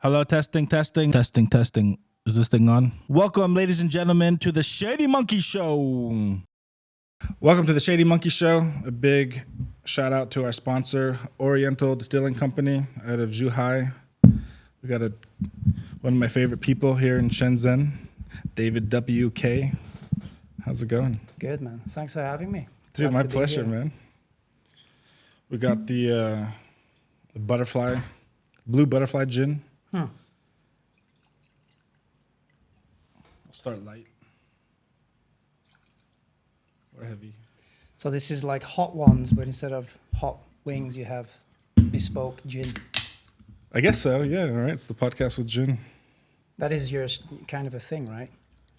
Hello, testing, testing, testing, testing. Is this thing on? Welcome, ladies and gentlemen, to the Shady Monkey Show. Welcome to the Shady Monkey Show. A big shout out to our sponsor, Oriental Distilling Company out of Zhuhai. We got one of my favorite people here in Shenzhen, David W.K. How's it going? Good, man. Thanks for having me. Dude, my pleasure, man. We got the blue butterfly gin. I'll start light or heavy. So this is like hot ones, but instead of hot wings, you have bespoke gin. I guess so, yeah. All right, it's the podcast with gin. That is your kind of a thing, right?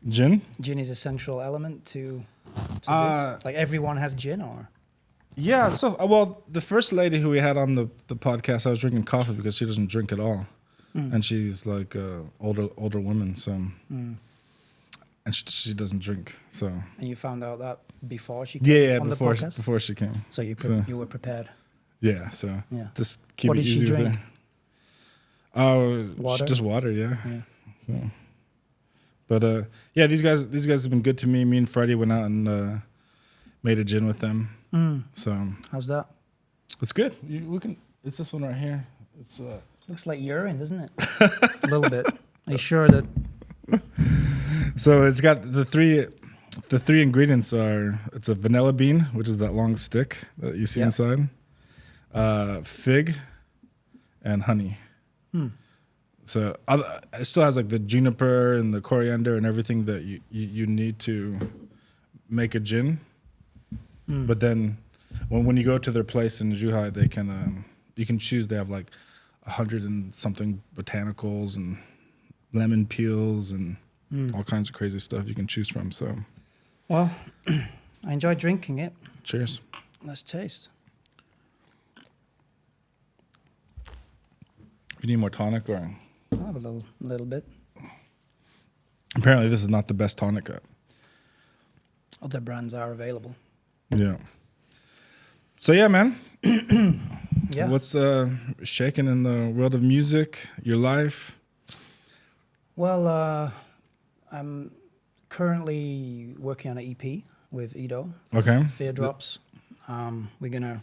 Gin? Gin is a central element to this. Like everyone has gin, or? Yeah, so, well, the first lady who we had on the podcast, I was drinking coffee because she doesn't drink at all. And she's like a older woman, so... And she doesn't drink, so... And you found out that before she came on the podcast? Before she came. So you were prepared? Yeah, so just keep what it easy with her. What did she drink? Water? Just water, yeah. So, but yeah, these guys have been good to me. Me and Freddie went out and made a gin with them. So how's that? It's good. We can. It's this one right here. It's looks like urine, doesn't it? A little bit. Are you sure that? So it's got the three ingredients are, it's a vanilla bean, which is that long stick that you see inside, fig, and honey. So it still has like the juniper and the coriander and everything that you need to make a gin. But then when you go to their place in Zhuhai, they can you can choose. They have like 100 and something botanicals and lemon peels and all kinds of crazy stuff you can choose from. So, well, I enjoy drinking it. Cheers. Let's taste. If you need more tonic, or I'll have a little bit. Apparently, this is not the best tonic. Other brands are available. Yeah. So yeah, man. Yeah. What's shaking in the world of music? Your life? Well, I'm currently working on an EP with Ido. Okay. Fear Drops. We're gonna.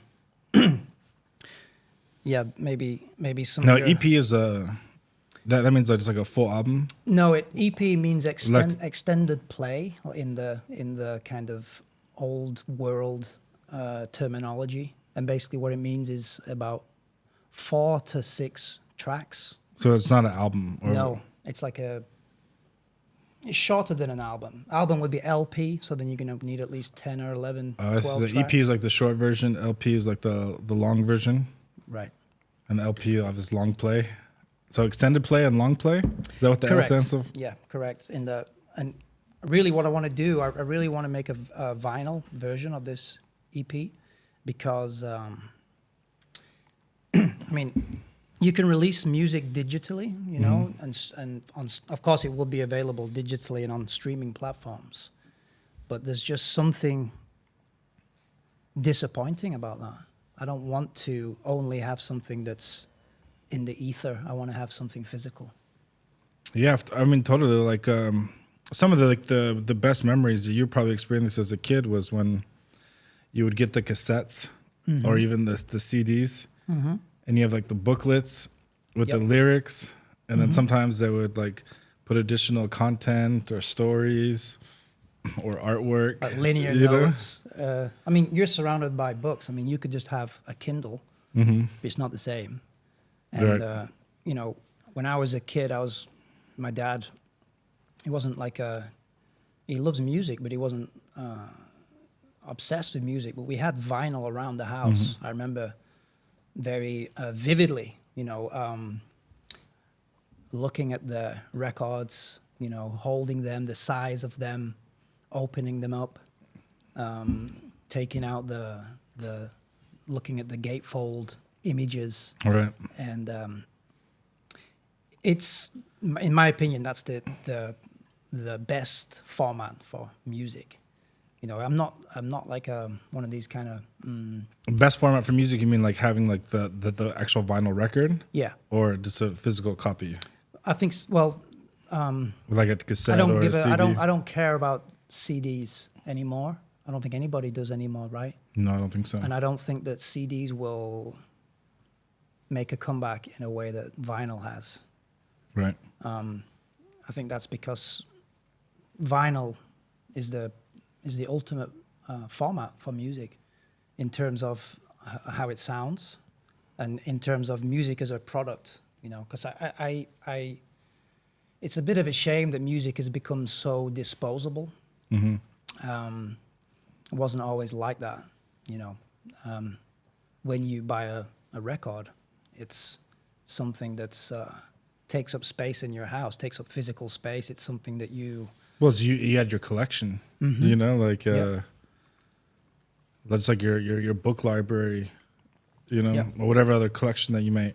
Yeah, maybe some. No, EP is that means it's like a full album. No, EP means extended play in the kind of old world terminology, and basically what it means is about 4 to 6 tracks. So it's not an album. No, it's like it's shorter than an album. Album would be LP, so then you're gonna need at least 10 or 11. 12 the tracks. EP is like the short version. LP is like the long version. Right. And the LP of this long play. So extended play and long play? Is that what the L stands for? Yeah, correct. And really what I want to do, I really want to make a vinyl version of this EP because, I mean, you can release music digitally, you know, and of course it will be available digitally and on streaming platforms. But there's just something disappointing about that. I don't want to only have something that's in the ether. I want to have something physical. Yeah, I mean, totally. Like some of the best memories that you probably experienced as a kid was when you would get the cassettes or even the CDs, and you have like the booklets with the lyrics, and then sometimes they would like put additional content or stories or artwork, like linear notes. I mean, you're surrounded by books. I mean, you could just have a Kindle, but it's not the same. And you know, when I was a kid, my dad. He wasn't like he loves music, but he wasn't obsessed with music. But we had vinyl around the house. I remember very vividly, you know, looking at the records, you know, holding them, the size of them, opening them up, taking out the looking at the gatefold images. All right. And it's, in my opinion, that's the best format for music. You know, I'm not like one of these kind of Best format for music, you mean like having like the actual vinyl record, yeah. or just a physical copy, I think well, like a cassette I don't or give a a CD? I don't care about CDs anymore. I don't think anybody does anymore, right? No, I don't think so. And I don't think that CDs will make a comeback in a way that vinyl has. Right. I think that's because vinyl is the ultimate format for music in terms of how it sounds and in terms of music as a product, you know, because I it's a bit of a shame that music has become so disposable. It wasn't always like that, you know. When you buy a record, it's something that's takes up space in your house, takes up physical space. It's something that you... Well, it's you had your collection, you know, like that's like your book library, you know, or whatever other collection that you may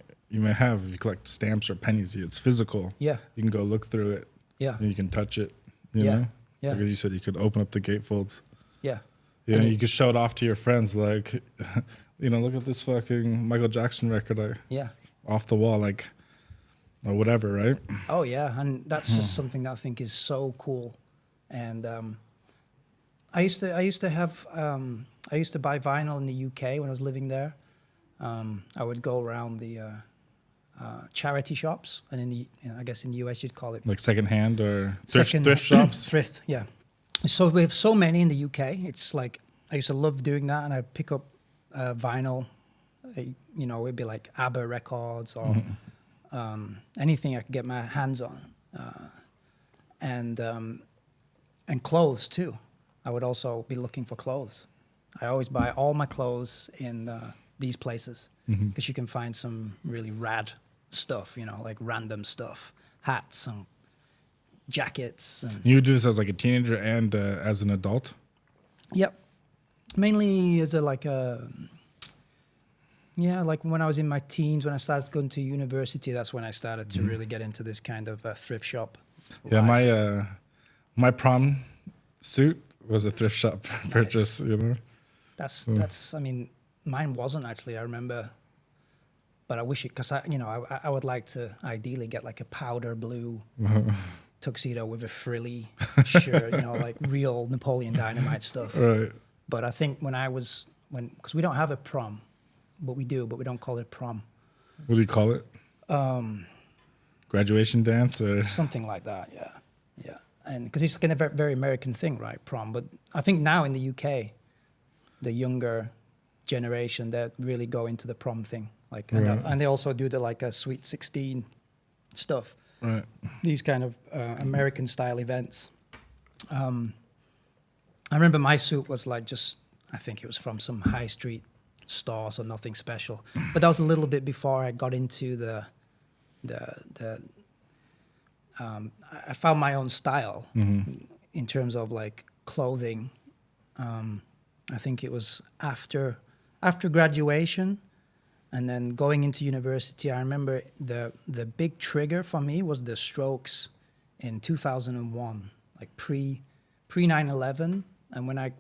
have. If you collect stamps or pennies, it's physical. Yeah. You can go look through it. Yeah. And you can touch it, you know? Yeah. Like as you said, you could open up the gatefolds. Yeah. Yeah, and you could show it off to your friends, like, you know, look at this fucking Michael Jackson record off the wall, like, or whatever, right? Oh yeah, and that's just something that I think is so cool. And I used to buy vinyl in the UK when I was living there. I would go around the charity shops, and I guess in the US you'd call it like secondhand or thrift shops. Thrift, yeah. So we have so many in the UK. It's like I used to love doing that, and I'd pick up vinyl. You know, it'd be like ABBA records or anything I could get my hands on, and clothes too. I would also be looking for clothes. I always buy all my clothes in these places because you can find some really rad stuff. You know, like random stuff, hats and jackets. And you do this as like a teenager and as an adult? Yep. Mainly as like when I was in my teens, when I started going to university, that's when I started to really get into this kind of thrift shop. Yeah, life. My prom suit was a thrift shop purchase, you know? That's, I mean, mine wasn't actually, I remember, but I wish it, because I would like to ideally get like a powder blue tuxedo with a frilly shirt, you know, like real Napoleon Dynamite stuff. Right. But I think because we don't have a prom, but we don't call it prom. What do you call it? Graduation dance or something like that? Yeah. And because it's kind of a very American thing, right? Prom. But I think now in the UK, the younger generation that really go into the prom thing, like, and they also do the like a Sweet 16 stuff. Right. These kind of American style events. I remember my suit was like I think it was from some high street store, so nothing special. But that was a little bit before I got into I found my own style in terms of like clothing. I think it was after graduation. And then going into university, I remember the big trigger for me was the Strokes in 2001, like pre 9/11. And when I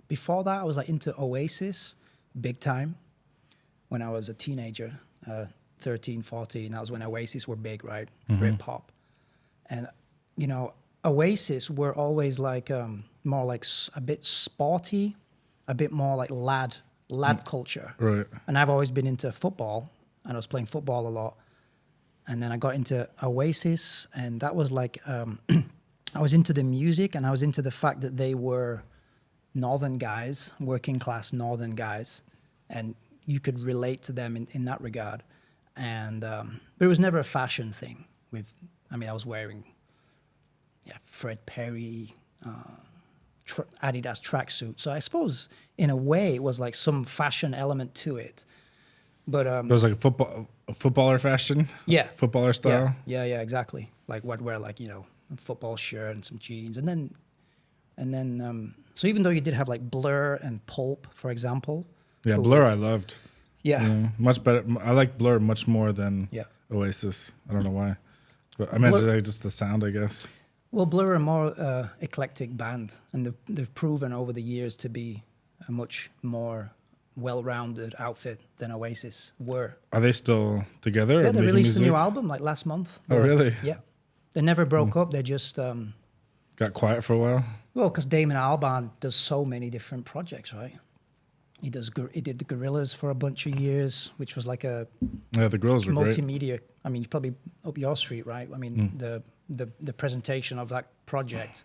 before that, I was like into Oasis, big time. When I was a teenager, 13, 14, that was when Oasis were big, right? Britpop, and you know, Oasis were always like more like a bit sporty, a bit more like lad culture. Right. And I've always been into football, and I was playing football a lot. And then I got into Oasis, and that was like, I was into the music, and I was into the fact that they were northern guys, working class northern guys, and you could relate to them in that regard. And but it was never a fashion thing. I was wearing Fred Perry, Adidas tracksuit. So I suppose in a way it was like some fashion element to it. But it was like a footballer fashion. Yeah, footballer style. Yeah, exactly. Like I'd wear like, you know, a football shirt and some jeans, and then so even though you did have like Blur and Pulp, for example. Yeah, Blur I loved. Yeah, much better. I like Blur much more than Oasis. I don't know why, but I mean, just the sound, I guess. Well, Blur are a more eclectic band, and they've proven over the years to be a much more well-rounded outfit than Oasis were. Are they still together? Yeah, or they making released a music? new album like last month. Oh, really? Yeah. They never broke up. They just, Got quiet for a while. well, because Damon Albarn does so many different projects, right? He did the Gorillaz for a bunch of years, which was like a Yeah, the girls were great. multimedia. I mean, probably up your street, right? I mean, the presentation of that project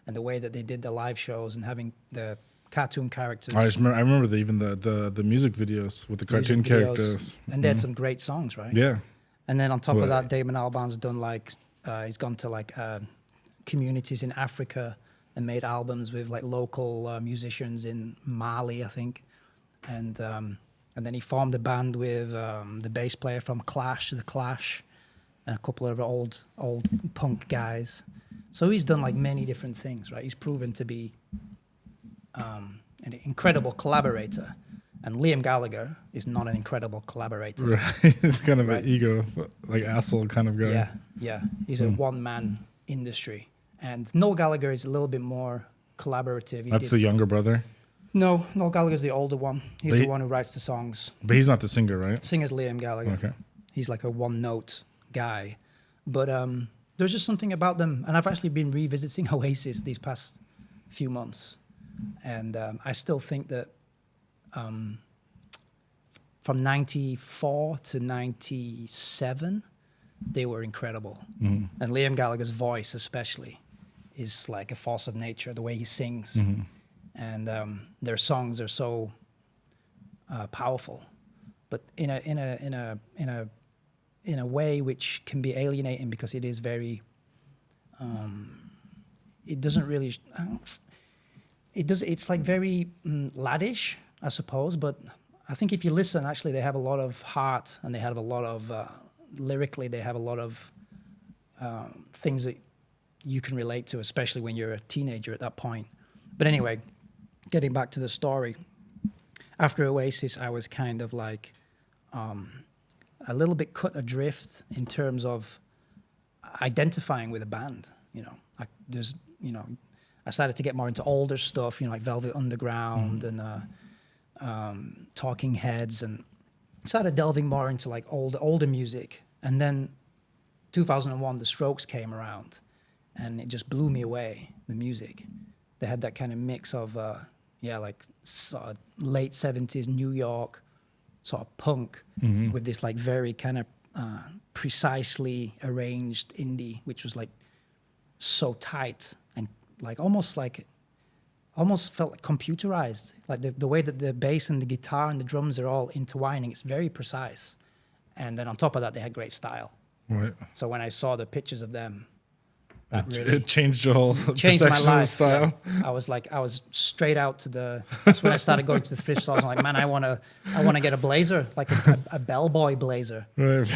and the way that they did the live shows and having the cartoon characters. I remember the music videos with the cartoon music videos, characters. and they had some great songs, right? Yeah. And then on top Well, of that, Damon Albarn's done like he's gone to like communities in Africa and made albums with like local musicians in Mali, I think, and then he formed a band with the bass player from The Clash, and a couple of old punk guys. So he's done like many different things, right? He's proven to be an incredible collaborator. And Liam Gallagher is not an incredible collaborator. Right. He's kind of Right. an ego, like asshole kind of guy. Yeah, yeah. He's a one-man industry. And Noel Gallagher is a little bit more collaborative. That's the younger brother. No, Noel Gallagher's the older one. He's But the one who writes the songs. But he's not the singer, right? Singer's Liam Gallagher. Okay. He's like a one-note guy. But there's just something about them. And I've actually been revisiting Oasis these past few months. And I still think that from 94 to 97, they were incredible. Mm-hmm. And Liam Gallagher's voice especially is like a force of nature, the way he sings. Mm-hmm. And their songs are so powerful, but in a way which can be alienating because it is very it doesn't really it's like very laddish, I suppose, but I think if you listen, actually they have a lot of heart, and they have a lot of lyrically they have a lot of things that you can relate to, especially when you're a teenager at that point. But anyway, getting back to the story, after Oasis, I was kind of like a little bit cut adrift in terms of identifying with a band. I started to get more into older stuff, like Velvet Underground and Talking Heads, and started delving more into like older music. And then 2001, The Strokes came around, and it just blew me away, the music. They had that kind of mix of, like sort of late 70s New York, sort of punk, with this like very kind of precisely arranged indie, which was like so tight and like almost felt like computerized. Like the way that the bass and the guitar and the drums are all intertwining, it's very precise. And then on top of that, they had great style. Right. So when I saw the pictures of them, It changed your whole changed my perception of life. style. Yeah. I was straight out to that's when I started going to the thrift stores. I'm like, man, I want to get a blazer, like a bellboy blazer. Right.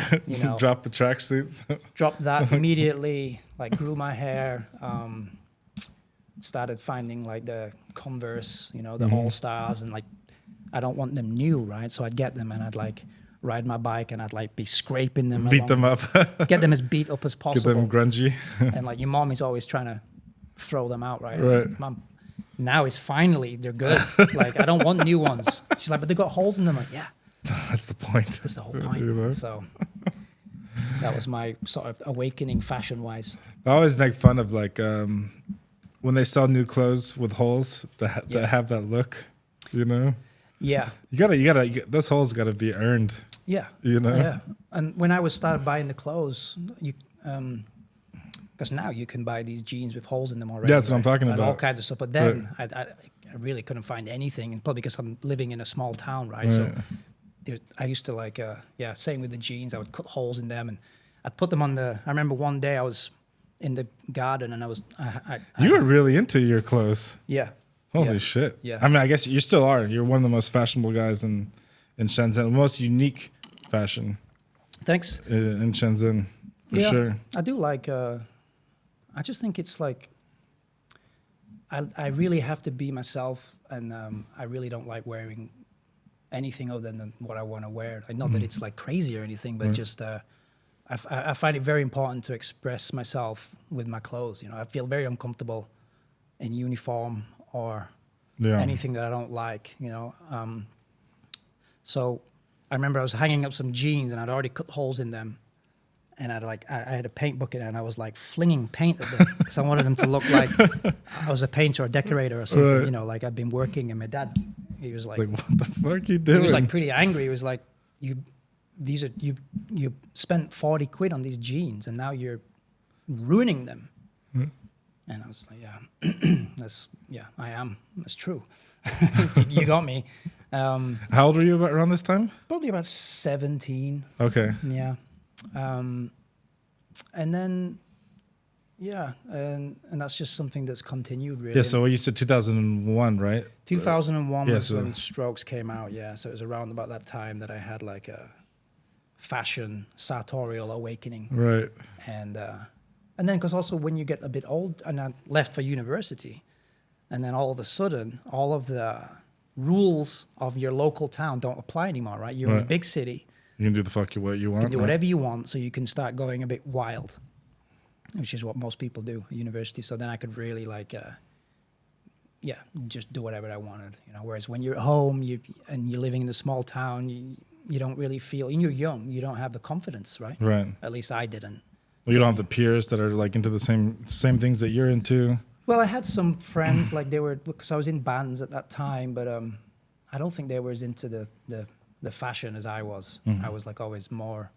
Drop the tracksuits. Dropped that immediately, like grew my hair, started finding like the Converse, the All Stars, and like, I don't want them new, right? So I'd get them and I'd like ride my bike and I'd like be scraping them. Beat them up. Get them as beat up as possible. Get them grungy. And like your mom is always trying to throw them out, right? Right. Mom, now it's finally, they're good. Like, I don't want new ones. She's like, but they got holes in them. I'm like, yeah. That's the point. That's the whole point. So that was my sort of awakening fashion-wise. I always make fun of like when they sell new clothes with holes that have that look, Yeah. You gotta those holes gotta be earned. Yeah. Yeah. And when I started buying the clothes, because now you can buy these jeans with holes in them already. Yeah, that's what I'm talking and about. all kinds of stuff. But then I really couldn't find anything, and probably because I'm living in a small town, right? So I used to like, same with the jeans. I would cut holes in them, and I'd put them on I remember one day I was in the garden, and You were really into your clothes. Yeah. Holy shit. Yeah. I mean, I guess you still are. You're one of the most fashionable guys in Shenzhen, the most unique fashion. Thanks. In Shenzhen, for sure. I do like, I just think it's like, I really have to be myself, and I really don't like wearing anything other than what I want to wear. Like, not that it's like crazy or anything, but just I I find it very important to express myself with my clothes. You know, I feel very uncomfortable in uniform or anything that I don't like. You know, so I remember I was hanging up some jeans and I'd already cut holes in them. And I had a paint bucket and I was like flinging paint at them because I wanted them to look like I was a painter or decorator or something, Right. you know, like I'd been working. And my dad, he was like what the fuck you doing? he was like pretty angry. He was like, you spent 40 quid on these jeans and now you're ruining them. And I was like, yeah, I am. That's true. You got me. How old were you around this time? Probably about 17. Okay. Yeah. And then, and that's just something that's continued really. Yeah, so you said 2001, right? 2001 Yeah, was so- when Strokes came out, yeah. So it was around about that time that I had like a fashion sartorial awakening. Right. And then because also when you get a bit old, and I left for university, and then all of a sudden, all of the rules of your local town don't apply anymore, right? You're in a Right. big city. You can do the fuck what you want. You can do right? whatever you want, so you can start going a bit wild, which is what most people do at university. So then I could really just do whatever I wanted, you know. Whereas when you're at home, you're living in a small town, you don't really feel, and you're young, you don't have the confidence, right? Right. At least I didn't. Well, you don't have the peers that are like into the same things that you're into. Well, I had some friends, like they were, because I was in bands at that time, but I don't think they were as into the fashion as I was. I was like always more,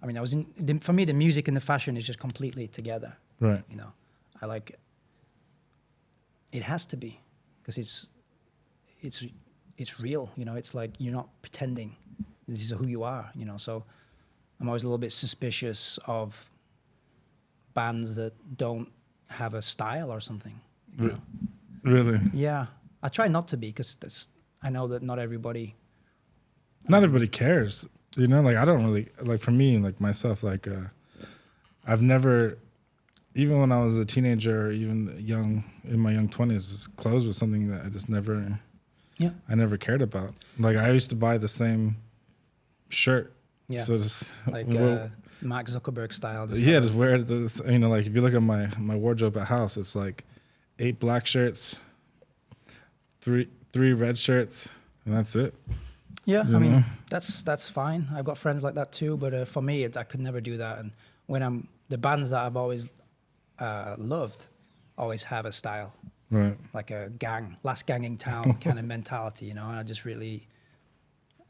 I mean, for me, the music and the fashion is just completely together. Right. You know, I like, it has to be, because it's real, you know. It's like you're not pretending, this is who you are, you know. So I'm always a little bit suspicious of bands that don't have a style or something, you know? Really? Yeah, I try not to be, because I know that not everybody cares, you know. Like I don't really like, for me, like myself, like I've never, even when I was a teenager or even young in my young 20s, clothes was something that I just never I never cared about. Like I used to buy the same shirt, so just like Mark Zuckerberg style. just wear this, you know. Like if you look at my wardrobe at house, it's like 8 black shirts, three red shirts, and that's it. Yeah, You I mean, know? that's fine. I've got friends like that too, but for me, I could never do that. And when the bands that I've always loved always have a style, Right. like a last gang in town kind of mentality, you know. And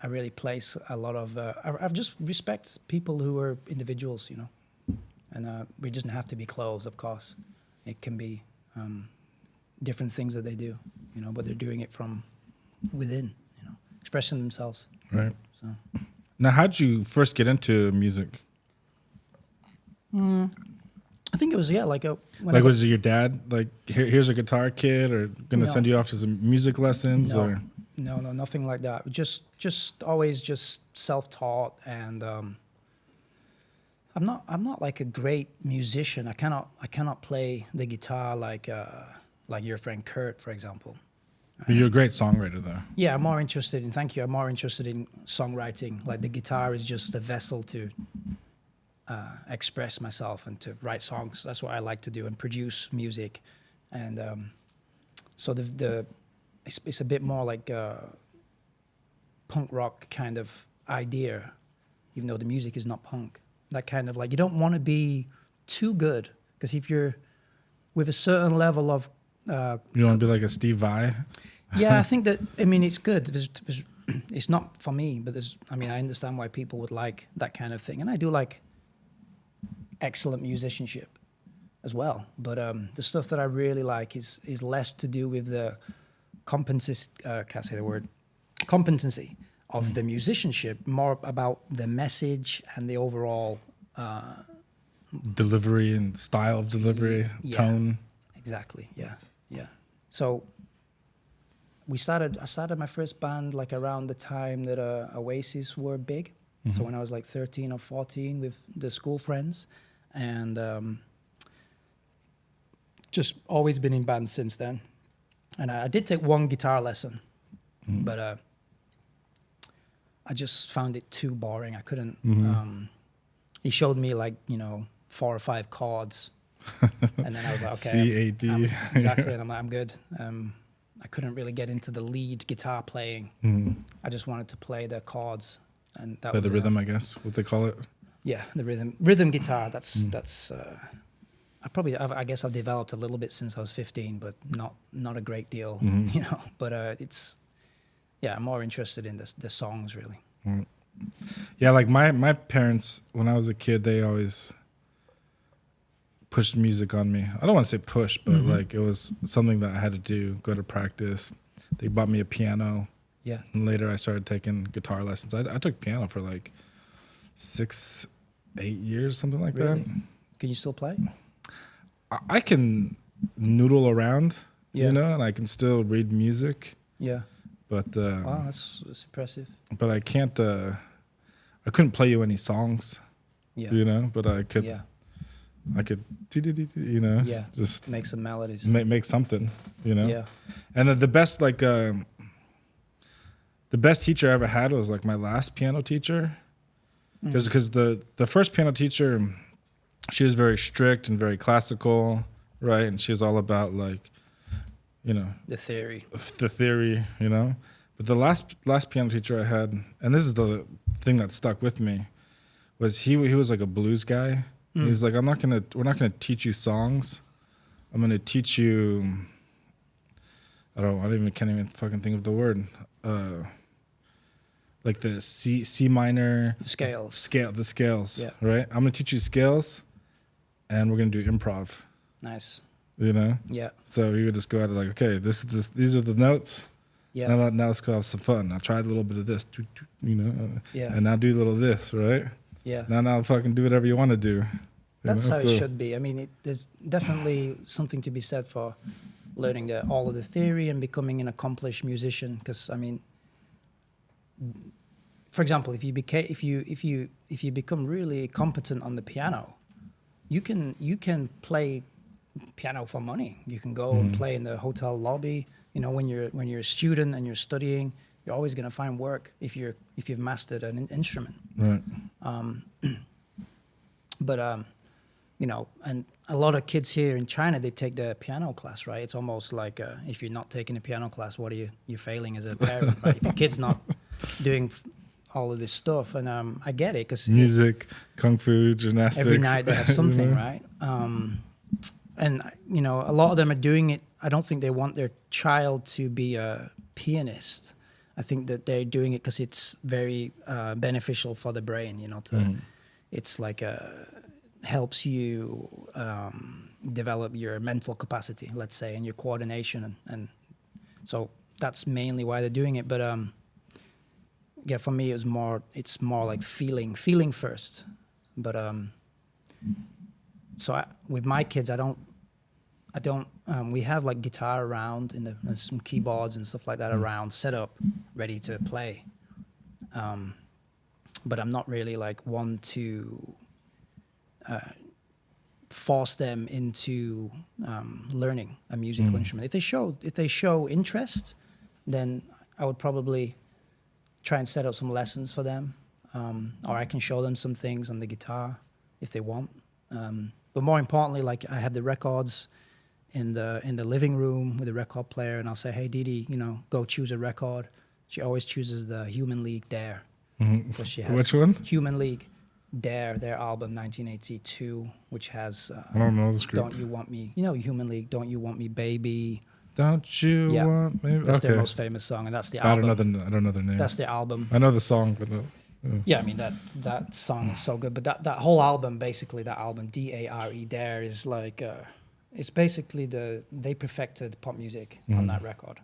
I really place a lot of, I just respect people who are individuals, you know. And we doesn't have to be clothes, of course. It can be different things that they do, you know, but they're doing it from within, you know, expressing themselves. Right. So Now, how'd you first get into music? I think it was, like Like, was it your dad, like, here's a guitar kid, or gonna No. send you off to some music lessons, or? No, nothing like that. Just always just self-taught, and I'm not like a great musician. I cannot play the guitar like your friend Kurt, for example. But you're a great songwriter, though. Yeah, I'm more interested in songwriting. Like the guitar is just a vessel to express myself and to write songs. That's what I like to do, and produce music. And so it's a bit more like a punk rock kind of idea, even though the music is not punk. That kind of like, you don't want to be too good, because if you're with a certain level of You don't want to be like a Steve Vai? yeah, I think that, I mean, it's good. It's not for me, but I understand why people would like that kind of thing. And I do like excellent musicianship as well. But the stuff that I really like is less to do with the competency of the musicianship, more about the message and the overall Delivery and style of delivery, tone. Exactly. Yeah. So I started my first band like around the time that Oasis were big. Mm-hmm. So when I was like 13 or 14 with the school friends, and just always been in bands since then. And I did take one guitar lesson, but I just found it too boring. I couldn't. he showed me like 4 or 5 chords, and then I was like, okay, C-A-D. exactly, and I'm like, I'm good. I couldn't really get into the lead guitar playing. I just wanted to play the chords, and that Play was the rhythm, I guess, what they call it. Yeah, the rhythm guitar. That's. I guess I've developed a little bit since I was 15, but not a great deal, But it's, I'm more interested in the songs really. Yeah, like my parents, when I was a kid, they always pushed music on me. I don't want to say push, but like it was something that I had to do, go to practice. They bought me a piano. Yeah. And later I started taking guitar lessons. I took piano for like 6-8 years, something like Really? that. Can you still play? I can noodle around, Yeah. and I can still read music. Yeah. But Wow, that's impressive. But I can't. I couldn't play you any songs. Yeah. But I could. Yeah. I could. Yeah. Just make some melodies. Make something. Yeah. And the best the best teacher I ever had was like my last piano teacher, because the first piano teacher, she was very strict and very classical, right? And she was all about like, the theory. But the last piano teacher I had, and this is the thing that stuck with me, was he was like a blues guy. He's like, we're not gonna teach you songs. I'm gonna teach you. Can't even fucking think of the word. Like the C minor the scales. Yeah. Right. I'm gonna teach you scales, and we're gonna do improv. Nice. Yeah. So we would just go at it like, okay, these are the notes. Yeah. Now let's go have some fun. I'll try a little bit of this, Yeah. and now do a little of this, right? Yeah. Now fucking do whatever you want to do. That's how it should be. I mean, there's definitely something to be said for learning all of the theory and becoming an accomplished musician. Because I mean, for example, if you become really competent on the piano, you can play piano for money. You can go and play in the hotel lobby. When you're a student and you're studying, you're always going to find work if you've mastered an instrument. Right. And a lot of kids here in China, they take the piano class, right? It's almost like if you're not taking a piano class, what are you're failing as a parent, right? If your kid's not doing all of this stuff, and I get it, because music, kung fu, gymnastics. every night they have something, right? And a lot of them are doing it. I don't think they want their child to be a pianist. I think that they're doing it because it's very beneficial for the brain. It's like helps you develop your mental capacity, let's say, and your coordination, and so that's mainly why they're doing it. But for me, it's more like feeling first. But with my kids, I don't. We have like guitar around and some keyboards and stuff like that around, set up, ready to play. But I'm not really like one to force them into learning a musical instrument. If they show interest, then I would probably try and set up some lessons for them, or I can show them some things on the guitar if they want. But more importantly, like I have the records in the living room with a record player, and I'll say, "Hey, Didi, go choose a record." She always chooses the Human League Dare. She has Which one? Human League Dare, their album 1982, which has I don't know this group. Don't You Want Me? Human League, Don't You Want Me, Baby. Don't you want me? That's their most famous song, and that's the I album. don't know their name. That's the album. I know the song, but no. Yeah, I mean that song is so good. But that whole album, basically, that album Dare, Dare is like it's basically they perfected pop music on that record.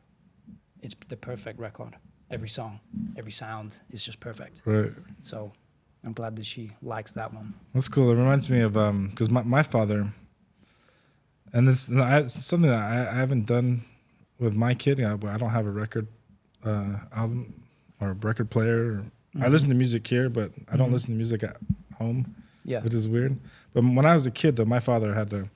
It's the perfect record. Every song, every sound is just perfect. Right. So I'm glad that she likes that one. That's cool. It reminds me of because my father, and this something that I haven't done with my kid. I don't have a record album or a record player. I listen to music here, but I don't listen to music at home. Yeah. Which is weird. But when I was a kid, though, my father had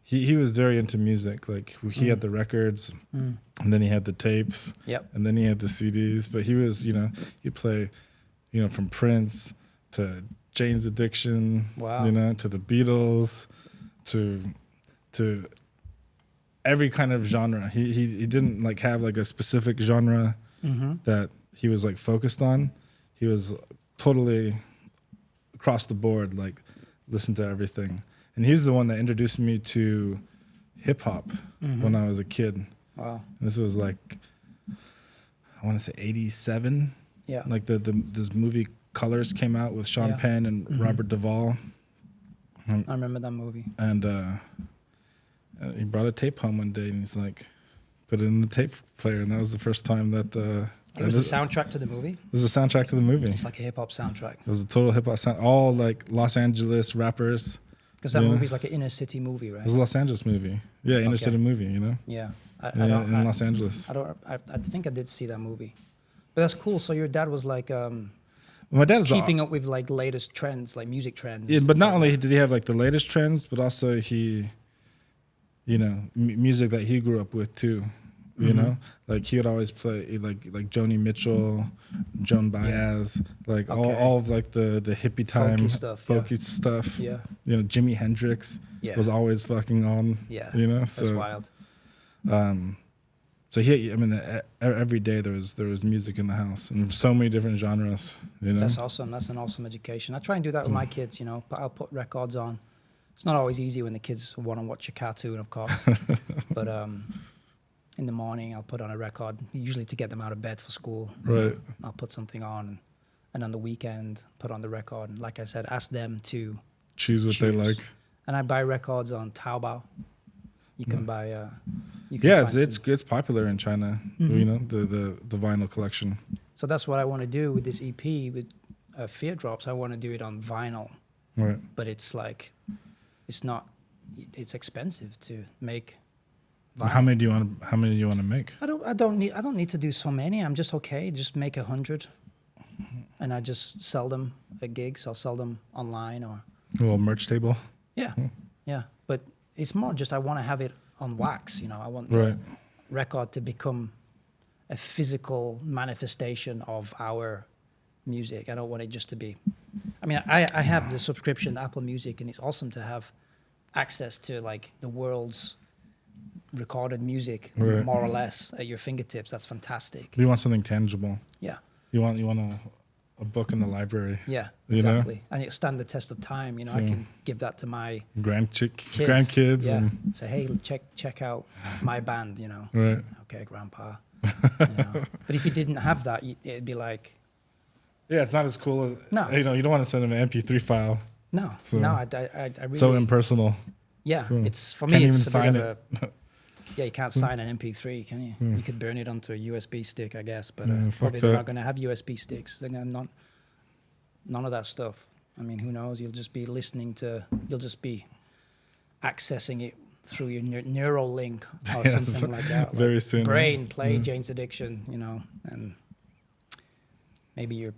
he was very into music. Like he had the records, and then he had the tapes, and then he had the CDs. But he was, he'd play, from Prince to Jane's Addiction, Wow. you know, to the Beatles, to every kind of genre. He didn't like have like a specific genre that he was like focused on. He was totally across the board, like listen to everything. And he's the one that introduced me to hip hop when I was a kid. Wow. This was like, I want to say 87. Yeah. Like this movie Colors came out with Sean Penn and Robert Duvall. I remember that movie. And he brought a tape home one day and he's like, put it in the tape player. And that was the first time that... it was a soundtrack to the movie? It was a soundtrack to the movie. It's like a hip-hop soundtrack. It was a total hip-hop sound. All like Los Angeles rappers. Because that movie's like an inner city movie, right? It was a Los Angeles movie. Yeah, inner city movie, you know? Yeah. In Los Angeles. I think I did see that movie. But that's cool. So your dad was like My dad's keeping up with like latest trends, like music trends. Yeah, but not only did he have like the latest trends, but also he, you know, music that he grew up with too. You know, like he would always play like Joni Mitchell, Joan Baez, like all of like the hippie time folky stuff. Yeah, you know, Jimi Hendrix was always fucking on. Yeah, you know, that's wild. So I mean, every day there was music in the house and so many different genres. You know, that's awesome. That's an awesome education. I try and do that with my kids. You know, I'll put records on. It's not always easy when the kids want to watch a cartoon, of course, but in the morning I'll put on a record, usually to get them out of bed for school. Right. I'll put something on, and on the weekend put on the record. And like I said, ask them to choose what they like. And I buy records on Taobao. You can buy. It's popular in China. You know, the vinyl collection. So that's what I want to do with this EP with Fear Drops. I want to do it on vinyl. Right. But it's like, it's expensive to make. Vinyl. How many do you want to make? I don't need to do so many. I'm just okay. Just make 100, and I just sell them at gigs. I'll sell them online or a little merch table. Yeah, yeah. But it's more just I want to have it on wax. You know, I want the record to become a physical manifestation of our music. I don't want it just to be. I mean, I have the subscription to Apple Music, and it's awesome to have access to like the world's recorded music, more or less, at your fingertips. That's fantastic. You want something tangible. Yeah. You want a book in the library. Yeah, exactly. You know? And it stand the test of time. You know, I can give that to my grandkids. Yeah. And say, hey, check out my band. You know. Right. Okay, Grandpa. You know? But if you didn't have that, it'd be like. Yeah, it's not as cool as. No. You know, you don't want to send them an MP3 file. No. So, no. I really. So impersonal. Yeah, so it's for me. Can't it's even sign it. Yeah, you can't sign an MP3, can you? You could burn it onto a USB stick, I guess, but probably that. they're not going to have USB sticks. They're going to none of that stuff. I mean, who knows? You'll just be you'll just be accessing it through your neural link or something like that. Very like soon. Brain, play Jane's Addiction, you know, and maybe your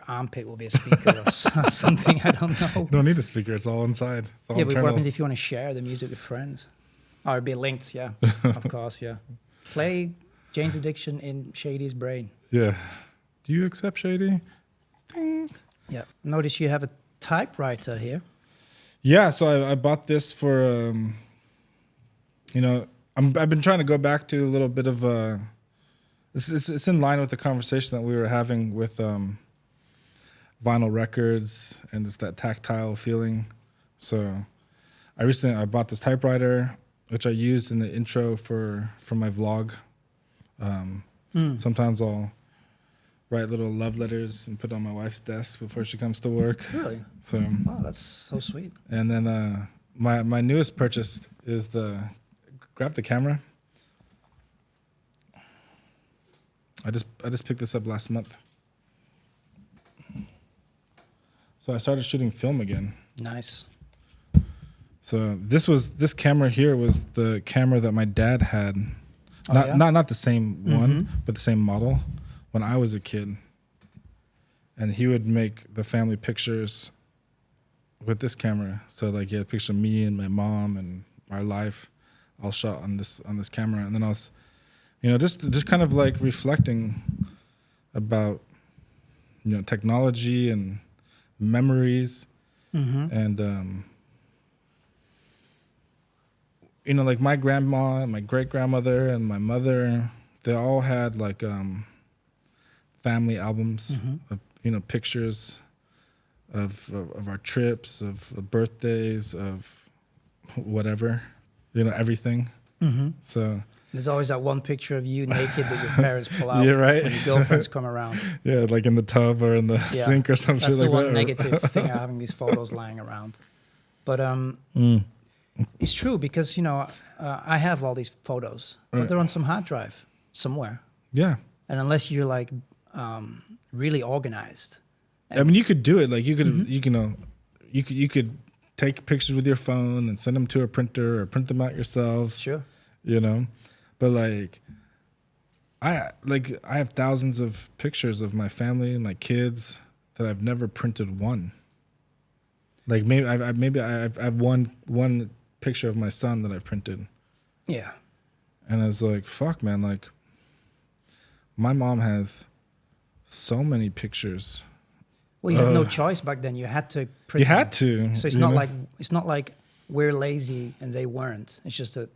armpit will be a speaker or something. I don't know. You don't need a speaker. It's all inside. It's all yeah, internal. but what happens if you want to share the music with friends? Oh, it'd be linked, yeah, of course, yeah. Play Jane's Addiction in Shady's brain. Yeah. Do you accept Shady? Ding. Yeah. Notice you have a typewriter here. Yeah, so I bought this for, you know, I've been trying to go back to a little bit of, it's in line with the conversation that we were having with vinyl records, and it's that tactile feeling. So I bought this typewriter, which I used in the intro for my vlog. Sometimes I'll write little love letters and put on my wife's desk before she comes to work. Really? So. Wow, that's so sweet. And then my newest purchase is grab the camera. I just picked this up last month. So I started shooting film again. Nice. So this camera here was the camera that my dad had, not the same one, but the same model when I was a kid. And he would make the family pictures with this camera. So like he had a picture of me and my mom and our life, all shot on this camera. And then I was, you know, just kind of like reflecting about, you know, technology and memories, and you know, like my grandma, and my great grandmother, and my mother, they all had like family albums of, you know, pictures of our trips, of birthdays, of whatever, you know, everything. So there's always that one picture of you naked that your parents pull out You're right. when your girlfriends come around. yeah, like in the tub or in the sink or some shit That's the like one that. negative thing of having these photos lying around. But it's true because, you know, I have all these photos, but they're on some hard drive somewhere. Yeah. And unless you're like really organized. I mean, you could do it. Like you could, you could take pictures with your phone and send them to a printer or print them out yourselves. Sure. You know, but like, I have thousands of pictures of my family and my kids that I've never printed one. Like maybe I've one picture of my son that I've printed. Yeah. And I was like, fuck, man. Like, my mom has so many pictures. Well, you had no choice back then. You had to print. You had them. to. So it's not like we're lazy and they weren't. It's just that.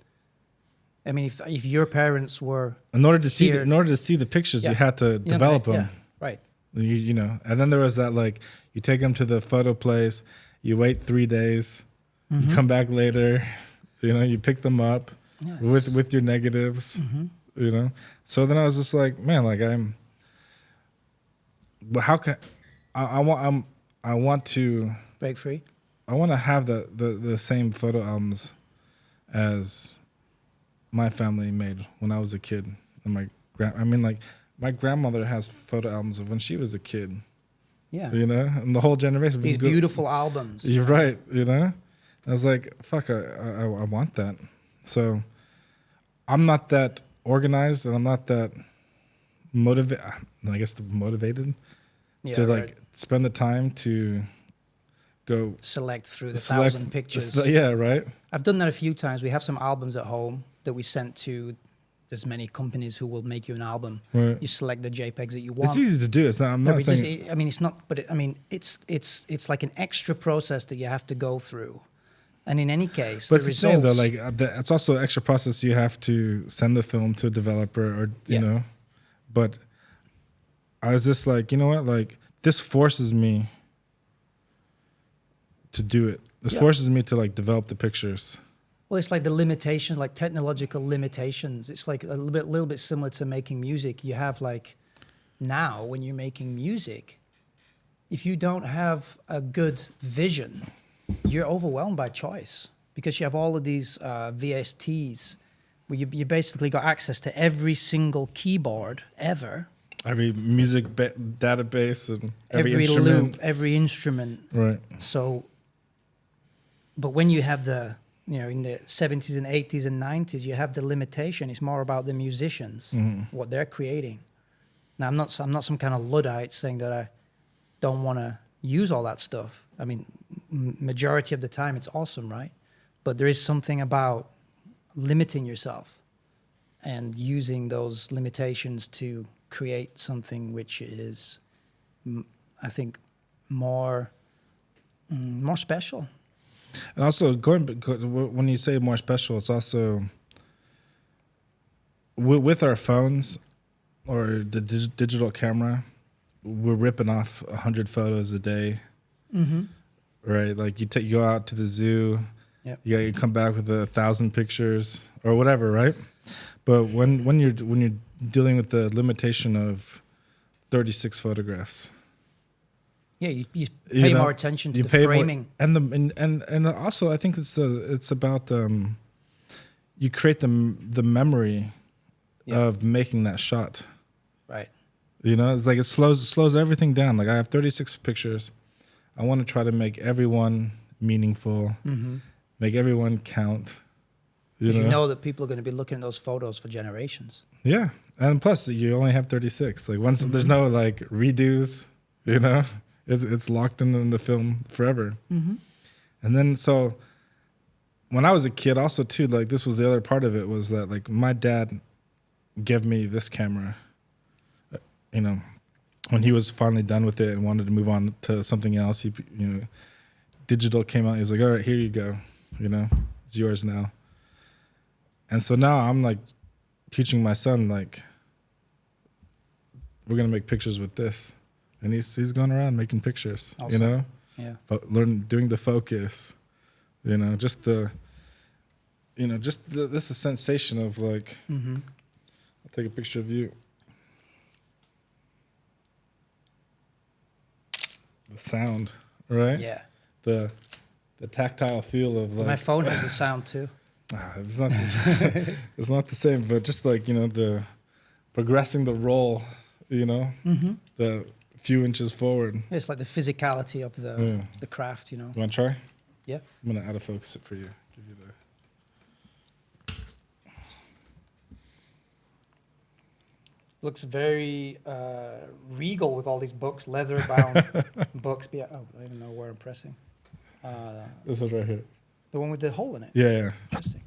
I mean, if your parents were in order to see the pictures, you had to develop them. Yeah, right. You know, and then there was that, like, you take them to the photo place, you wait 3 days, you come back later, you know, you pick them up with your negatives, you know. So then I was just like, man, like but how can I want to break free? I want to have the same photo albums as my family made when I was a kid. And my grandmother has photo albums of when she was a kid. Yeah. You know, and the whole generation. These beautiful albums. You're right, you know? I was like, fuck, I want that. So I'm not that organized and I'm not that motivated to like spend the time to go select through the 1,000 pictures. Yeah, right. I've done that a few times. We have some albums at home that we sent to as many companies who will make you an album. Right. You select the JPEGs that you want. It's easy to do. It's not. I'm not saying. I mean, it's not. But it's like an extra process that you have to go through. And in any case, but it's the same though. Like it's also an extra process. You have to send the film to a developer, or you know. But I was just like, you know what? Like this forces me to do it. This forces me to like develop the pictures. Well, it's like the limitations, like technological limitations. It's like a little bit similar to making music. You have like now when you're making music, if you don't have a good vision, you're overwhelmed by choice because you have all of these VSTs where you basically got access to every single keyboard ever. Every music database and every instrument. Loop, every instrument. Right. So, but when you have in the 70s and 80s and 90s, you have the limitation. It's more about the musicians, what they're creating. Now, I'm not some kind of Luddite saying that I don't want to use all that stuff. I mean, majority of the time, it's awesome, right? But there is something about limiting yourself and using those limitations to create something which is, I think, more special. And also, when you say more special, it's also with our phones or the digital camera, we're ripping off 100 photos a day, right? Like you go out to the zoo, you come back with 1,000 pictures or whatever, right? But when you're dealing with the limitation of 36 photographs. Yeah, you pay more attention to the framing, and also I think it's about you create the memory of making that shot. Right. You know, it's like it slows everything down. Like I have 36 pictures. I want to try to make everyone meaningful, make everyone count. You know that people are going to be looking at those photos for generations. Yeah, and plus you only have 36. Like once there's no like redos, you know. It's locked in the film forever. And then so when I was a kid also too, like this was the other part of it was that like my dad gave me this camera, you know, when he was finally done with it and wanted to move on to something else, he, digital came out. He was like, all right, here you go. It's yours now. And so now I'm like teaching my son, like, we're going to make pictures with this. And he's going around making pictures, awesome. Yeah. Doing the focus, just this is sensation of like, I'll take a picture of you. The sound, right? Yeah. The tactile feel of like. My phone has the sound too. It's not it's not the same, but just like, the progressing the roll, the few inches forward. It's like the physicality of the craft, You want to try? Yeah. I'm going to out of focus it for you. Give you the. Looks very regal with all these books, leather-bound books. I don't even know where I'm pressing. This is right here. The one with the hole in it? Yeah. Interesting.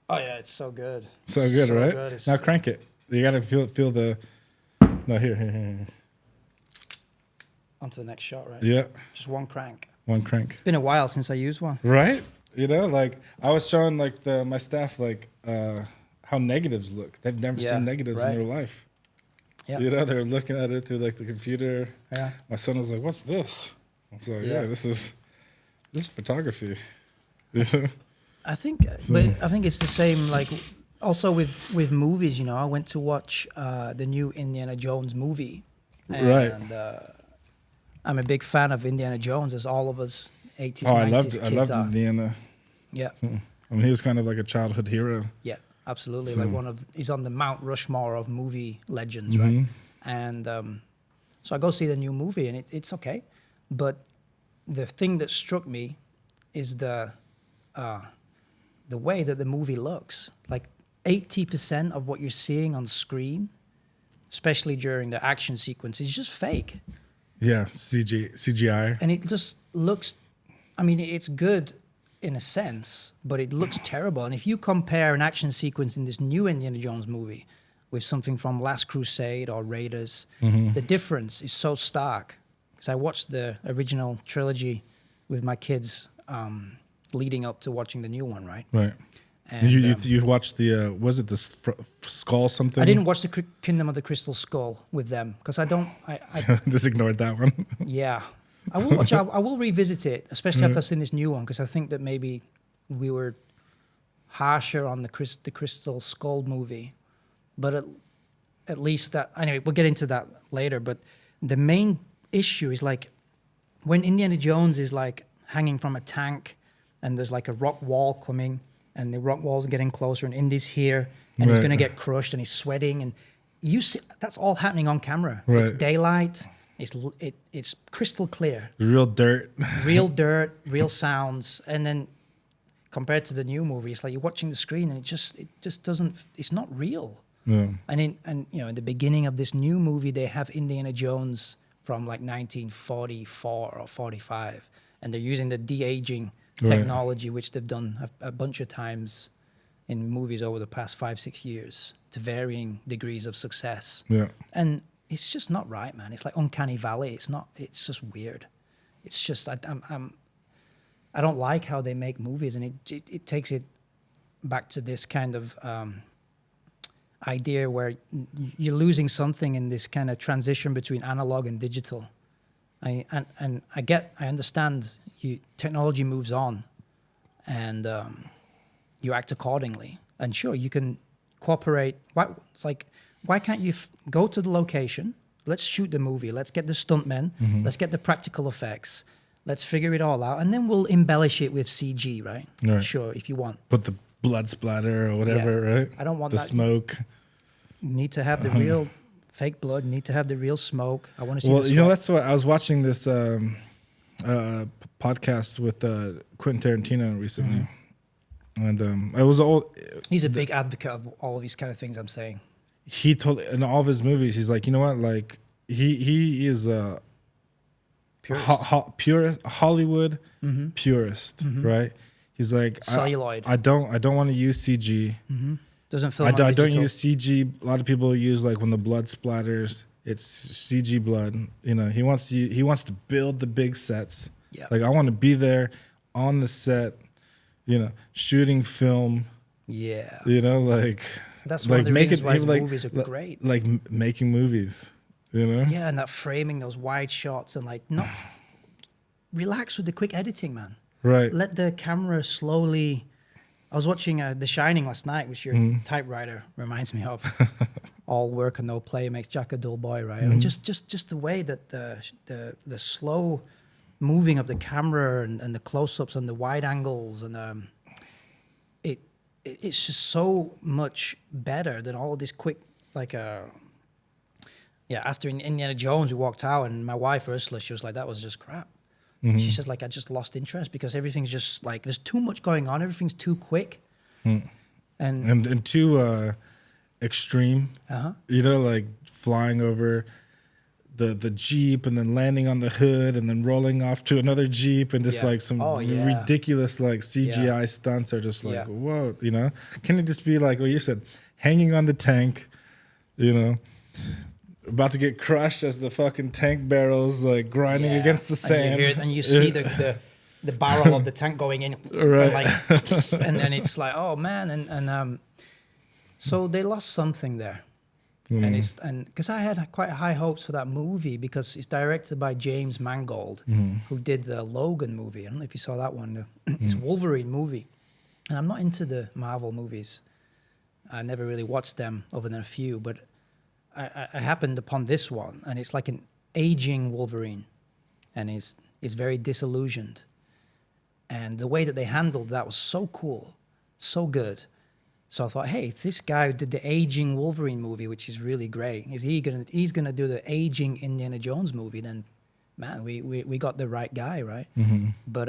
Oh, yeah, it's so good. So good, so right? Good. Now crank it. You got to feel the... No, here. On to the next shot, right? Yeah. Just one crank. One crank. It's been a while since I used one. Right? Like, I was showing, like, my staff, like, how negatives look. They've never seen negatives in their life. Yeah. They're looking at it through, like, the computer. Yeah. My son was like, what's this? I was like, this is photography. I think it's the same, like, also with movies, I went to watch the new Indiana Jones movie. And, I'm a big fan of Indiana Jones, as all of us 80s, 90s I loved Indiana. Yeah. I mean, he was kind of like a childhood hero. Yeah, absolutely. So. Like he's on the Mount Rushmore of movie legends, right? And so I go see the new movie, and it's okay. But the thing that struck me is the way that the movie looks. Like 80% of what you're seeing on screen, especially during the action sequence, is just fake. Yeah, CGI. And it just looks, I mean, it's good in a sense, but it looks terrible. And if you compare an action sequence in this new Indiana Jones movie with something from Last Crusade or Raiders, the difference is so stark. Because I watched the original trilogy with my kids leading up to watching the new one, right? Right. And you watched the, was it the skull something? I didn't watch the Kingdom of the Crystal Skull with them because I just ignored that one. Yeah. I will watch. I will revisit it, especially after I've seen this new one, because I think that maybe we were harsher on the Crystal Skull movie, but at least that. Anyway, we'll get into that later. But the main issue is like when Indiana Jones is like hanging from a tank, and there's like a rock wall coming, and the rock wall's getting closer, and Indy's here, and he's going to get crushed, and he's sweating, and you see that's all happening on camera. Right. It's daylight. It's crystal clear. Real dirt. Real sounds. And then compared to the new movie, it's like you're watching the screen and it just doesn't, it's not real. Yeah. And in the beginning of this new movie, they have Indiana Jones from like 1944 or 45. And they're using the de-aging technology, which they've done a bunch of times in movies over the past 5-6 years to varying degrees of success. Yeah. And it's just not right, man. It's like uncanny valley. It's just weird. It's just I don't like how they make movies, and it takes it back to this kind of idea where you're losing something in this kind of transition between analog and digital. I understand technology moves on, and you act accordingly. And sure, you can cooperate. Why can't you go to the location? Let's shoot the movie. Let's get the stuntmen. Let's get the practical effects. Let's figure it all out. And then we'll embellish it with CG, right? Sure, if you want. Put the blood splatter or whatever, right? I don't want the that. smoke. You need to have the real fake blood. You need to have the real smoke. I want to see Well, that's what I was watching this podcast with Quentin Tarantino recently. And it was all... He's a big advocate of all of these kind of things I'm saying. He told in all of his movies, he's like, you know what? Like he is a purist, Hollywood purist, right? He's like celluloid. I don't want to use CG. Doesn't film I on don't digital. use CG. A lot of people use like when the blood splatters, it's CG blood. You know, he wants to build the big sets. Yeah. Like I want to be there on the set, you know, shooting film. Yeah. You know, like that's one like of the reasons why his movies are like, great. Like making movies. You know. Yeah, and that framing, those wide shots, and like not relax with the quick editing, man. Right. Let the camera slowly. I was watching The Shining last night, which your typewriter reminds me of. All work and no play makes Jack a dull boy, right? I mean, just the way that the slow moving of the camera and the close-ups and the wide angles and it's just so much better than all of this quick like after Indiana Jones we walked out and my wife Ursula, she was like, that was just crap. She says, like, I just lost interest because everything's just like there's too much going on. Everything's too quick and too extreme. You know, like flying over the Jeep and then landing on the hood and then rolling off to another Jeep and just like some ridiculous like CGI stunts are just like, whoa, you know? Can it just be like what you said, hanging on the tank, you know? About to get crushed as the fucking tank barrels like grinding against the sand, and you see the barrel of the tank going in, right? And then it's like, oh man, and so they lost something there, and because I had quite high hopes for that movie because it's directed by James Mangold, who did the Logan movie. I don't know if you saw that one, it's Wolverine movie, and I'm not into the Marvel movies. I never really watched them other than a few, but I happened upon this one, and it's like an aging Wolverine, and he's very disillusioned. And the way that they handled that was so cool, so good. So I thought, hey, if this guy who did the aging Wolverine movie, which is really great, he's gonna do the aging Indiana Jones movie, then man, we got the right guy, right? But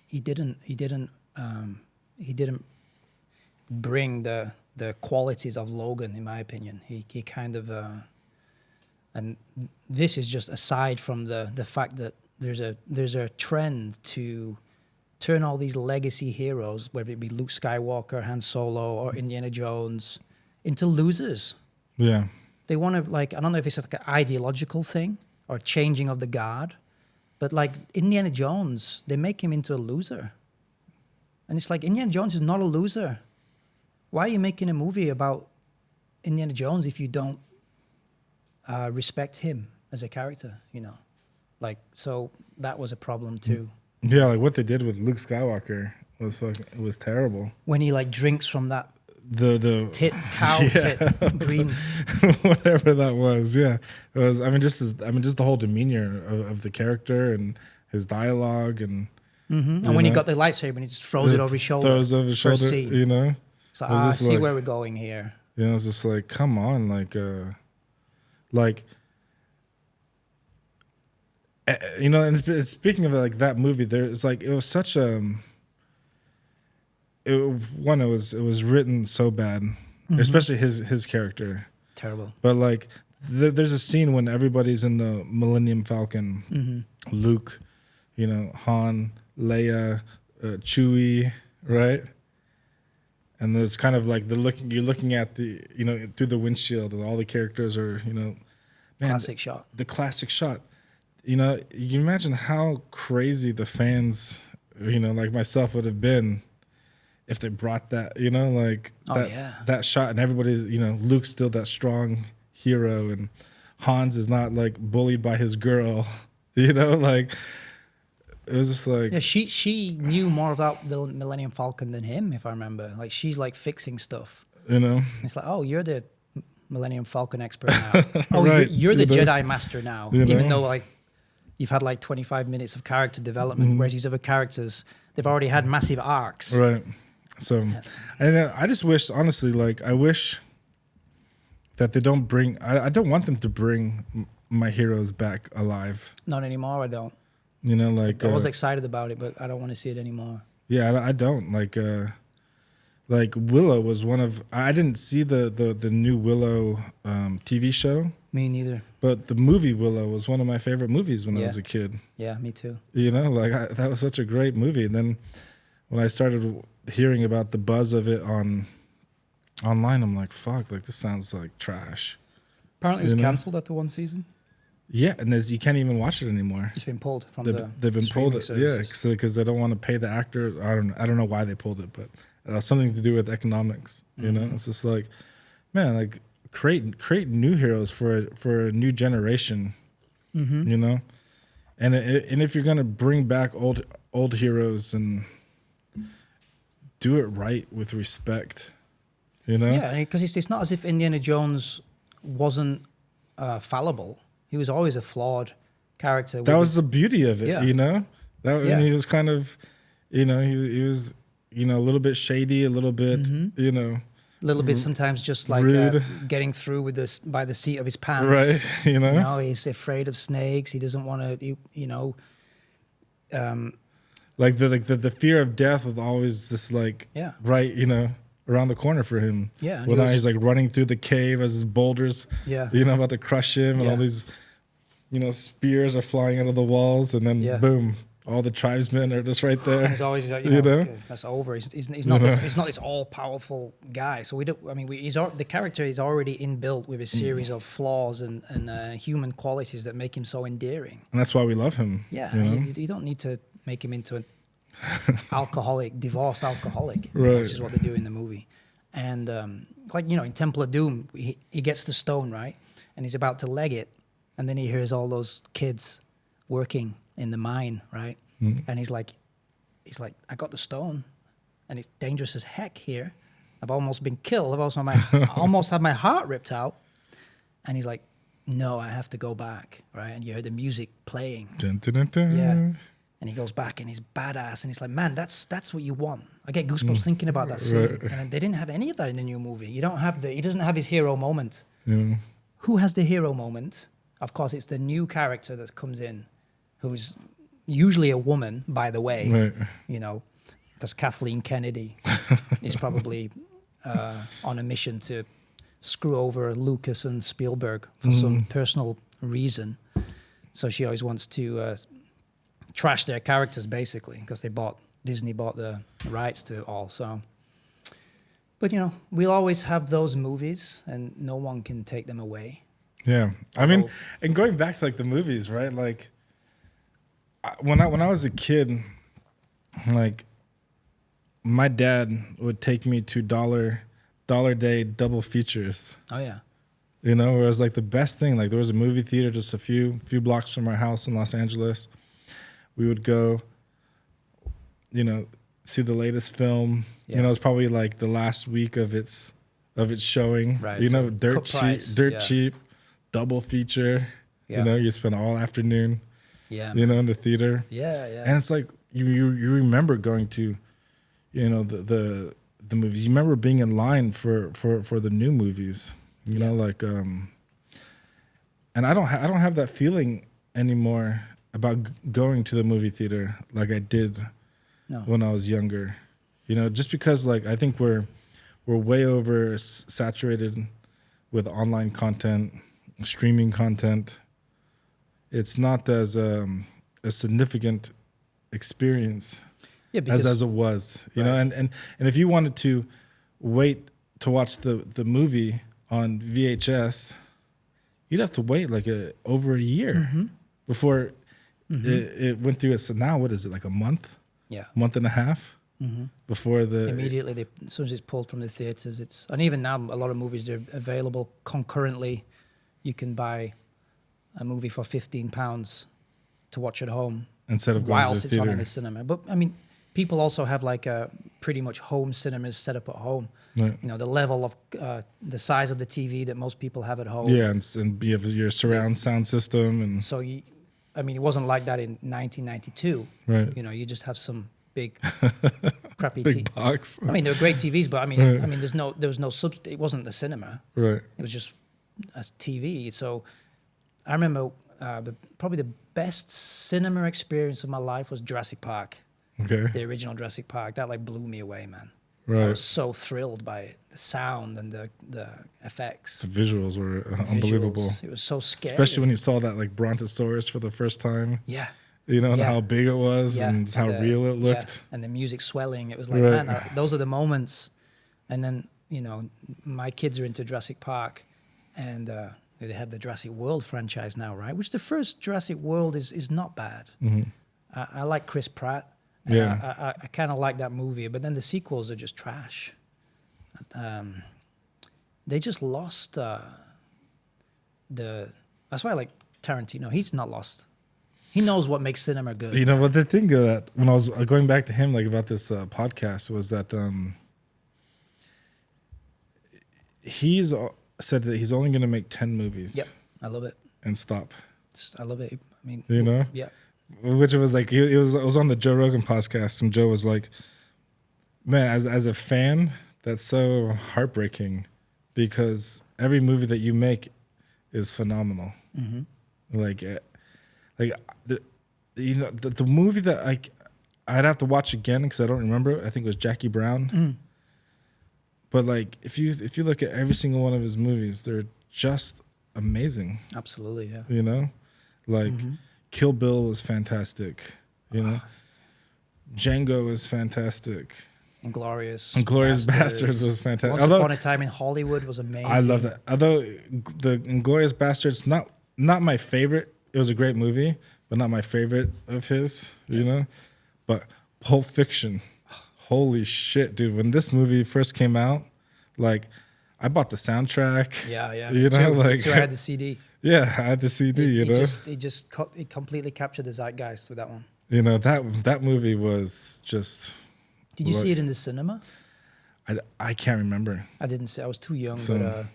he didn't bring the qualities of Logan, in my opinion. He kind of, and this is just aside from the fact that there's a trend to turn all these legacy heroes, whether it be Luke Skywalker, Han Solo, or Indiana Jones, into losers. Yeah. They want to, like, I don't know if it's like an ideological thing or changing of the guard, but like Indiana Jones, they make him into a loser. And it's like, Indiana Jones is not a loser. Why are you making a movie about Indiana Jones if you don't respect him as a character, you know? Like, so that was a problem too. Yeah, like what they did with Luke Skywalker was terrible. When he like drinks from that the cow tit green whatever that was. Yeah, it was. I mean, just the whole demeanor of the character and his dialogue and and when he got the lightsaber and he just throws it over his shoulder. Throws over his shoulder, you know. So I see like, where we're going here. You know, it's just like, come on, like. You know, and speaking of like that movie, there's like it was such a. It was written so bad, especially his character. Terrible. But like, there's a scene when everybody's in the Millennium Falcon. Luke, you know, Han, Leia, Chewie, right? And it's kind of like you're looking at the, you know, through the windshield, and all the characters are, you know, man, classic shot. The classic shot. You know, you imagine how crazy the fans, you know, like myself would have been if they brought that, you know, like that shot, and everybody's, you know, Luke's still that strong hero, and Hans is not like bullied by his girl, you know, like it was just like, yeah, she knew more about the Millennium Falcon than him, if I remember. Like, she's like fixing stuff, you know. It's like, oh, you're the Millennium Falcon expert now. Oh, right. you're the Jedi Master now, even though like you've had like 25 minutes of character development, whereas these other characters, they've already had massive arcs. Right. So, and I just wish, honestly, like, I wish that they don't bring, I don't want them to bring my heroes back alive. Not anymore, I don't. You know, like. I was excited about it, but I don't want to see it anymore. Yeah, I don't. Like Willow was one of, I didn't see the new Willow TV show. Me neither. But the movie Willow was one of my favorite movies when I was a kid. Yeah, me too. You know, like that was such a great movie. And then when I started hearing about the buzz of it on online, I'm like, fuck, like this sounds like trash. Apparently, it You was know? cancelled after one season. Yeah, and you can't even watch it anymore. It's been pulled from They've been pulled. Yeah, services. because they don't want to pay the actor. I don't know why they pulled it, but something to do with economics. You know, it's just like, man, like create new heroes for a new generation. You know, and if you're gonna bring back old heroes, and do it right with respect. You know, Yeah, because it's not as if Indiana Jones wasn't fallible. He was always a flawed character. that was the beauty of it. Yeah. You know, that Yeah. and he was kind of, you know, he was, you know, a little bit shady, a little bit, you know, a little bit sometimes just like rude. getting through with this by the seat of his pants. right. You know, You know, he's afraid of snakes. He doesn't want to, you know. like the fear of death was always this like Yeah. right, you know, around the corner for him. Yeah, and Well, he now was- he's like running through the cave as his boulders, Yeah. you know, about to crush him, and Yeah. all these, you know, spears are flying out of the walls, and then Yeah. boom, all the tribesmen are just right And there. he's always, you You know, know? okay, that's over. He's not this, he's not this all powerful guy. So we don't. I mean, the character is already inbuilt with a series of flaws and human qualities that make him so endearing. And that's why we love him. Yeah, you know? you don't need to make him into an alcoholic, divorced alcoholic, Right. which is what they do in the movie. And like, you know, in Temple of Doom, he gets the stone, right? And he's about to leg it. And then he hears all those kids working in the mine, right? And he's like, I got the stone, and it's dangerous as heck here. I've almost been killed. I've also almost had my heart ripped out. And he's like, no, I have to go back, right? And you hear the music playing. Dun, dun, dun, dun. Yeah. And he goes back and he's badass, and he's like, man, that's what you want. I get goosebumps thinking about that scene. Right. And they didn't have any of that in the new movie. He doesn't have his hero moment. Yeah. Who has the hero moment? Of course, it's the new character that comes in, who's usually a woman, by the way. Right. You know, because Kathleen Kennedy is probably on a mission to screw over Lucas and Spielberg for some personal reason. So she always wants to trash their characters, basically, because Disney bought the rights to it all. So, but you know, we'll always have those movies, and no one can take them away. Yeah, I mean, and going back to like the movies, right? Like when I was a kid, like my dad would take me to dollar day double features. Oh yeah, You know, where it was like the best thing. Like there was a movie theater just a few blocks from our house in Los Angeles. We would go, you know, see the latest film. Yeah. You know, it's probably like the last week of its showing. Right, You so know, dirt cut cheap, price, yeah. cheap, double feature. Yeah. You know, you spend all afternoon, yeah, you know, in the theater. yeah. And it's like you remember going to, you know, the movies. You remember being in line for the new movies. You know, like and I don't have that feeling anymore about going to the movie theater like I did No. when I was younger. You know, just because like I think we're way over saturated with online content, streaming content. It's not as a significant experience Yeah, because as it was, you know, Right. and if you wanted to wait to watch the movie on VHS, you'd have to wait like over a year before it went through. So now what is it, like a month and a half before the immediately as soon as it's pulled from the theaters, and even now a lot of movies, they're available concurrently. You can buy a movie for £15 to watch at home instead of going whilst to it's the on in theater. the cinema. But I mean, people also have like pretty much home cinemas set up at home. Right. You know, the level of the size of the TV that most people have at home. Yeah, and you have your surround sound system and So I mean, it wasn't like that in 1992. right, You know, you just have some big crappy big box. I mean, they were great TVs, but I mean, there was no it wasn't the cinema. Right. It was just a TV. So I remember probably the best cinema experience of my life was Jurassic Park, Okay. the original Jurassic Park. That like blew me away, man. I Right. was so thrilled by it, the sound and the effects. The visuals were unbelievable, Visuals. It was so scary. especially when you saw that like Brontosaurus for the first time. Yeah. You know, and Yeah. how big it was Yeah, and how the- real it yeah, looked. and the music swelling. It was like, Right. man, those are the moments. And then you know, my kids are into Jurassic Park, and they have the Jurassic World franchise now, right? Which the first Jurassic World is not bad. I like Chris Pratt. Yeah. I kind of like that movie, but then the sequels are just trash. They just lost That's why I like Tarantino. He's not lost. He knows what makes cinema good. You know what the thing that when I was going back to him like about this podcast was that he's said that he's only going to make 10 movies. Yep, I love it. And stop. I love it. I mean, you know, yeah. Which was like it was on the Joe Rogan podcast, and Joe was like, "Man, as a fan, that's so heartbreaking because every movie that you make is phenomenal. Like the movie that I'd have to watch again because I don't remember. I think it was Jackie Brown. But like if you look at every single one of his movies, they're just amazing. Absolutely, yeah. You know, like Kill Bill was fantastic. You know, Django was fantastic. Inglourious Bastards was fantastic. Once Upon a Time in Hollywood was amazing. I love that. Although the Inglourious Bastards, not my favorite. It was a great movie, but not my favorite of his. You know, but Pulp Fiction. Holy shit, dude! When this movie first came out, like I bought the soundtrack. Yeah. You know, like so I had the CD. Yeah, I had the CD. It completely captured the zeitgeist with that one. You know that movie was just. Did you see it in the cinema? I can't remember. I didn't see. I was too young. So, but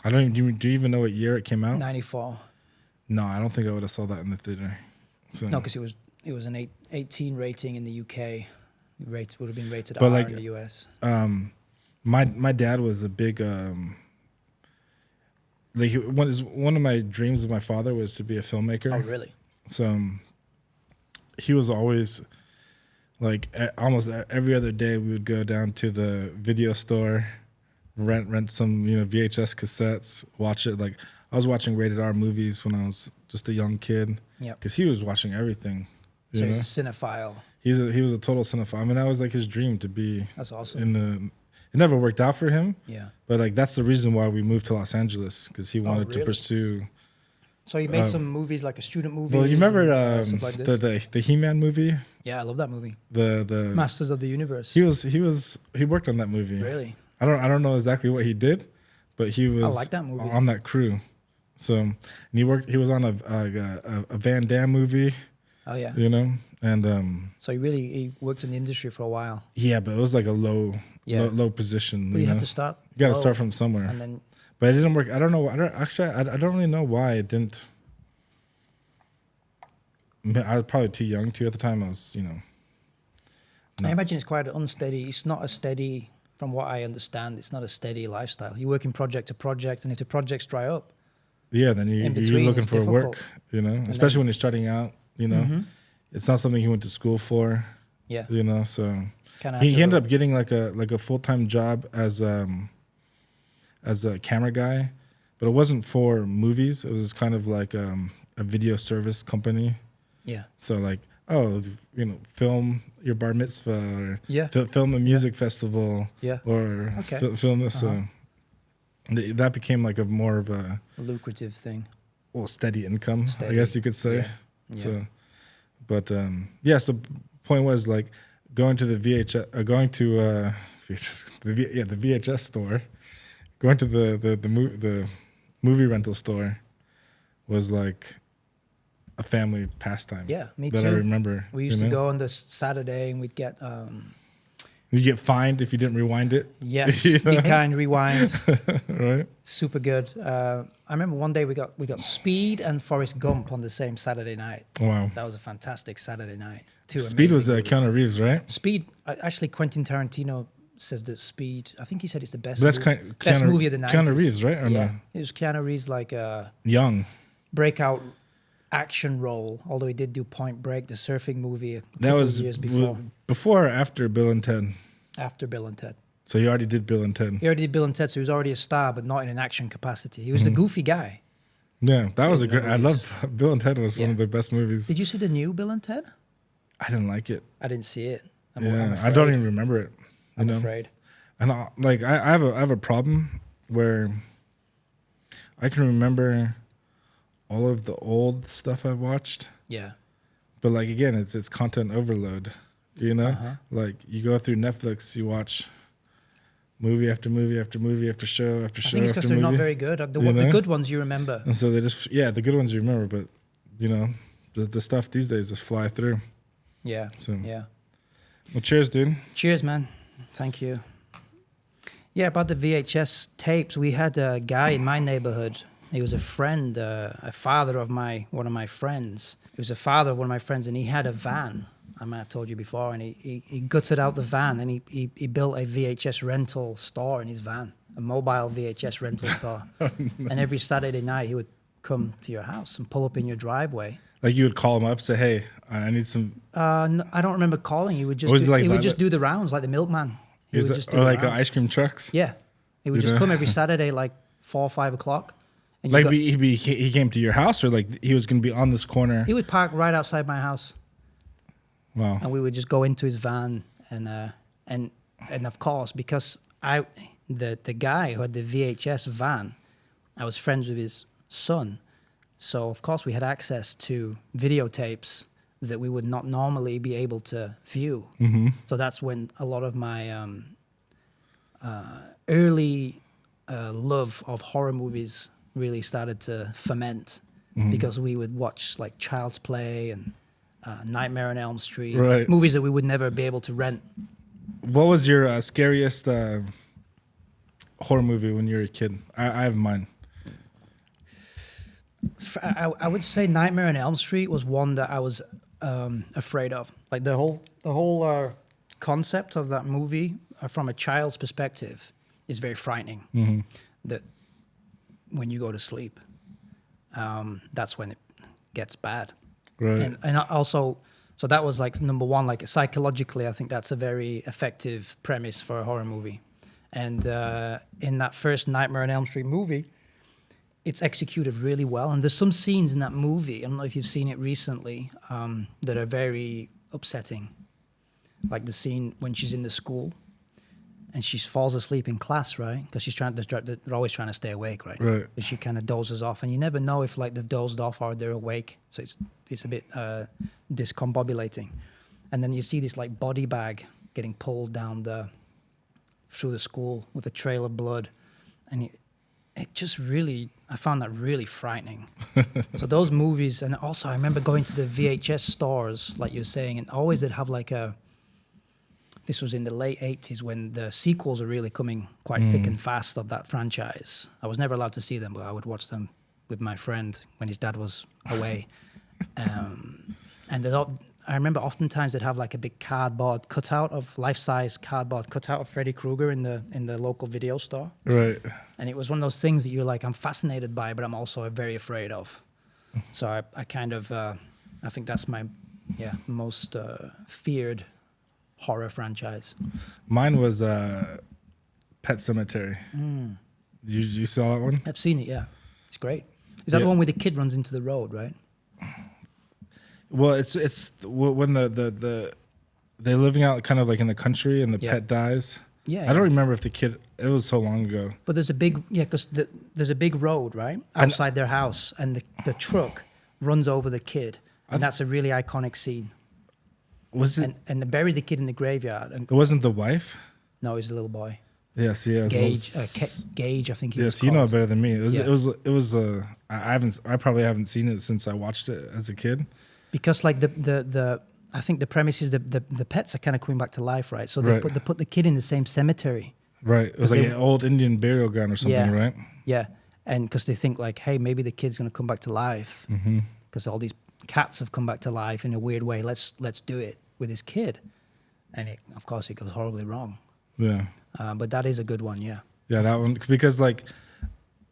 I don't. Do you even know what year it came out? 94. No, I don't think I would have saw that in the theater. So. No, because it was an 18 rating in the UK. Would have been rated but R like, in the US. My dad was a big like one of my dreams of my father was to be a filmmaker. Oh, really? So he was always like almost every other day we would go down to the video store, rent some VHS cassettes, watch it. Like I was watching rated R movies when I was just a young kid. Yeah. Because he was watching everything. So he's a cinephile. He was a total cinephile. I mean, that was like his dream to be. That's awesome. It never worked out for him. Yeah. But like that's the reason why we moved to Los Angeles because he wanted to pursue. So he made some movies like a student movie. Well, you remember like the He-Man movie? Yeah, I love that movie. The Masters of the Universe. He worked on that movie. Really? I don't know exactly what he did, but he was I like that movie. On that crew. So and he was on a Van Damme movie. Oh yeah. And so he worked in the industry for a while. Yeah, but it was like a low position. But you have to start. You got to start from somewhere. And then, but it didn't work. I don't know. I don't really know why it didn't. I was probably too young too at the time. I was, I imagine it's quite unsteady. It's not a steady, from what I understand. It's not a steady lifestyle. You're working project to project, and if the projects dry up, then you're looking for work. Especially when you're starting out. It's not something he went to school for. Yeah. So he ended up getting like a full-time job as a camera guy, but it wasn't for movies. It was kind of like a video service company. Yeah. So like, film your bar mitzvah or film a music festival. Yeah. Or film this. That became like a more of a lucrative thing. Well, steady income, I guess you could say. Yeah. So, but so point was like going to the the VHS store, going to the movie rental store was like a family pastime. Yeah, me that too. I remember. We used to go on the Saturday and we'd get. You get fined if you didn't rewind it. Yes, Be Kind, rewind. Right. Super good. I remember one day we got Speed and Forrest Gump on the same Saturday night. Wow. That was a fantastic Saturday night. Speed was Keanu Reeves, right? Speed. Actually, Quentin Tarantino says that Speed. I think he said it's the best. Best movie of the 90s. Keanu Reeves, right? Or no? It was Keanu Reeves like young breakout action role. Although he did do Point Break, the surfing movie. That was years before. Before or after Bill and Ted? After Bill and Ted. So he already did Bill and Ted. He already did Bill and Ted, so he was already a star, but not in an action capacity. He was the goofy guy. Yeah, that was a great. I love Bill and Ted was one of the best movies. Did you see the new Bill and Ted? I didn't like it. I didn't see it. I don't even remember it. I'm afraid. And I have a problem where I can remember all of the old stuff I've watched. Yeah. But like again, it's content overload. You know, like you go through Netflix, you watch movie after movie after movie after show after show. I think it's because they're not very good. The good ones you remember. And so they just the good ones you remember, but you know, the stuff these days just fly through. Yeah. So yeah. Well, cheers, dude. Cheers, man. Thank you. Yeah, about the VHS tapes, we had a guy in my neighborhood. He was a friend, a father of one of my friends. He was a father of one of my friends, and he had a van. I might have told you before, and he gutted out the van, and he built a VHS rental store in his van, a mobile VHS rental store. And every Saturday night, he would come to your house and pull up in your driveway. Like you would call him up, say, "Hey, I need some." No, I don't remember calling. He would just do the rounds like the milkman. He would just do or the like rounds. ice cream trucks. Yeah, he would just come every Saturday, like 4 or 5 o'clock. And like he came to your house, or like he was going to be on this corner. He would park right outside my house. Wow. And we would just go into his van, and of course, because the guy who had the VHS van, I was friends with his son, so of course we had access to videotapes that we would not normally be able to view. Mm-hmm. So that's when a lot of my early love of horror movies really started to ferment, because we would watch like Child's Play and Nightmare on Elm Street, movies that we would never be able to rent. What was your scariest horror movie when you were a kid? I have mine. I would say Nightmare on Elm Street was one that I was afraid of. Like the whole concept of that movie, from a child's perspective, is very frightening. Mm-hmm. That when you go to sleep, that's when it gets bad. Right. And also, so that was like number one. Like psychologically, I think that's a very effective premise for a horror movie. And in that first Nightmare on Elm Street movie, it's executed really well. And there's some scenes in that movie, I don't know if you've seen it recently, that are very upsetting. Like the scene when she's in the school and she falls asleep in class, right? Because they're always trying to stay awake, right? Right. But she kind of dozes off, and you never know if like they've dozed off or they're awake. So it's a bit discombobulating. And then you see this like body bag getting pulled down through the school with a trail of blood, and it just really, I found that really frightening. So those movies, and also I remember going to the VHS stores, like you were saying, and always they'd have like this was in the late 80s when the sequels are really coming quite thick and fast of that franchise. I was never allowed to see them, but I would watch them with my friend when his dad was away. And I remember oftentimes they'd have like a big cardboard cutout of life-size cardboard cutout of Freddy Krueger in the local video store. Right. And it was one of those things that you're like, I'm fascinated by, but I'm also very afraid of. So I kind of, I think that's my most feared horror franchise. Mine was Pet Cemetery. You saw that one? I've seen it, yeah. It's great. Is that the one where the kid runs into the road, right? Well, it's when the they're living out kind of like in the country and the pet dies. Yeah. I don't remember if the kid, it was so long ago. But there's a big, because there's a big road, right? Outside their house, and the truck runs over the kid. And that's a really iconic scene. Was it? And they buried the kid in the graveyard. And it wasn't the wife? No, he's a little boy. Yes, Gage, I think he was Yes, you know it better than me. It was I probably haven't seen it since I watched it as a kid. Because like I think the premise is the pets are kind of coming back to life, right? So they put the kid in the same cemetery. Right. It was like an old Indian burial ground or something, right? Yeah. And because they think like, hey, maybe the kid's going to come back to life because all these cats have come back to life in a weird way. Let's do it with this kid. And of course it goes horribly wrong. Yeah. But that is a good one, yeah. Yeah, that one, because like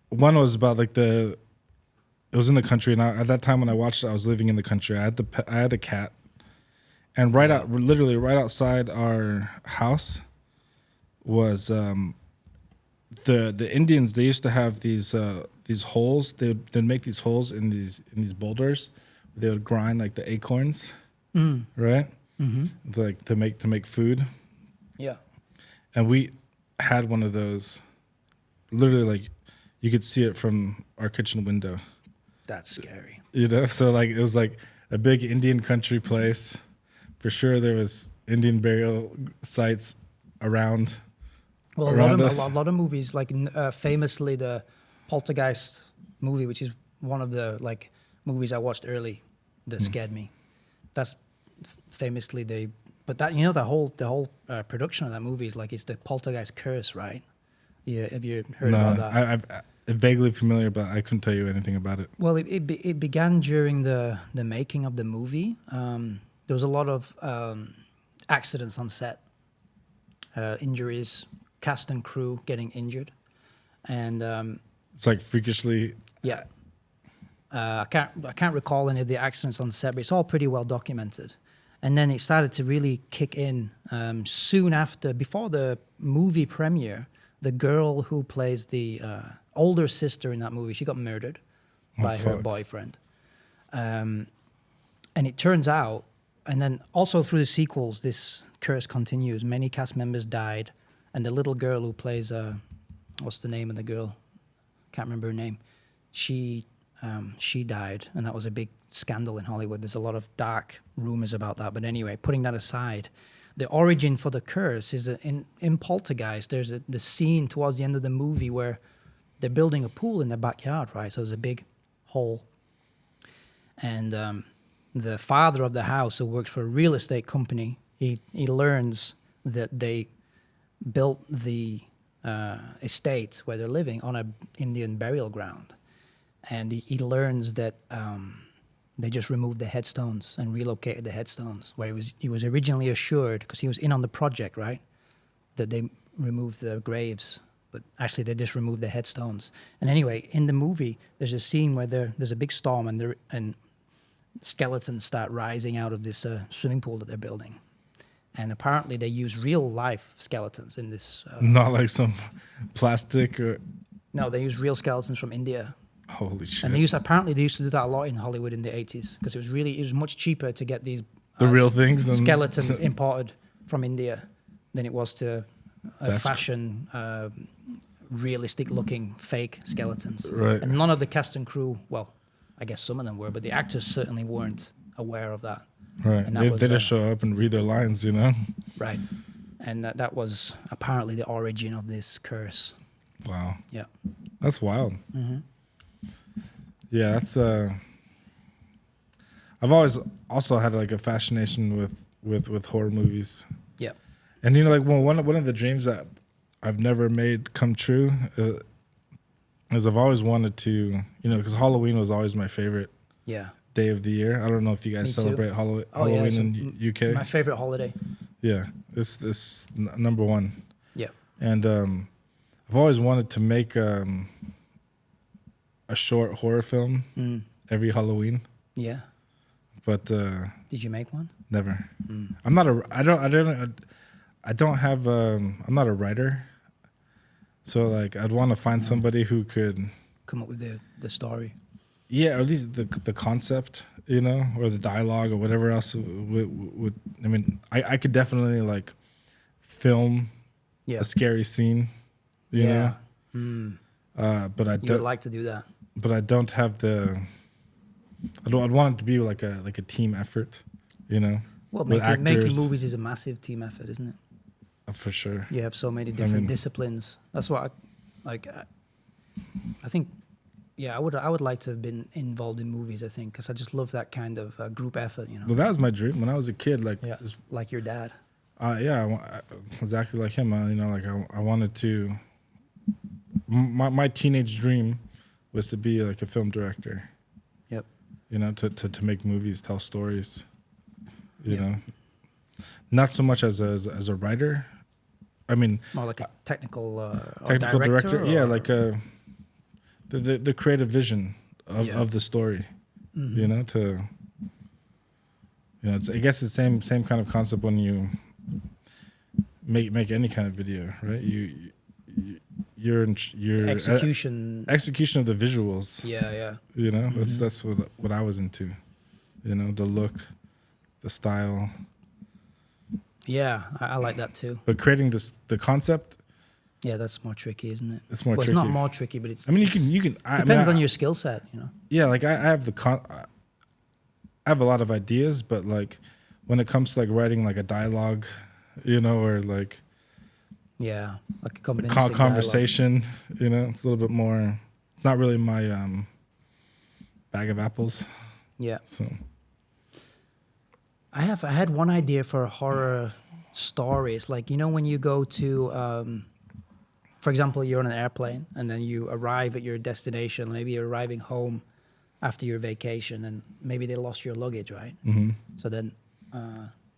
one was about like it was in the country, and at that time when I watched it, I was living in the country. I had a cat, and literally right outside our house was the Indians. They used to have these holes. They'd make these holes in these boulders. They would grind like the acorns, right? Mm-hmm. Like to make food. Yeah. And had one of those. Literally, like, you could see it from our kitchen window. That's scary. You know, so like it was like a big Indian country place. For sure, there was Indian burial sites around. Well, a lot of movies, like famously the Poltergeist movie, which is one of the like movies I watched early that scared me. That's famously but that, you know, the whole production of that movie is like, it's the Poltergeist curse, right? Yeah, have you heard about that? I'm vaguely familiar, but I couldn't tell you anything about it. Well, it began during the making of the movie. There was a lot of accidents on set, injuries, cast and crew getting injured, and it's like freakishly. Yeah, I can't recall any of the accidents on set, but it's all pretty well documented. And then it started to really kick in soon after, before the movie premiere. The girl who plays the older sister in that movie, she got murdered by her boyfriend. And it turns out, and then also through the sequels, this curse continues. Many cast members died, and the little girl who plays, what's the name of the girl? Can't remember her name. She died, and that was a big scandal in Hollywood. There's a lot of dark rumors about that. But anyway, putting that aside, the origin for the curse is that in Poltergeist, there's the scene towards the end of the movie where they're building a pool in their backyard, right? So there's a big hole. And the father of the house, who works for a real estate company, he learns that they built the estate where they're living on an Indian burial ground. And he learns that they just removed the headstones and relocated the headstones, where he was originally assured, because he was in on the project, right, that they removed the graves, but actually they just removed the headstones. And anyway, in the movie, there's a scene where there's a big storm and skeletons start rising out of this swimming pool that they're building. And apparently they use real life skeletons in this. Not like some plastic or... No, they use real skeletons from India. Holy shit. And they used to do that a lot in Hollywood in the 80s, because it was much cheaper to get these real things skeletons imported from India than it was to fashion realistic looking fake skeletons. Right. And none of the cast and crew, well, I guess some of them were, but the actors certainly weren't aware of that. Right. They just show up and read their lines, you know? Right. And that was apparently the origin of this curse. Wow. Yeah. That's wild. Mm-hmm. Yeah, that's I've always also had like a fascination with horror movies. Yeah. And you know, like one of the dreams that I've never made come true is I've always wanted to, you know, because Halloween was always my favorite day of the year. I don't know if you guys celebrate Halloween in UK. My favorite holiday. Yeah, it's number one. Yeah. And I've always wanted to make a short horror film every Halloween. Yeah. But did you make one? Never. I'm not a writer. So like I'd want to find somebody who could come up with the story. Yeah, or at least the concept, you know, or the dialogue or whatever else would I mean, I could definitely like film a scary scene, you know. But you would like to do that. But I don't have I'd want it to be like a team effort, you know. Well, making movies is a massive team effort, isn't it? For sure. You have so many different disciplines. That's what I think. Yeah, I would like to have been involved in movies. I think because I just love that kind of group effort. You know. Well, that was my dream when I was a kid. Like, like your dad. Exactly like him. You know, like I wanted to. My teenage dream was to be like a film director. Yep. You know, to make movies, tell stories. You know, not so much as a writer. I mean, more like a technical director. Yeah, like the creative vision of the story. Mm-hmm. You know, I guess it's the same kind of concept when you make any kind of video, right? Your execution of the visuals. Yeah. You know, that's what I was into. You know, the look, the style. Yeah, I like that too. But creating the concept, Yeah, that's more tricky, isn't it? It's more well, tricky. It's not more tricky, but it's. I mean, you can. Depends on your skill set, you know. Yeah, like I have I have a lot of ideas, but like when it comes to like writing like a dialogue, you know, or like Yeah, like a convincing conversation, you know, it's a little bit more. Not really my bag of apples. Yeah. So I had one idea for a horror stories, like, you know, when you go to, for example, you're on an airplane and then you arrive at your destination. Maybe you're arriving home after your vacation, and maybe they lost your luggage, right? mm-hmm. So then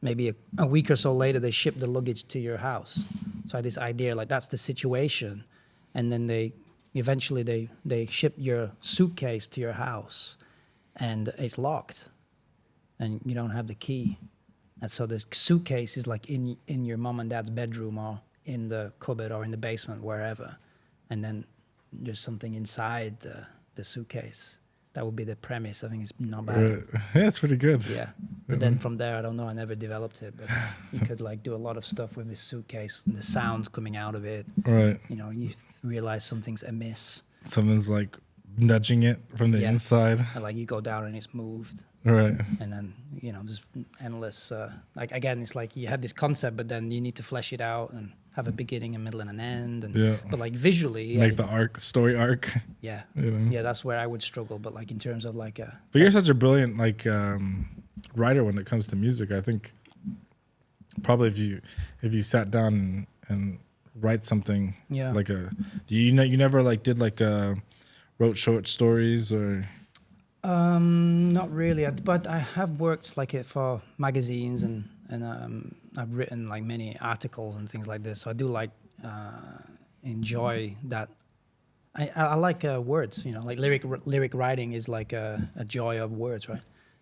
maybe a week or so later, they ship the luggage to your house. So I had this idea, like that's the situation, and then they eventually they ship your suitcase to your house, and it's locked, and you don't have the key, and so the suitcase is like in your mom and dad's bedroom or in the cupboard or in the basement, wherever, and then there's something inside the suitcase. That would be the premise. I think it's not bad. Yeah, it's pretty good. Yeah. But then from there, I don't know. I never developed it. But you could like do a lot of stuff with this suitcase. And the sounds coming out of it. Right. You know, you realize something's amiss. Someone's like nudging it from the inside. And like you go down and it's moved. Right. And then, you know, just endless. Like again, it's like you have this concept, but then you need to flesh it out and have a beginning, a middle, and an end. And, but like visually, make the story arc. Yeah, you know? Yeah, that's where I would struggle. But like in terms of like but you're such a brilliant like writer when it comes to music. I think probably if you sat down and write something, like you never like did like wrote short stories or. Not really, but I have worked like it for magazines and I've written like many articles and things like this. So I do like enjoy that. I like words, you know, like lyric writing is like a joy of words, right?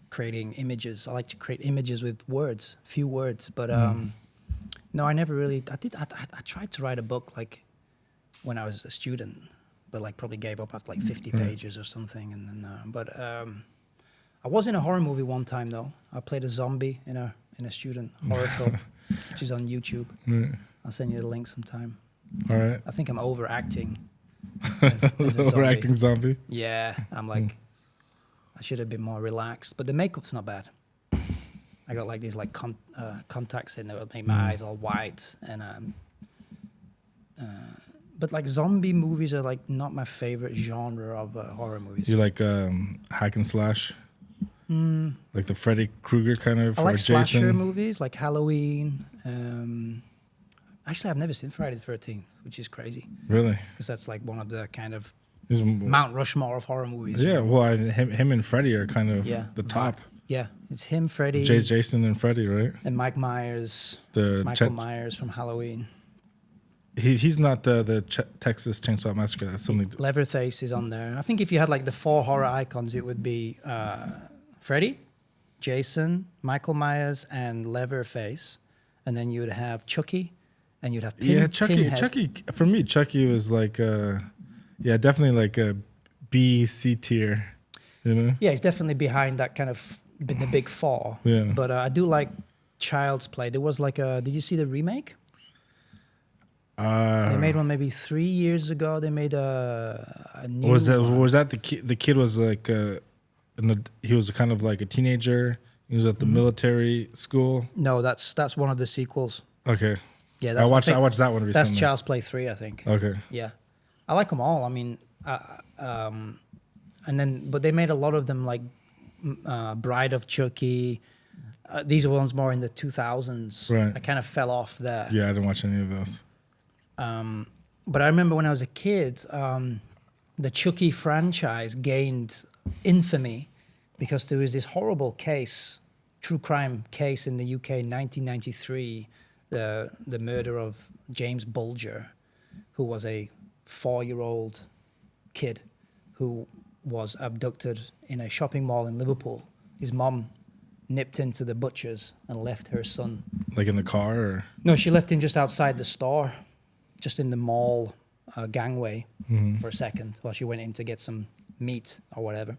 Creating images. I like to create images with words, few words. But no, I never really. I tried to write a book like when I was a student, but like probably gave up after like 50 pages or something. And then, I was in a horror movie one time though. I played a zombie in a student horror film, which is on YouTube. I'll send you the link sometime. All right. I think I'm overacting. As a overacting zombie. Yeah, I'm like, I should have been more relaxed, but the makeup's not bad. I got like these like contacts in that would make my eyes all white, and but like zombie movies are like not my favorite genre of horror movies. You like hack and slash? Like the Freddy Krueger kind of? I like slasher Jason? movies, like Halloween. Actually, I've never seen Friday the 13th, which is crazy. Really? Because that's like one of the kind of Is- Mount Rushmore of horror movies. Yeah, well, him and Freddy are kind of the top. Yeah, it's him, Freddy, Jason and Freddy, right? and Mike Myers. The Michael Myers from Halloween. He's not the Texas Chainsaw Massacre. That's something. Leatherface is on there. I think if you had like the 4 horror icons, it would be Freddy, Jason, Michael Myers, and Leatherface, and then you would have Chucky, and you'd have Pinhead. Chucky. For me, Chucky was like, definitely like a B, C tier. You know? Yeah, he's definitely behind that kind of the big 4. Yeah. But I do like Child's Play. There was like did you see the remake? They made one maybe 3 years ago. They made a new Was one. that the kid? The kid was like, he was kind of like a teenager. He was at the military school. No, that's one of the sequels. Okay. Yeah, I watched that one recently. That's Child's Play 3, I think. Okay. Yeah, I like them all. I mean, and then but they made a lot of them like Bride of Chucky. These are ones more in the 2000s. Right. I kind of fell off there. Yeah, I didn't watch any of those. But I remember when I was a kid, the Chucky franchise gained infamy because there was this horrible case, true crime case in the UK in 1993, the murder of James Bulger, who was a 4-year-old kid who was abducted in a shopping mall in Liverpool. His mom nipped into the butcher's and left her son. Like in the car, or? No, she left him just outside the store, just in the mall gangway for a second while she went in to get some meat or whatever.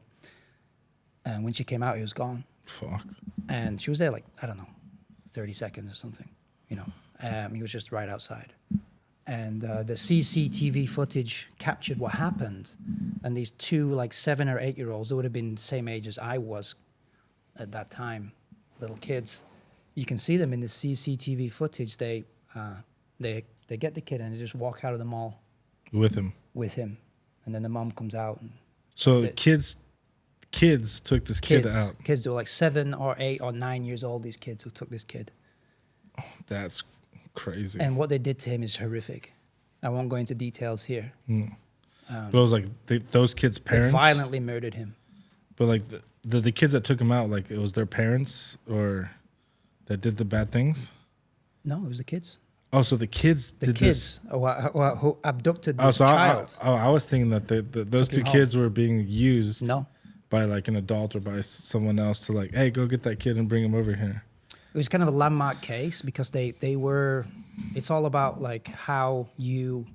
And when she came out, he was gone. Fuck. And she was there like, I don't know, 30 seconds or something, you know. He was just right outside. and the CCTV footage captured what happened. And these two, like 7 or 8 year olds, they would have been the same age as I was at that time, little kids. You can see them in the CCTV footage. They get the kid and they just walk out of the mall with him. And then the mom comes out. And so kids took this kid out. Kids who were like 7 or 8 or 9 years old. These kids who took this kid. That's crazy. And what they did to him is horrific. I won't go into details here. But it was like those kids' parents they violently murdered him. But like the kids that took him out, like it was their parents or that did the bad things. No, it was the kids. Oh, so the kids did this. Who abducted this child. I was thinking that those two kids were being used by like an adult or by someone else to like, hey, go get that kid and bring him over here. It was kind of a landmark case because they were, it's all about like how you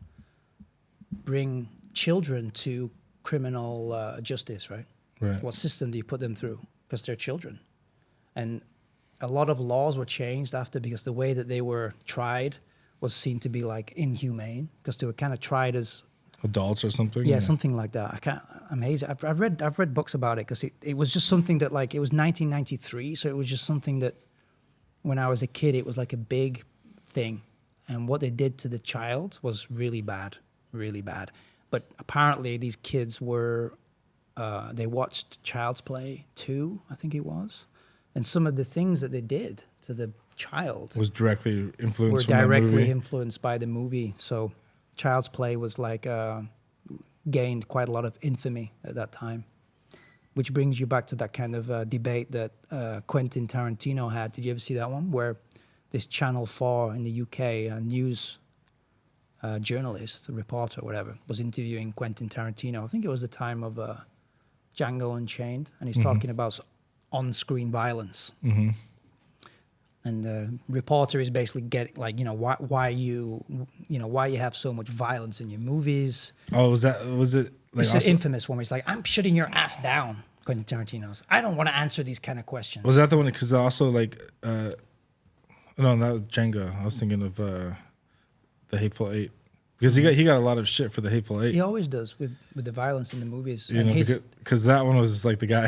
bring children to criminal justice, right? Right. What system do you put them through? Because they're children. And a lot of laws were changed after because the way that they were tried was seen to be like inhumane because they were kind of tried as adults or something. Yeah, something like that. Amazing. I've read books about it because it was just something that like it was 1993, so it was just something that when I was a kid it was like a big thing, and what they did to the child was really bad, really bad. But apparently these kids were they watched Child's Play 2, I think it was. And some of the things that they did to the child was directly influenced. Were directly influenced by the movie. So, Child's Play was like gained quite a lot of infamy at that time, which brings you back to that kind of debate that Quentin Tarantino had. Did you ever see that one where this Channel 4 in the UK, a news journalist, a reporter, whatever, was interviewing Quentin Tarantino? I think it was the time of Django Unchained, and he's talking about on-screen violence. And the reporter is basically getting like, why you have so much violence in your movies. Oh, was it like it's an infamous one where he's like, I'm shutting your ass down, Quentin Tarantino's. I don't want to answer these kind of questions. Was that the one? Because also like, no, that was Django. I was thinking of the Hateful Eight. Because he got a lot of shit for the Hateful Eight. He always does with the violence in the movies. Because that one was just like the guy,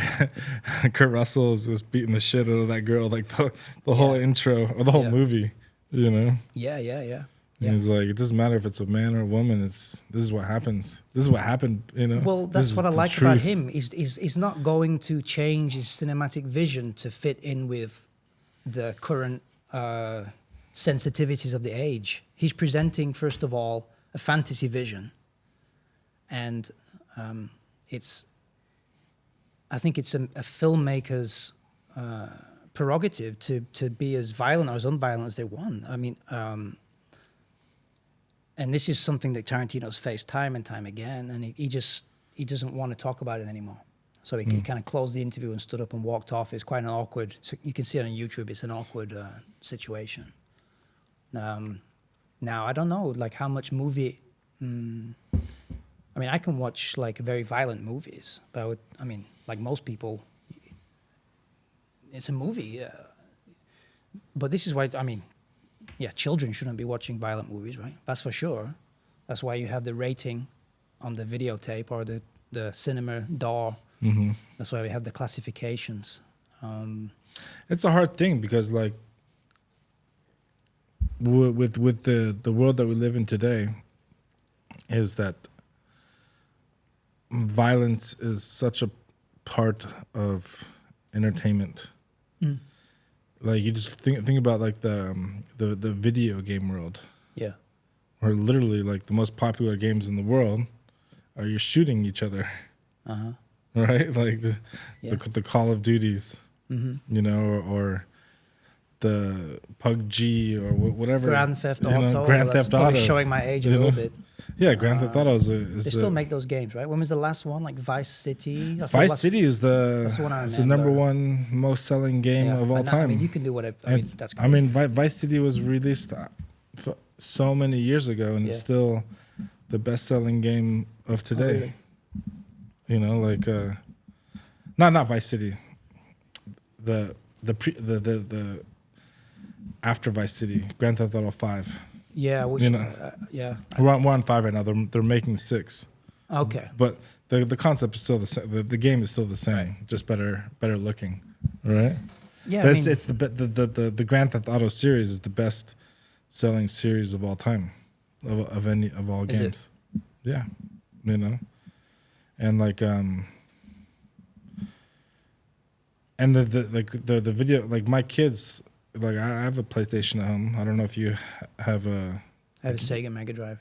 Kurt Russell is just beating the shit out of that girl, like the whole intro or the whole movie, Yeah. He's like, it doesn't matter if it's a man or a woman. This is what happens. This is what happened, Well, that's what I like about him. He's not going to change his cinematic vision to fit in with the current sensitivities of the age. He's presenting, first of all, a fantasy vision, and I think it's a filmmaker's prerogative to be as violent or as unviolent as they want. I mean, and this is something that Tarantino's faced time and time again, and he doesn't want to talk about it anymore. So he kind of closed the interview and stood up and walked off. It's quite an awkward. So you can see it on YouTube. It's an awkward situation. Now, I don't know, like how much movie... I mean, I can watch like very violent movies, but like most people, it's a movie. But this is why, children shouldn't be watching violent movies, right? That's for sure. That's why you have the rating on the videotape or the cinema door. That's why we have the classifications. It's a hard thing because like, with the world that we live in today is that violence is such a part of entertainment. Like you just think about like the video game world. Yeah. Where literally like the most popular games in the world are you're shooting each other. Right? Like the Call of Duties. Or the PUBG or whatever. Grand Theft Auto. Grand Theft Auto. Showing my age a little bit. Yeah, Grand Theft Auto is they still make those games, right? When was the last one? Like Vice City? Vice City is the number one most selling game of all time. I mean, you can do whatever. That's crazy. I mean, Vice City was released so many years ago, and it's still the best selling game of today. Oh, really? Not Vice City. The after Vice City, Grand Theft Auto 5. Yeah, which, You know. yeah. We're on 5 right now. They're making 6. Okay. But the concept is still the same. The game is still the same, just better looking, right? Yeah, But I mean, it's the Grand Theft Auto series is the best selling series of all time, of all Is it? games. Yeah, you know, and like and the video, like my kids, like I have a PlayStation at home. I don't know if you have a. I have a Sega Mega Drive.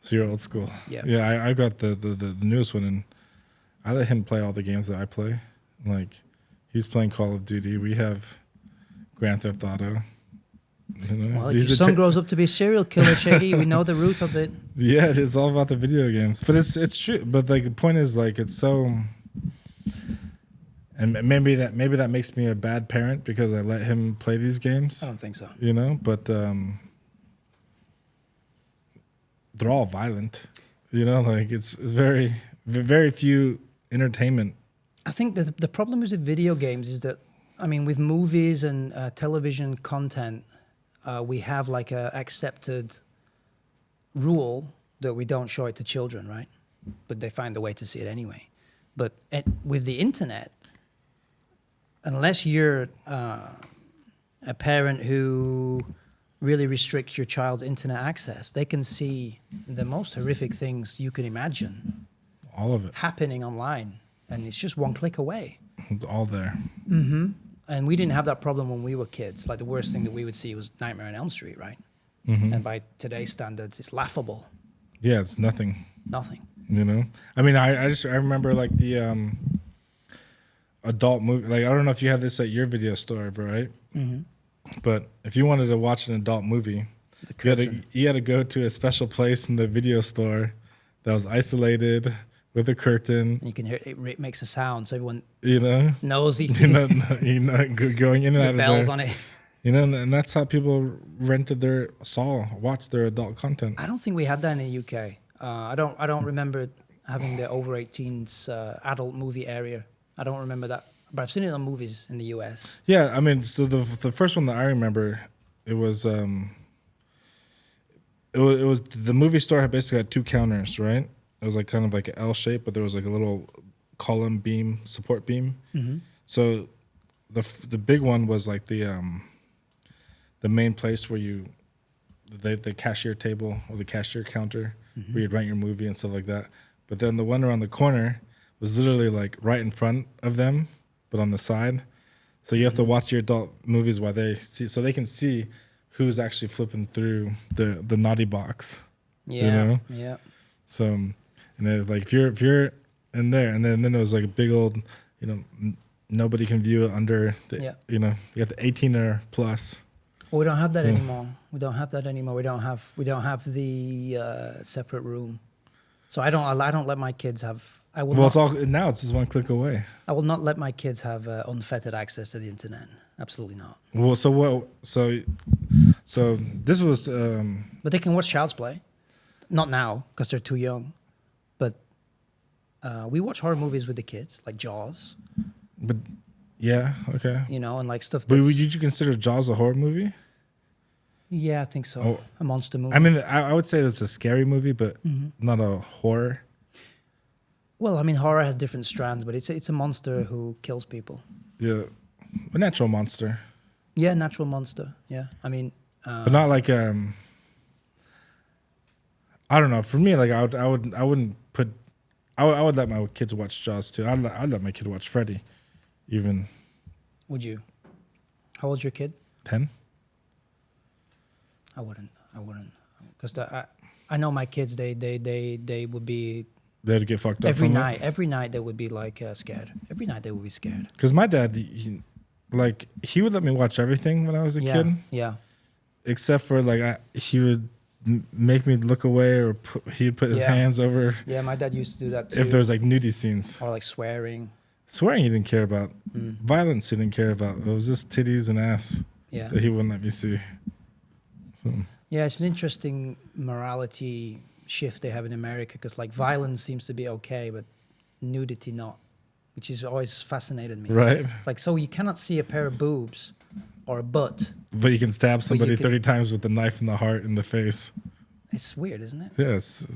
So you're old school. Yeah. Yeah, I got the newest one, and I let him play all the games that I play. Like, he's playing Call of Duty. We have Grand Theft Auto. You know, Well, if your son grows up to be a serial killer, Shady, we know the root of it. Yeah, it's all about the video games. But it's true. But like the point is, like, it's so. And maybe that makes me a bad parent because I let him play these games. I don't think so. You know, but they're all violent. You know, like it's very few entertainment. I think the problem with the video games is that, I mean, with movies and television content, we have like a accepted rule that we don't show it to children, right? But they find a way to see it anyway. But with the internet, unless you're a parent who really restricts your child's internet access, they can see the most horrific things you can imagine. All of it. Happening online. And it's just one click away. It's all there. Mm-hmm. And we didn't have that problem when we were kids. Like the worst thing that we would see was Nightmare on Elm Street, right? Mm-hmm. And by today's standards, it's laughable. Yeah, it's nothing. Nothing. You know? I mean, I remember like the adult movie. Like, I don't know if you had this at your video store, right? Mm-hmm. But if you wanted to watch an adult movie, you had to go to a special place in the video store that was isolated with a curtain. You can hear it makes a sound, so everyone going knows in and out of bells there. on it. You know, and that's how people rented watched their adult content. I don't think we had that in the UK. I don't remember having the over 18s adult movie area. I don't remember that, but I've seen it on movies in the US. Yeah, I mean, so the first one that I remember, it was the movie store had basically had 2 counters, right? It was like kind of like an L shape, but there was like a little column beam, support beam. Mm-hmm. So the big one was like the main place where the cashier table or the cashier counter where you'd rent your movie and stuff like that. But then the one around the corner was literally like right in front of them, but on the side. So you have to watch your adult movies while they see, so they can see who's actually flipping through the naughty box. Yeah. You know? Yeah. So, and then like if you're in there, and then it was like a big old, nobody can view it under the, you have the 18 or plus. Well, we don't have that anymore. We don't have that anymore. We don't have the separate room. So I don't let my kids have. It's just one click away. I will not let my kids have unfettered access to the internet. Absolutely not. Well, so this was. But they can watch Child's Play. Not now because they're too young. But we watch horror movies with the kids, like Jaws. But yeah, okay. And like stuff. But would you consider Jaws a horror movie? Yeah, I think so. A monster movie. I mean, I would say it's a scary movie, but not a horror. Well, I mean, horror has different strands, but it's a monster who kills people. Yeah, a natural monster. Yeah, natural monster. Yeah, I mean, but not like I don't know. For me, like I wouldn't put. I would let my kids watch Jaws too. I'd let my kid watch Freddy, even. Would you? How old's your kid? 10. I wouldn't, because I know my kids. They would be. They'd get fucked up every night. Every night they would be like scared. Every night they would be scared. Because my dad, he would let me watch everything when I was a kid. Yeah. Except for he would make me look away, or he'd put his hands over. Yeah, my dad used to do that too. If there was like nudie scenes or like swearing. Swearing he didn't care about. Violence he didn't care about. It was just titties and ass that he wouldn't let me see. So. Yeah, it's an interesting morality shift they have in America, because like violence seems to be okay, but nudity not, which has always fascinated me. Right. It's like, so you cannot see a pair of boobs or a butt, But you can stab somebody 30 times with a knife in the heart, in the face. It's weird, isn't it? Yes.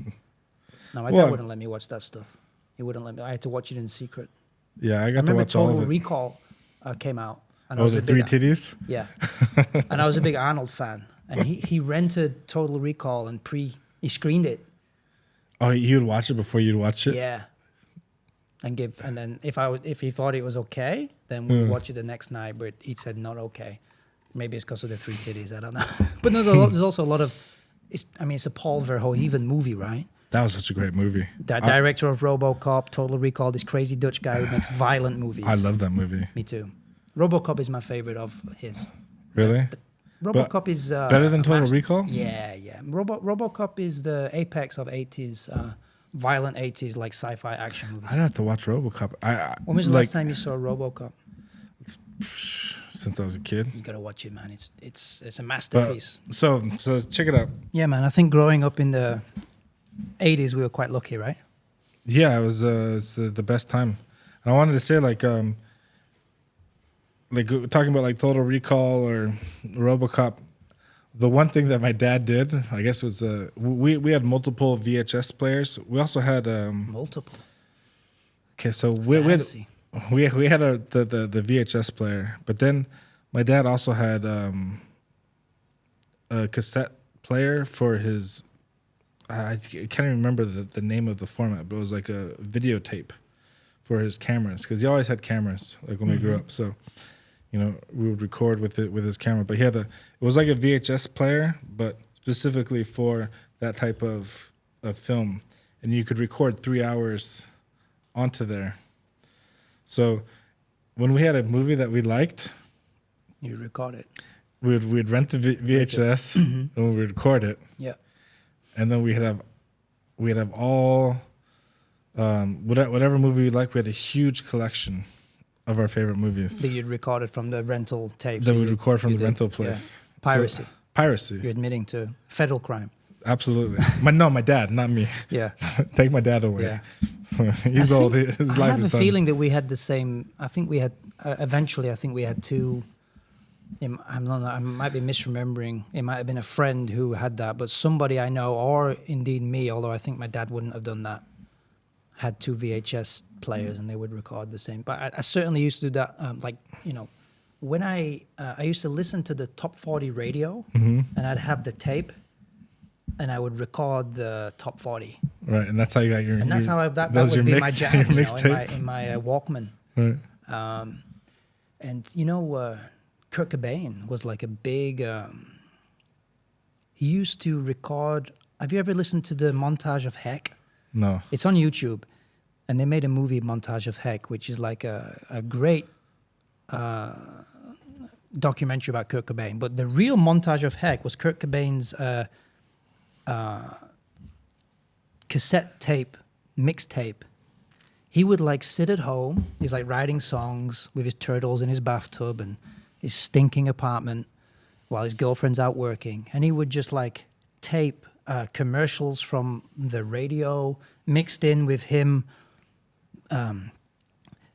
No, my dad wouldn't let me watch that stuff. He wouldn't let me. I had to watch it in secret. Yeah, I got to watch all of it. Total Recall came out. And the three titties? Yeah. And I was a big Arnold fan. And he rented Total Recall and he screened it. Oh, you'd watch it before you'd watch it? Yeah. And then if he thought it was okay, then we'd watch it the next night. But he said not okay. Maybe it's because of the three titties. I don't know. But there's also a lot of. It's a Paul Verhoeven movie, right? That was such a great movie. The director of RoboCop, Total Recall, this crazy Dutch guy who makes violent movies. I love that movie. Me too. RoboCop is my favorite of his. Really? RoboCop is better than Total Recall. Yeah. RoboCop is the apex of 80s, violent 80s like sci-fi action movies. I'd have to watch RoboCop. When was the last time you saw RoboCop? Since I was a kid. You gotta watch it, man. It's a masterpiece. So check it out. Yeah, man. I think growing up in the 80s, we were quite lucky, right? Yeah, it was the best time. And I wanted to say like talking about like Total Recall or RoboCop. The one thing that my dad did, I guess, was we had multiple VHS players. We also had multiple. Okay, so we had the VHS player, but then my dad also had a cassette player for his. I can't even remember the name of the format, but it was like a videotape for his cameras because he always had cameras like when we grew up. So, we would record with his camera. But it was like a VHS player, but specifically for that type of film, and you could record 3 hours onto there. So, when we had a movie that we liked, you record it. We'd rent the VHS and we'd record it. Yeah. And then we'd have all whatever movie we liked. We had a huge collection of our favorite movies that you'd recorded from the rental tapes. That we'd record from the rental place. Yeah. Piracy. Piracy. You're admitting to federal crime. Absolutely. My dad, not me. Yeah. Take my dad away. Yeah. He's old. His life is done. I have a feeling that we had the same. I think we had eventually. I think we had two. I might be misremembering. It might have been a friend who had that, but somebody I know, or indeed me, although I think my dad wouldn't have done that, had two VHS players and they would record the same. But I certainly used to do that. When I used to listen to the top 40 radio, and I'd have the tape, and I would record the top 40. Right, and that's how you got your. And that's how that would be my jam, in my Walkman. Right. And Kurt Cobain was like a big. He used to record. Have you ever listened to the montage of Heck? No. It's on YouTube, and they made a movie montage of Heck, which is like a great documentary about Kurt Cobain. But the real montage of Heck was Kurt Cobain's cassette tape, mixtape. He would like sit at home. He's like writing songs with his turtles in his bathtub and his stinking apartment while his girlfriend's out working. And he would just like tape commercials from the radio mixed in with him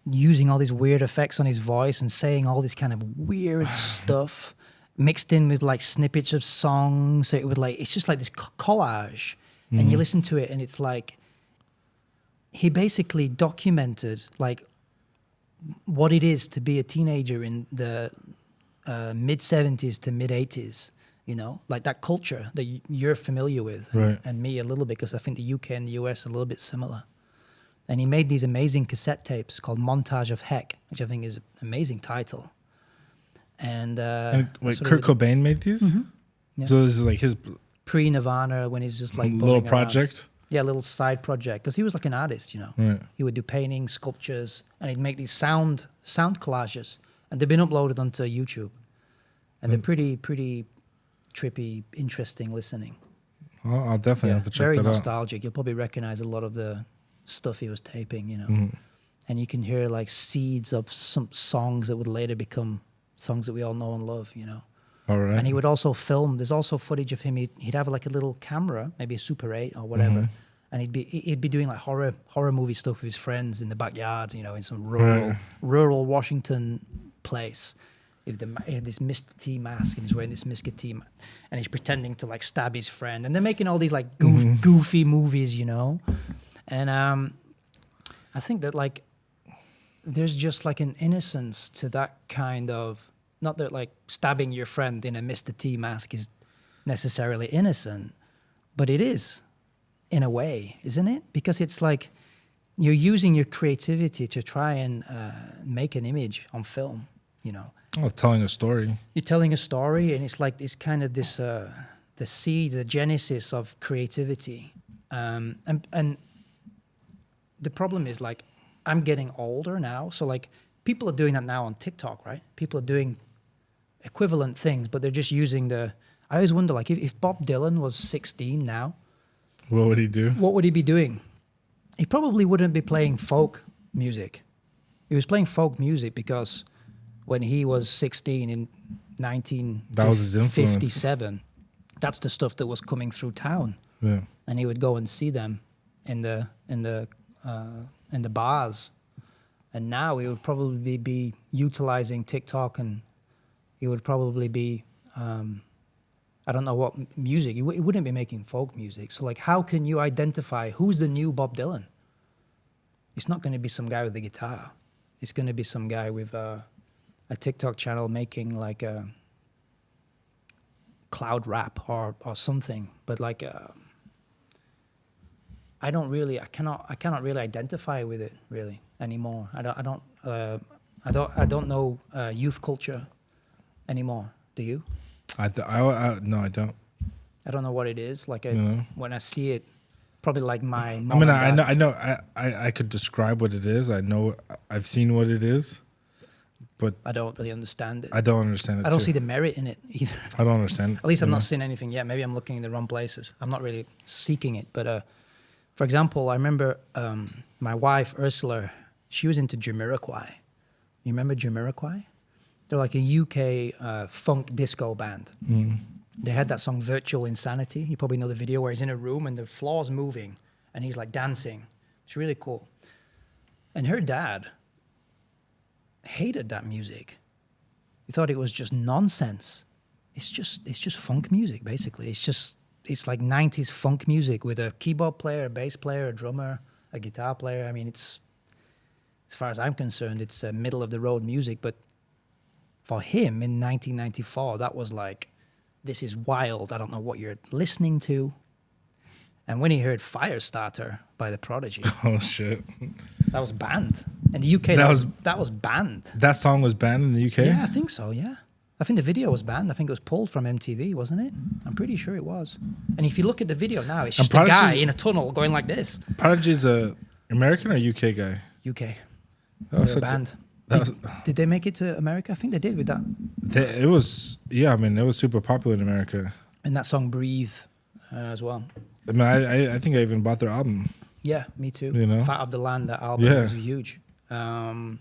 using all these weird effects on his voice and saying all this kind of weird stuff mixed in with like snippets of songs. So it's just like this collage. And you listen to it and it's like, he basically documented like what it is to be a teenager in the mid 70s to mid 80s, like that culture that you're familiar with, right. and me a little bit, because I think the UK and the US are a little bit similar. And he made these amazing cassette tapes called Montage of Heck, which I think is an amazing title. And Kurt Cobain made these? Mm-hmm. Yeah. So this is like his pre-Nirvana, when he's just like little project around. Yeah, a little side project, because he was like an artist, Right. He would do paintings, sculptures, and he'd make these sound collages, and they've been uploaded onto YouTube, and they're pretty trippy, interesting listening. I'll definitely have to check very that out. Very nostalgic. You'll probably recognize a lot of the stuff he was taping, and you can hear like seeds of some songs that would later become songs that we all know and love, All right. And he would also film. There's also footage of him. He'd have like a little camera, maybe a Super 8 or whatever, and he'd be doing like horror movie stuff with his friends in the backyard, in some rural Washington place. he had this Mr. T mask and he's wearing this Mr. T mask and he's pretending to like stab his friend, and they're making all these like goofy movies, you know. And I think that like there's just like an innocence to that kind of, not that like stabbing your friend in a Mr. T mask is necessarily innocent, but it is in a way, isn't it? Because it's like you're using your creativity to try and make an image on film, you know. Oh, telling a story. You're telling a story, and it's like this kind of this the seed, the genesis of creativity. And the problem is like I'm getting older now, so like people are doing that now on TikTok, right? People are doing equivalent things, but they're just using the. I always wonder, like, if Bob Dylan was 16 now, what would he do? What would he be doing? He probably wouldn't be playing folk music. He was playing folk music because when he was 16 in 1957, that's the stuff that was coming through town. Yeah. And he would go and see them in the bars. And now he would probably be utilizing TikTok, and he would probably be I don't know what music. He wouldn't be making folk music. So like, how can you identify who's the new Bob Dylan? It's not going to be some guy with a guitar. It's going to be some guy with a TikTok channel making like a cloud rap or something. But like, I cannot really identify with it really anymore. I don't know youth culture anymore. Do you? No, I don't. I don't know what it is. Like when I see it, probably like my mom. I mean, I know. I could describe what it is. I know. I've seen what it is, but I don't really understand it. I don't understand it. I don't see the merit in it either. I don't understand. At least I've not seen anything yet. Maybe I'm looking in the wrong places. I'm not really seeking it. But for example, I remember my wife Ursula. She was into Jamiroquai. You remember Jamiroquai? They're like a UK funk disco band. Mm. They had that song Virtual Insanity. You probably know the video where he's in a room and the floor's moving and he's like dancing. It's really cool. And her dad hated that music. He thought it was just nonsense. It's just funk music, basically. It's like 90s funk music with a keyboard player, a bass player, a drummer, a guitar player. I mean, it's, as far as I'm concerned, it's middle of the road music, but for him in 1994, that was like, this is wild. I don't know what you're listening to. And when he heard Firestarter by The Prodigy. Oh, shit. That was banned. In the UK, that was banned. That song was banned in the UK? Yeah, I think so, yeah. I think the video was banned. I think it was pulled from MTV, wasn't it? I'm pretty sure it was. And if you look at the video now, it's just a guy in a tunnel going like this. Prodigy's a American or UK guy? UK. That was they were banned. Did they make it to America? I think they did with that. It was super popular in America. And that song Breathe as well. I mean, I think I even bought their album. Yeah, me too. You know? Fat of the Land, that album was huge. But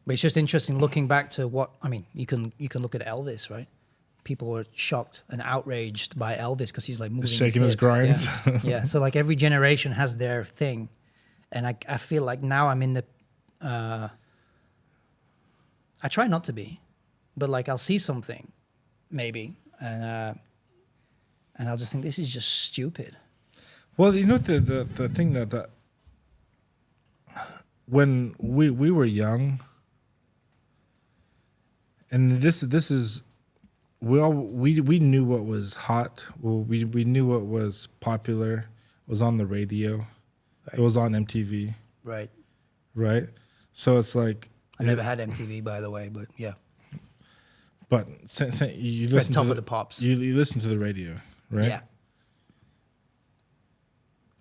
it's just interesting looking back to what, I mean, you can look at Elvis, right? People were shocked and outraged by Elvis because he's like moving shaking his grinds. Yeah. Yeah, so like every generation has their thing. And I feel like now I'm in the... I try not to be, but like I'll see something, maybe, and I'll just think this is just stupid. Well, you know the thing that when we were young, and this is we knew what was hot. Well, we knew what was popular. It was on the radio. Right. It was on MTV. Right. Right. So it's like. I never had MTV, by the way, but yeah. But you listen to the pops. You listen to the radio, right? Yeah.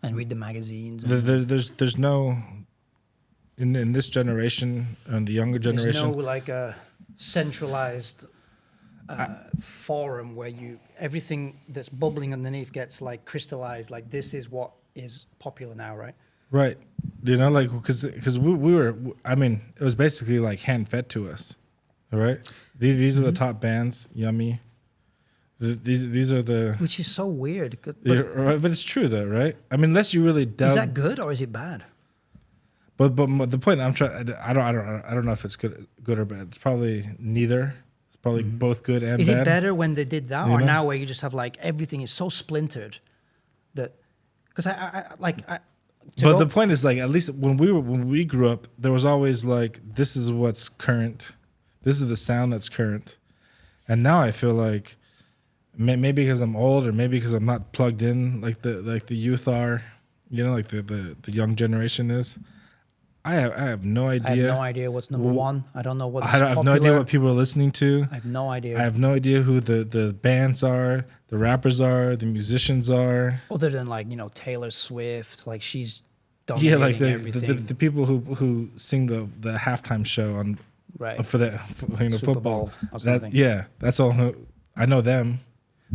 And read the magazines. There's no in this generation and the younger generation. There's no like a centralized forum where everything that's bubbling underneath gets like crystallized. Like this is what is popular now, right? Right. You know, like, because we were, I mean, it was basically like hand fed to us. All right. These are the top bands. Yummy. These are the. Which is so weird. But it's true though, right? I mean, unless you really delve. Is that good or is it bad? But the point I'm trying, I don't know if it's good or bad. It's probably neither. probably both good and Is bad. it better when they did that, You or know? now where you just have like everything is so splintered that? Because But the point is, like, at least when we grew up, there was always like, this is what's current, this is the sound that's current, and now I feel like maybe because I'm old, or maybe because I'm not plugged in like the youth are, you know, like the young generation is. I have no idea. I have no idea what's number one. I don't know what's I have no idea what people are listening to. I have no idea. I have no idea who the bands are, the rappers are, the musicians are. Other than like, you know, Taylor Swift, like she's Yeah, dominating like everything. the people who sing the halftime show on Right. for you know, Super football. Bowl or something. That's all. I know them.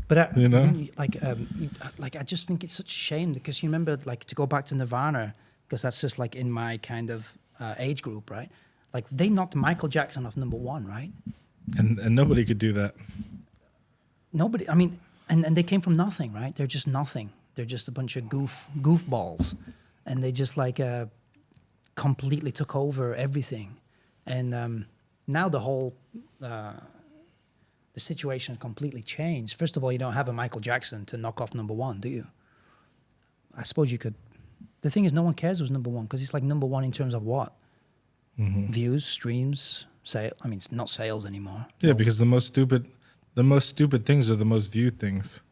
But You know? like I just think it's such a shame, because you remember, like, to go back to Nirvana, because that's just like in my kind of age group, right? Like they knocked Michael Jackson off number one, right? And nobody could do that. Nobody. I mean, and they came from nothing, right? They're just nothing. They're just a bunch of goofballs, and they just like completely took over everything. And now the whole the situation completely changed. First of all, you don't have a Michael Jackson to knock off number one, do you? I suppose you could. The thing is, no one cares who's number one, because it's like number one in terms of what? Views, streams, sale. I mean, it's not sales anymore. Yeah, because the most stupid things are the most viewed things.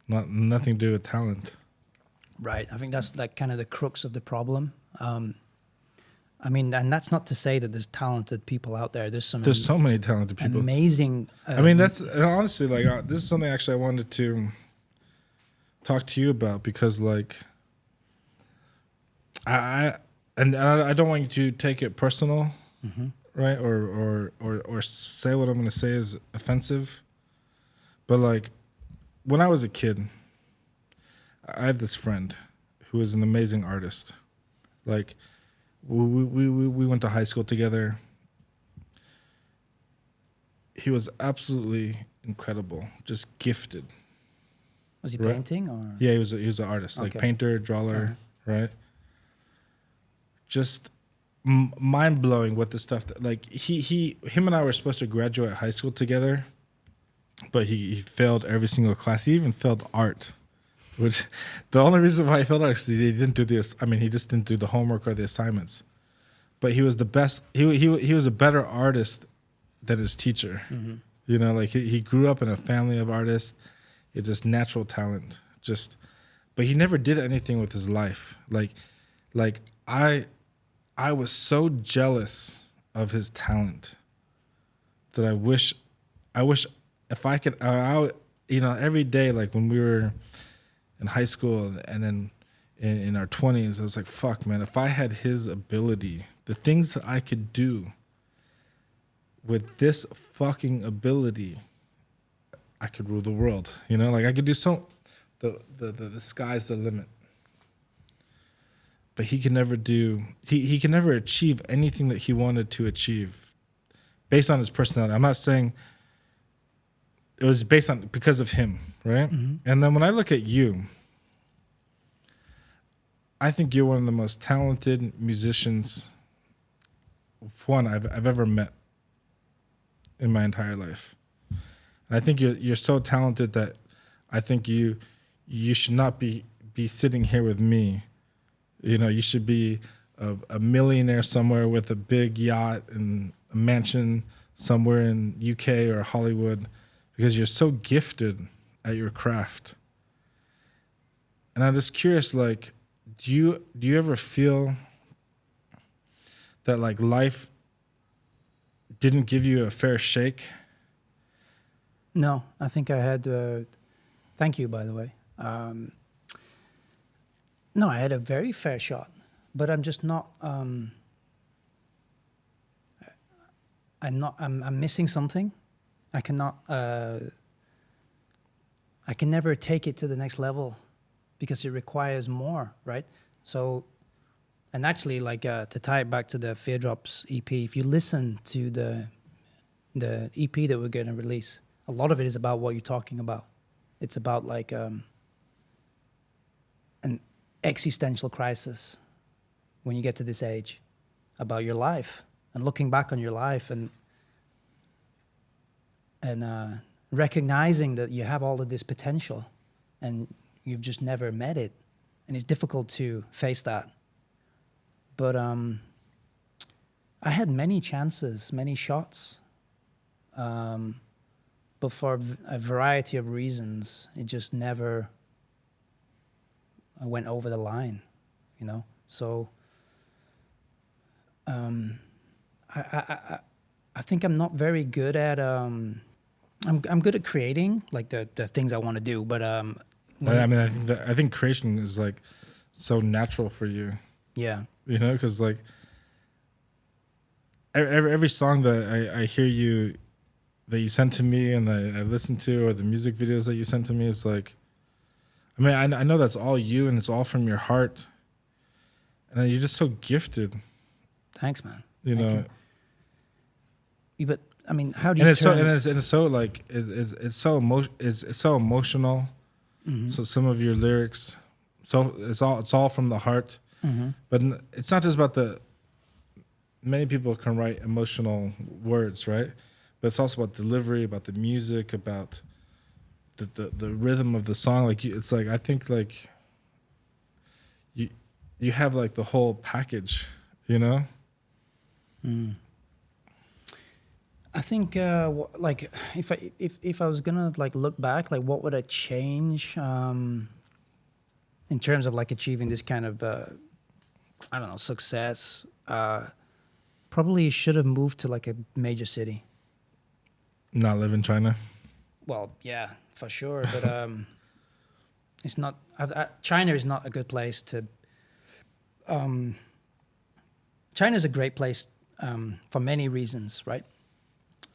Nothing to do with talent. Right. I think that's like kind of the crux of the problem. I mean, and that's not to say that there's talented people out there. There's so many talented people. Amazing. I mean, that's honestly, like, this is something actually I wanted to talk to you about, because like I don't want you to take it personal, right? Or say what I'm going to say is offensive. But like, when I was a kid, I had this friend who was an amazing artist. Like, we went to high school together. He was absolutely incredible, just gifted. Was he Right. painting or? Yeah, he was an artist, like Okay. painter, drawer, right? Just mind blowing what the stuff that, like, him and I were supposed to graduate high school together, but he failed every single class. He even failed art, which the only reason why he failed art is he didn't do this. I mean, he just didn't do the homework or the assignments. But he was the best. He was a better artist than his teacher. You know, like he grew up in a family of artists. It's just natural talent. But he never did anything with his life. Like I was so jealous of his talent that I wish if I could, you know, every day, like when we were in high school and then in our 20s, I was like, fuck, man, if I had his ability, the things that I could do with this fucking ability, I could rule the world. You know, like I could do the sky's the limit. But he can never do, he can never achieve anything that he wanted to achieve based on his personality. I'm not saying it was because of him, right? And then when I look at you, I think you're one of the most talented musicians, I've ever met in my entire life. And I think you're so talented that I think you should not be sitting here with me. You know, you should be a millionaire somewhere with a big yacht and a mansion somewhere in UK or Hollywood, because you're so gifted at your craft. And I'm just curious, like, do you ever feel that like life didn't give you a fair shake? No, I think I had. Thank you, by the way. No, I had a very fair shot, but I'm just not. I'm missing something. I cannot. I can never take it to the next level because it requires more, right? So, and actually, like to tie it back to the Fear Drops EP, if you listen to the EP that we're going to release, a lot of it is about what you're talking about. It's about like an existential crisis when you get to this age, about your life and looking back on your life and and recognizing that you have all of this potential and you've just never met it, and it's difficult to face that. But I had many chances, many shots, but for a variety of reasons, it just never went over the line, you know. So I think I'm not very good at I'm good at creating like the things I want to do, but I mean, I think creation is like so natural for you. Yeah, you know, because like every song that I hear you that you sent to me and that I listen to, or the music videos that you sent to me, is like, I mean, I know that's all you and it's all from your heart, and you're just so gifted. Thanks, man. You Thank know. you. But I mean, how do you? And it's so like it's so emotional. Mm-hmm. So some of your lyrics, so it's all from the heart. Mm-hmm. But it's not just about the. Many people can write emotional words, right? But it's also about delivery, about the music, about the rhythm of the song. Like it's like, I think like you have like the whole package, you know. Mm. I think like if I was gonna like look back, like what would I change in terms of like achieving this kind of I don't know, success? Probably should have moved to like a major city. Not live in China. Well, yeah, for sure, but it's not. China is not a good place to. China is a great place for many reasons, right?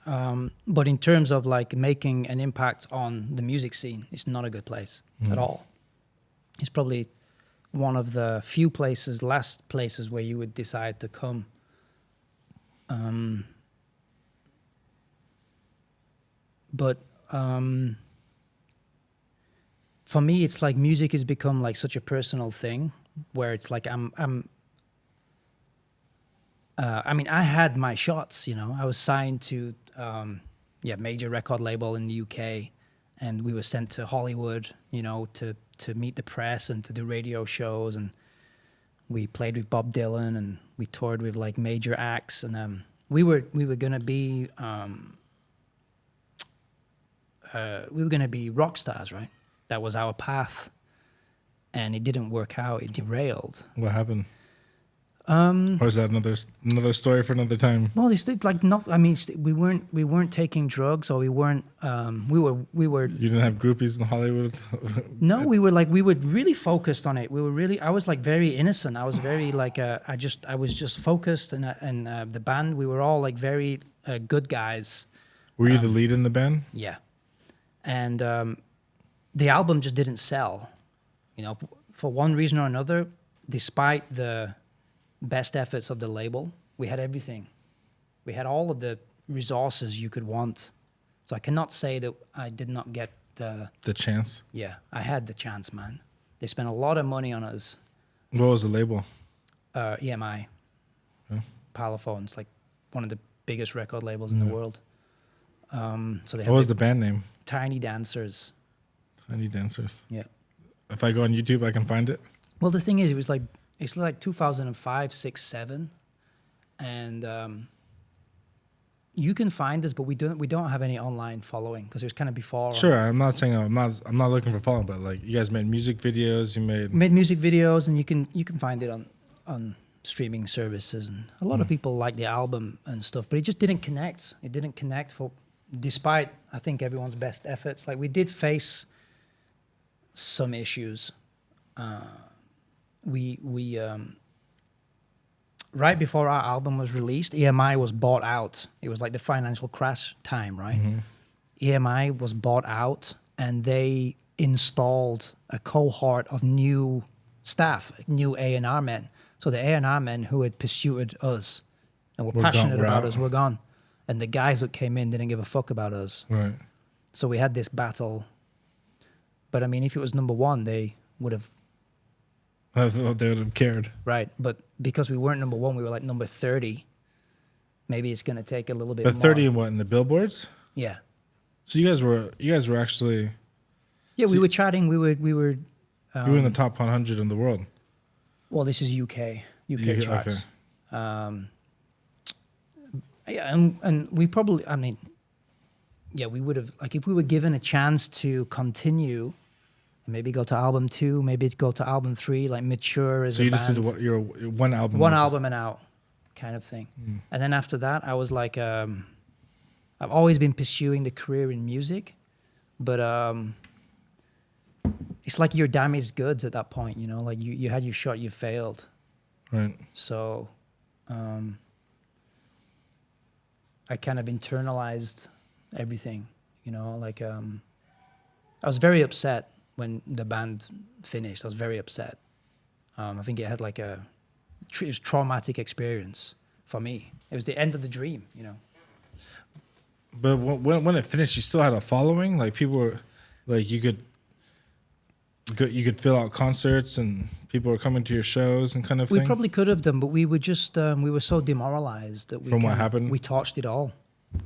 But in terms of like making an impact on the music scene, it's not a good place at all. It's probably one of the few places, last places where you would decide to come. But for me, it's like music has become like such a personal thing, where it's like I mean, I had my shots, you know. I was signed to major record label in the UK, and we were sent to Hollywood, you know, to meet the press and to do radio shows, and we played with Bob Dylan, and we toured with like major acts, and we were gonna be rock stars, right? That was our path, and it didn't work out. It derailed. What happened? Or is that another story for another time? Well, it's like not. I mean, we weren't taking drugs, or we weren't. We were. You didn't have groupies in Hollywood. No, we were really focused on it. We were really. I was like very innocent. I was very like. I was just focused, and the band. We were all like very good guys. Were you the lead in the band? Yeah, and the album just didn't sell. You know, for one reason or another, despite the best efforts of the label, we had everything. We had all of the resources you could want. So I cannot say that I did not get the chance. Yeah, I had the chance, man. They spent a lot of money on us. What was the label? EMI. Yeah. Parlophone, like one of the biggest record labels in the world. So they had what was the band name? Tiny Dancers. Tiny Dancers. Yeah. If I go on YouTube, I can find it. Well, the thing is, it's like 2005, 6, 7, and you can find us, but we don't have any online following because it was kind of before. Sure, I'm not saying I'm not looking for following, but like you guys made music videos, you made music videos, and you can find it on streaming services, and a lot of people like the album and stuff, but it just didn't connect. It didn't connect despite I think everyone's best efforts. Like we did face some issues. We right before our album was released, EMI was bought out. It was like the financial crash time, right? Mm-hmm. EMI was bought out, and they installed a cohort of new staff, new A&R men. So the A&R men who had pursued us and were passionate about us were gone. And the guys that came in didn't give a fuck about us. Right. So we had this battle. But I mean, if it was number one, they would have... I thought they would have cared. Right, but because we weren't number one, we were like number 30. Maybe it's going to take a little bit more. But 30 in what, in the billboards? Yeah. So you guys were actually. Yeah, we were chatting. We were. You were in the top 100 in the world. Well, this is UK charts. Okay. Yeah, and we probably. I mean, yeah, we would have, like, if we were given a chance to continue, maybe go to album 2, maybe go to album 3, like mature as a band. So you just did your one album. One album and out, kind of thing. And then after that, I was like, I've always been pursuing the career in music, but it's like you're damaged goods at that point, you know, like you had your shot, you failed. Right. So I kind of internalized everything, you know, like I was very upset when the band finished. I was very upset. I think it had like it was traumatic experience for me. It was the end of the dream, you know. But when it finished, you still had a following. Like people were, like you could fill out concerts and people were coming to your shows and kind of thing. We probably could have done, but we were just we were so demoralized that from what happened. We torched it all.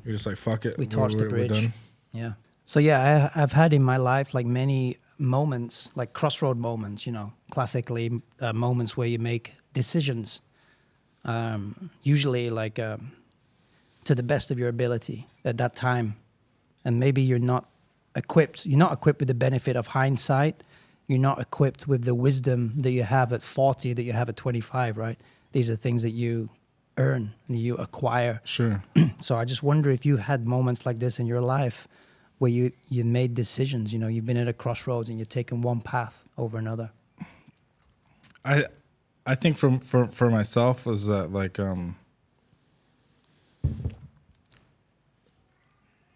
You're just like, fuck it. We torched the bridge. We're done. Yeah. So yeah, I've had in my life like many moments, like crossroad moments, you know, classically moments where you make decisions, usually like to the best of your ability at that time, and maybe you're not equipped. You're not equipped with the benefit of hindsight. You're not equipped with the wisdom that you have at 40, that you have at 25, right? These are things that you earn and you acquire. Sure. So I just wonder if you had moments like this in your life where you made decisions, you know, you've been at a crossroads and you're taking one path over another. I think for myself is that like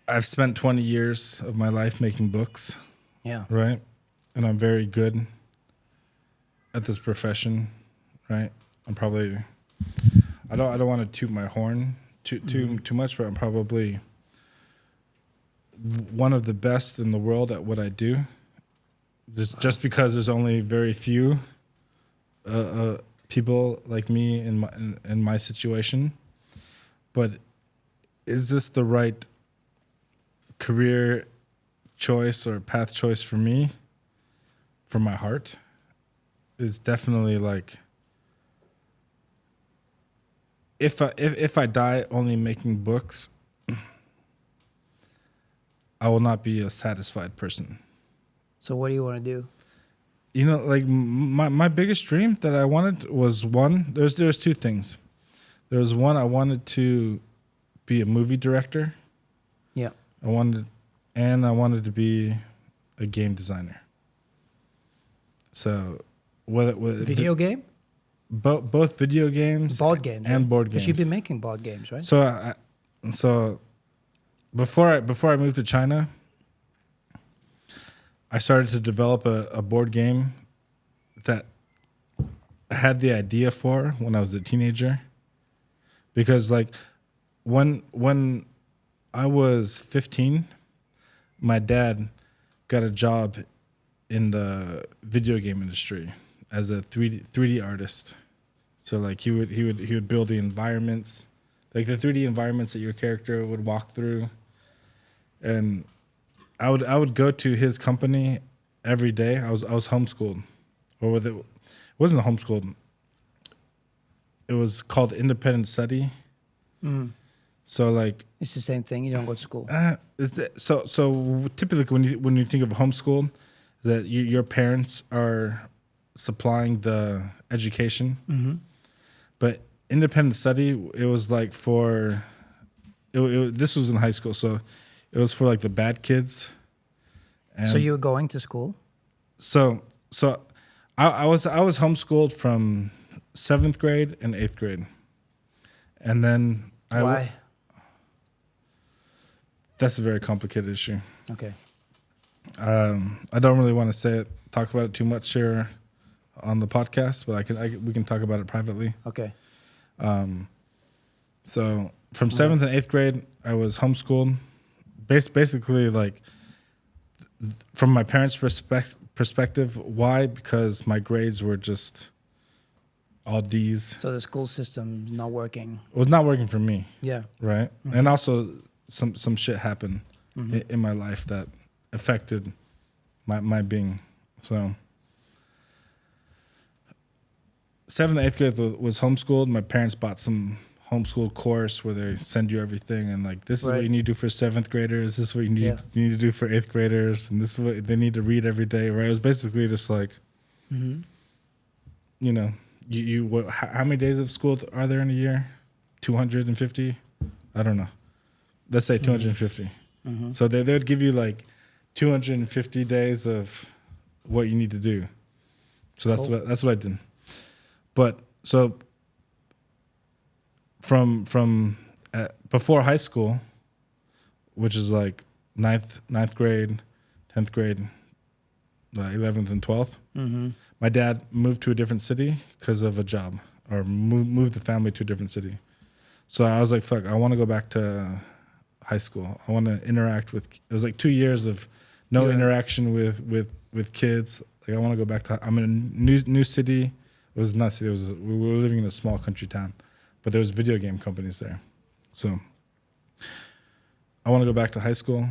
I've spent 20 years of my life making books. Yeah. Right? And I'm very good at this profession, right? I'm probably I don't want to toot my horn too much, but I'm probably one of the best in the world at what I do. Just because there's only very few people like me in my situation. But is this the right career choice or path choice for me? For my heart? Is definitely like if I die only making books, I will not be a satisfied person. So what do you want to do? You know, like my biggest dream that I wanted was one. There's two things. There was one, I wanted to be a movie director. Yeah. I wanted to be a game designer. So whether Video game? Both video games, board games, and right? board games. Because you've been making board games, right? So before I moved to China, I started to develop a board game that I had the idea for when I was a teenager. Because like when I was 15, my dad got a job in the video game industry as a 3D artist. So like he would build the environments, like the 3D environments that your character would walk through. And I would go to his company every day. I was homeschooled, or it wasn't homeschooled. It was called independent study. Mm. So like it's the same thing. You don't go to school. So typically when you think of homeschooled, that your parents are supplying the education, but independent study, it was like for this was in high school, so it was for like the bad kids. And so you were going to school? So I was homeschooled from 7th grade and 8th grade, and then why? That's a very complicated issue. Okay. I don't really want to talk about it too much here on the podcast, but we can talk about it privately. Okay. So from 7th and 8th grade, I was homeschooled. Basically, like from my parents' perspective, why? Because my grades were just all D's. So the school system not working. It was not working for me. Yeah. Right. Mm-hmm. And also some shit happened in my life that affected my being. So 7th and 8th grade was homeschooled. My parents bought some homeschool course where they send you everything and like, this is what you need to do for 7th graders. This is what you need to do for 8th graders. And this is what they need to read every day. Right. It was basically just like, you know, how many days of school are there in a year? 250? I don't know. Let's say 250. So they would give you like 250 days of what you need to do. So that's what I did. But so from before high school, which is like ninth grade, 10th grade, 11th and 12th, my dad moved to a different city because of a job, or moved the family to a different city. So I was like, fuck, I want to go back to high school. I want to interact with, it was like 2 years of no interaction with kids. Like I want to go back to, I'm in a new city. It was not city, we were living in a small country town, but there was video game companies there. So I want to go back to high school.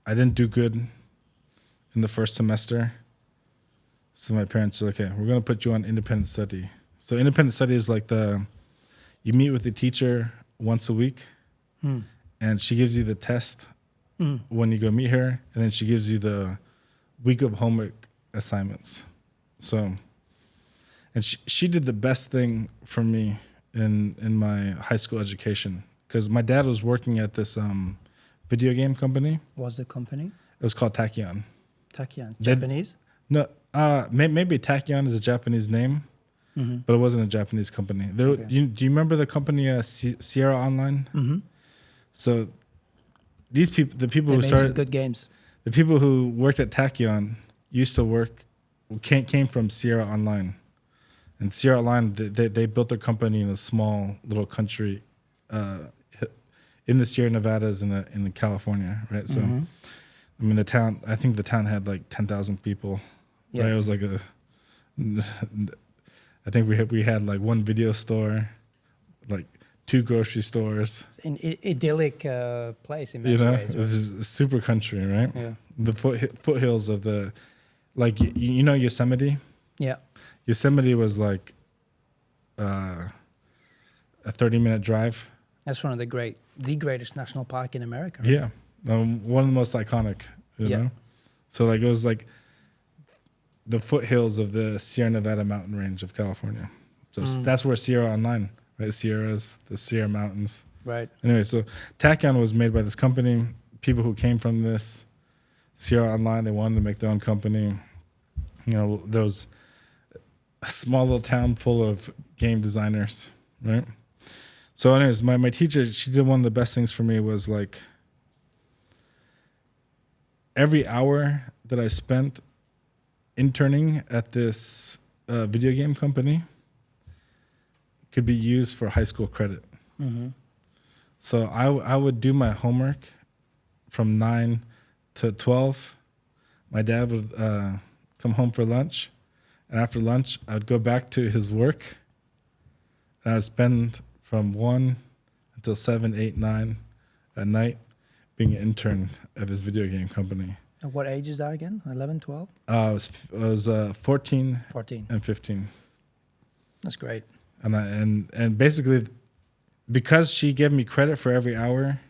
I didn't do good in the first semester. So my parents said, okay, we're going to put you on independent study. So independent study is like you meet with the teacher once a week, and she gives you the test when you go meet her, and then she gives you the week of homework assignments. So, and she did the best thing for me in my high school education, because my dad was working at this video game company. What's the company? It was called Tachyon. Tachyon. Japanese? No, maybe Tachyon is a Japanese name, but it wasn't a Japanese company. Do you remember the company Sierra Online? So these people, the people who started some good games, the people who worked at Tachyon came from Sierra Online, and Sierra Online they built their company in a small little country in the Sierra Nevadas in California, right? So I mean I think the town had like 10,000 people. Yeah. Right? It was like I think we had like one video store, like 2 grocery stores. An idyllic place in many ways. Right? This is a super country, right? Yeah. The foothills of the, like, you know Yosemite? Yeah. Yosemite was like a 30-minute drive. That's one of the greatest national park in America. Right? Yeah. One of the most iconic, you know? So like it was like the foothills of the Sierra Nevada mountain range of California. So that's where Sierra Online, right? Sierras, the Sierra Mountains. Right. Anyway, so Tachyon was made by this company. People who came from this Sierra Online, they wanted to make their own company. You know, there was a small little town full of game designers, right? So anyways, my teacher, she did one of the best things for me was like every hour that I spent interning at this video game company could be used for high school credit. So I would do my homework from 9 to 12. My dad would come home for lunch, and after lunch I would go back to his work, and I would spend from 1 until 7, 8, 9 at night being an intern at this video game company. What age is that again? 11, 12? It was 14 and 15. That's great. And basically, because she gave me credit for every hour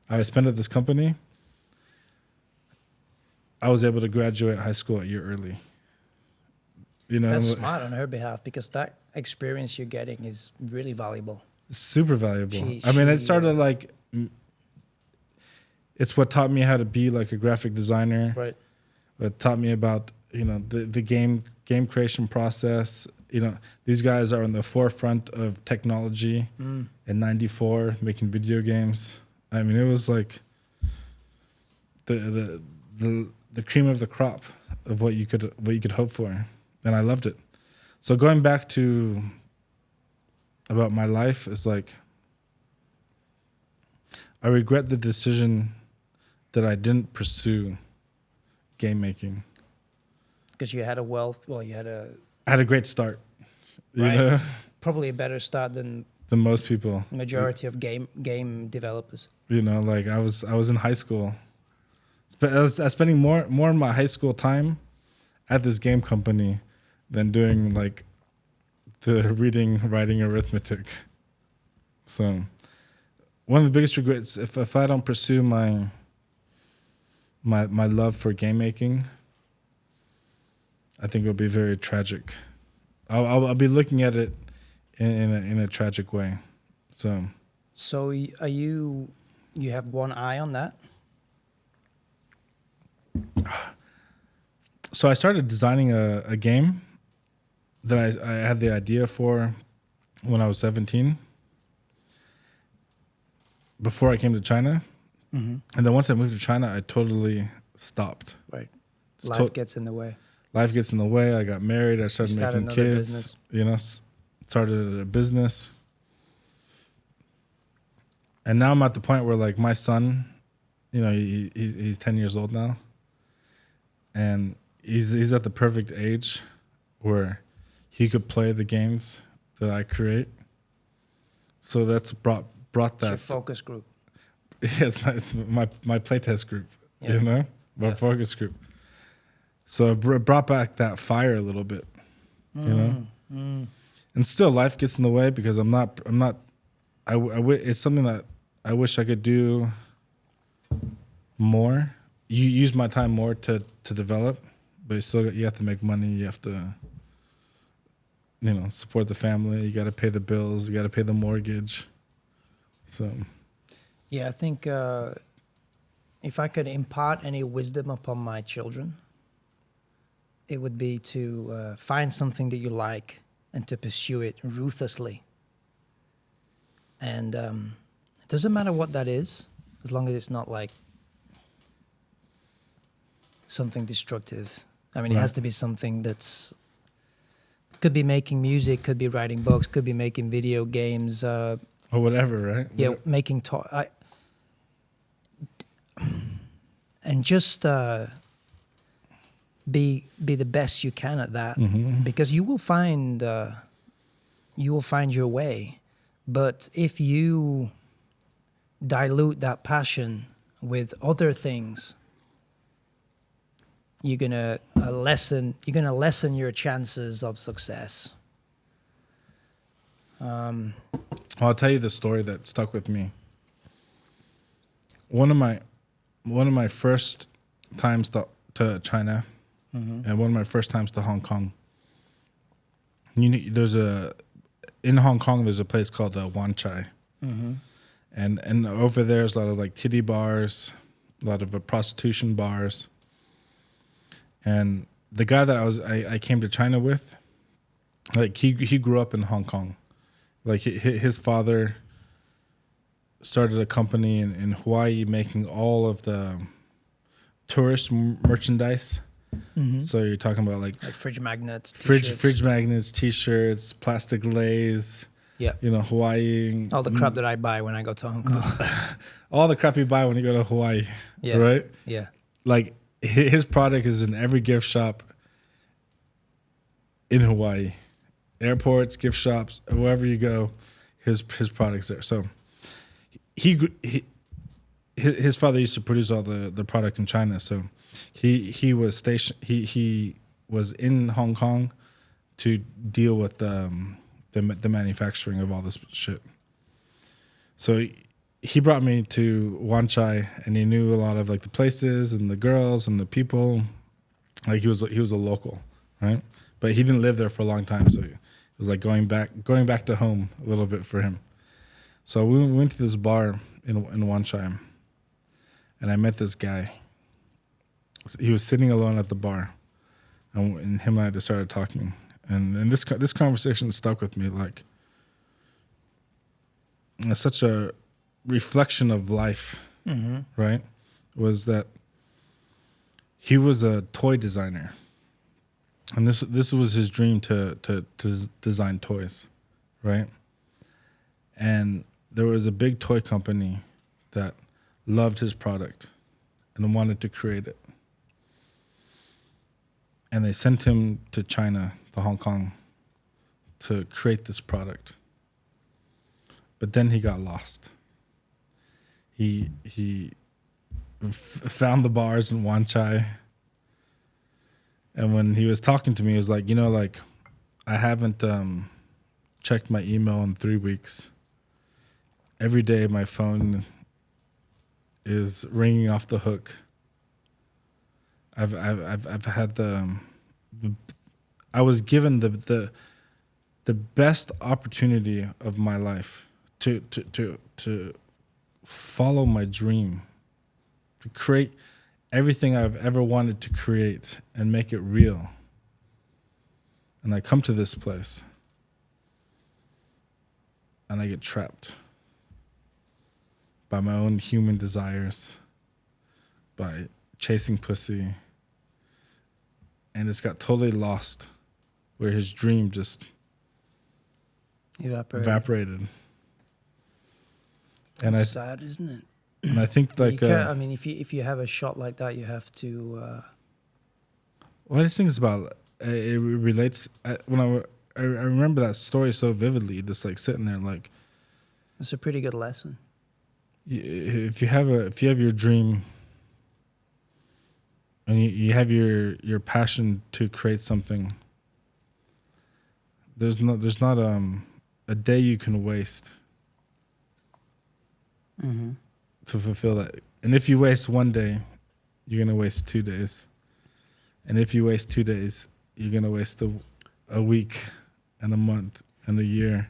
I spent at this company, I was able to graduate high school a year early. You know, that's smart on her behalf, because that experience you're getting is really valuable. Super valuable. It started like, it's what taught me how to be like a graphic designer. Right. It taught me about, you know, the game creation process. You know, these guys are on the forefront of technology in '94, making video games. I mean, it was like the cream of the crop of what you could hope for, and I loved it. So going back to about my life is like, I regret the decision that I didn't pursue game making. Because you had I had a great start. You know? Probably a better start than than most people. Majority of game developers. You know, like I was in high school. I was spending more of my high school time at this game company than doing like the reading, writing, arithmetic. So one of the biggest regrets, if I don't pursue my love for game making, I think it'll be very tragic. I'll be looking at it in a tragic way. So are you have one eye on that? So I started designing a game that I had the idea for when I was 17, before I came to China. Mm-hmm. And then once I moved to China, I totally stopped. Right. Life gets in the way. Life gets in the way. I got married. I started making kids. Business. You know, started a business. And now I'm at the point where, like, my son, you know, he's 10 years old now. And he's at the perfect age where he could play the games that I create. So that's brought that. It's your focus group. Yes, it's my playtest group. Yeah. You know, my focus group. So it brought back that fire a little bit. You know, and still life gets in the way because I'm not. It's something that I wish I could do more. You use my time more to develop, but you have to make money. You have to, you know, support the family. You got to pay the bills. You got to pay the mortgage. So, yeah, I think if I could impart any wisdom upon my children, it would be to find something that you like and to pursue it ruthlessly. And it doesn't matter what that is, as long as it's not like something destructive. I mean, It has to be something that's could be making music, could be writing books, could be making video games, or whatever, right? Yeah, whatever. Making and just be the best you can at that, because you will find your way. But if you dilute that passion with other things, you're gonna lessen your chances of success. Well, I'll tell you the story that stuck with me. One of my first times to China, and one of my first times to Hong Kong. You know, in Hong Kong there's a place called Wan Chai, and over there's a lot of like titty bars, a lot of prostitution bars. And the guy that I came to China with, like he grew up in Hong Kong. Like his father started a company in Hawaii making all of the tourist merchandise. So you're talking about like fridge magnets, fridge magnets, T-shirts, plastic leis. Yeah, you know, Hawaii. All the crap that I buy when I go to Hong Kong. All the crap you buy when you go to Hawaii. Yeah. Right. Yeah. Like his product is in every gift shop in Hawaii, airports, gift shops, wherever you go, his product's there. So his father used to produce all the product in China. So he was stationed. He was in Hong Kong to deal with the manufacturing of all this shit. So he brought me to Wan Chai, and he knew a lot of like the places and the girls and the people. Like he was a local, right? But he didn't live there for a long time, so it was like going back to home a little bit for him. So we went to this bar in Wan Chai, and I met this guy. He was sitting alone at the bar, and him and I just started talking, and this conversation stuck with me. Like, it's such a reflection of life, right? Was that he was a toy designer, and this was his dream to design toys, right? And there was a big toy company that loved his product and wanted to create it, and they sent him to China, to Hong Kong, to create this product. But then he got lost. He found the bars in Wan Chai. And when he was talking to me, he was like, like, I haven't checked my email in 3 weeks. Every day my phone is ringing off the hook. I've had I was given the best opportunity of my life to follow my dream, to create everything I've ever wanted to create and make it real. And I come to this place and I get trapped by my own human desires, by chasing pussy, and it's got totally lost, where his dream just evaporated. And it's sad, isn't it? And I think like I mean, if you have a shot like that, you have to. Well, this thing is about it relates. When I remember that story so vividly, just like sitting there, like it's a pretty good lesson. If you have your dream and you have your passion to create something, there's not a day you can waste to fulfill that. And if you waste one day, you're gonna waste 2 days. And if you waste 2 days, you're gonna waste a week and a month and a year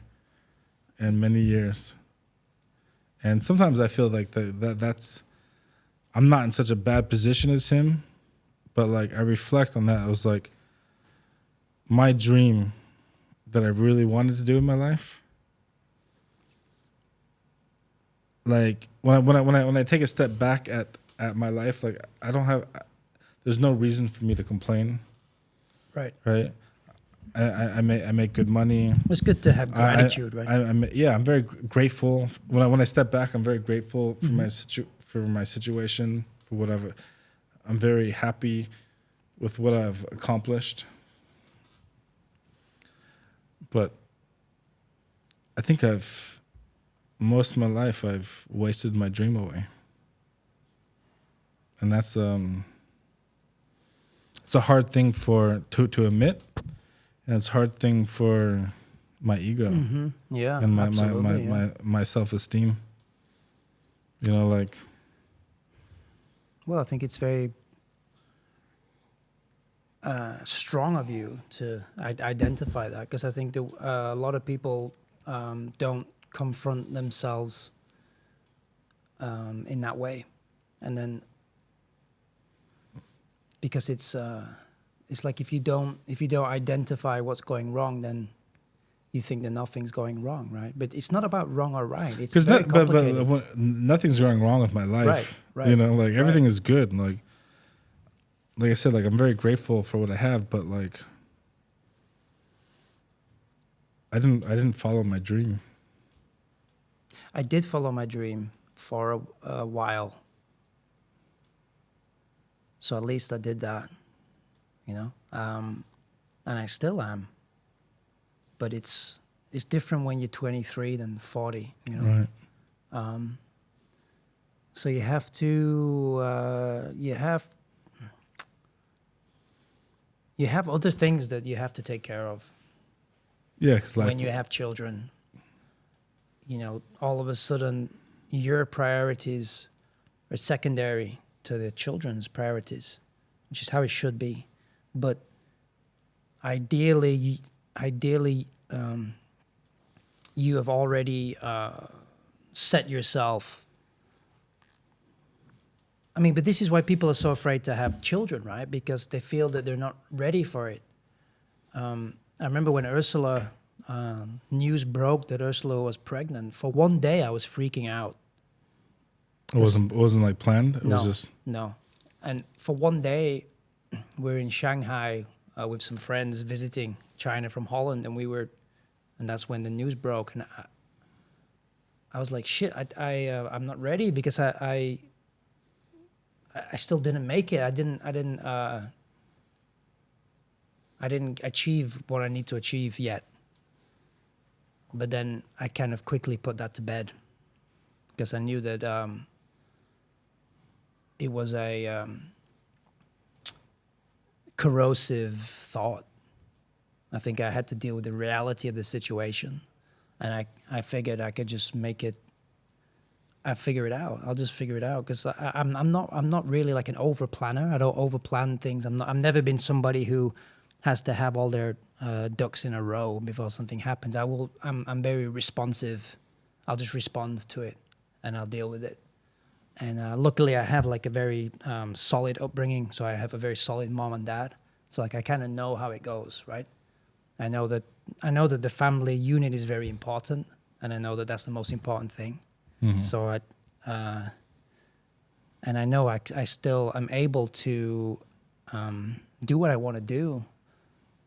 and many years. And sometimes I feel like that's I'm not in such a bad position as him, but like I reflect on that. I was like, my dream that I really wanted to do in my life, like when I take a step back at my life, like there's no reason for me to complain. Right. I make good money. It's good to have gratitude, right? I'm very grateful. When I step back, I'm very grateful for my situation, for whatever. I'm very happy with what I've accomplished. But I think most of my life I've wasted my dream away. And that's it's a hard thing to admit. And it's a hard thing for my ego, yeah, and my self-esteem. Like. Well, I think it's very strong of you to identify that, because I think a lot of people don't confront themselves in that way, and then because it's like if you don't identify what's going wrong, then you think that nothing's going wrong, right? But it's not about wrong or right. It's very complicated. But nothing's going wrong with my life. Right. Like everything is good. Like I said, like I'm very grateful for what I have, but like I didn't follow my dream. I did follow my dream for a while. So at least I did that. And I still am, but it's different when you're 23 than 40, Right. So you have to you have other things that you have to take care of. Yeah, because when you have children, all of a sudden your priorities are secondary to the children's priorities, which is how it should be. But ideally, you have already set yourself. I mean, but this is why people are so afraid to have children, right? Because they feel that they're not ready for it. I remember when Ursula, news broke that Ursula was pregnant. For one day, I was freaking out. It wasn't like planned. It was just no. And for one day, we're in Shanghai with some friends visiting China from Holland, and that's when the news broke, and I was like, shit, I'm not ready, because I still didn't make it. I didn't achieve what I need to achieve yet. But then I kind of quickly put that to bed because I knew that it was a corrosive thought. I think I had to deal with the reality of the situation, and I figured I could just make it. I figure it out. I'll just figure it out because I'm not really like an over planner. I don't over plan things. I've never been somebody who has to have all their ducks in a row before something happens. I'm very responsive. I'll just respond to it and I'll deal with it. And luckily I have like a very solid upbringing. So I have a very solid mom and dad. So like I kind of know how it goes, right? I know that the family unit is very important, and I know that that's the most important thing. Mm-hmm. So and I know I still am able to do what I want to do,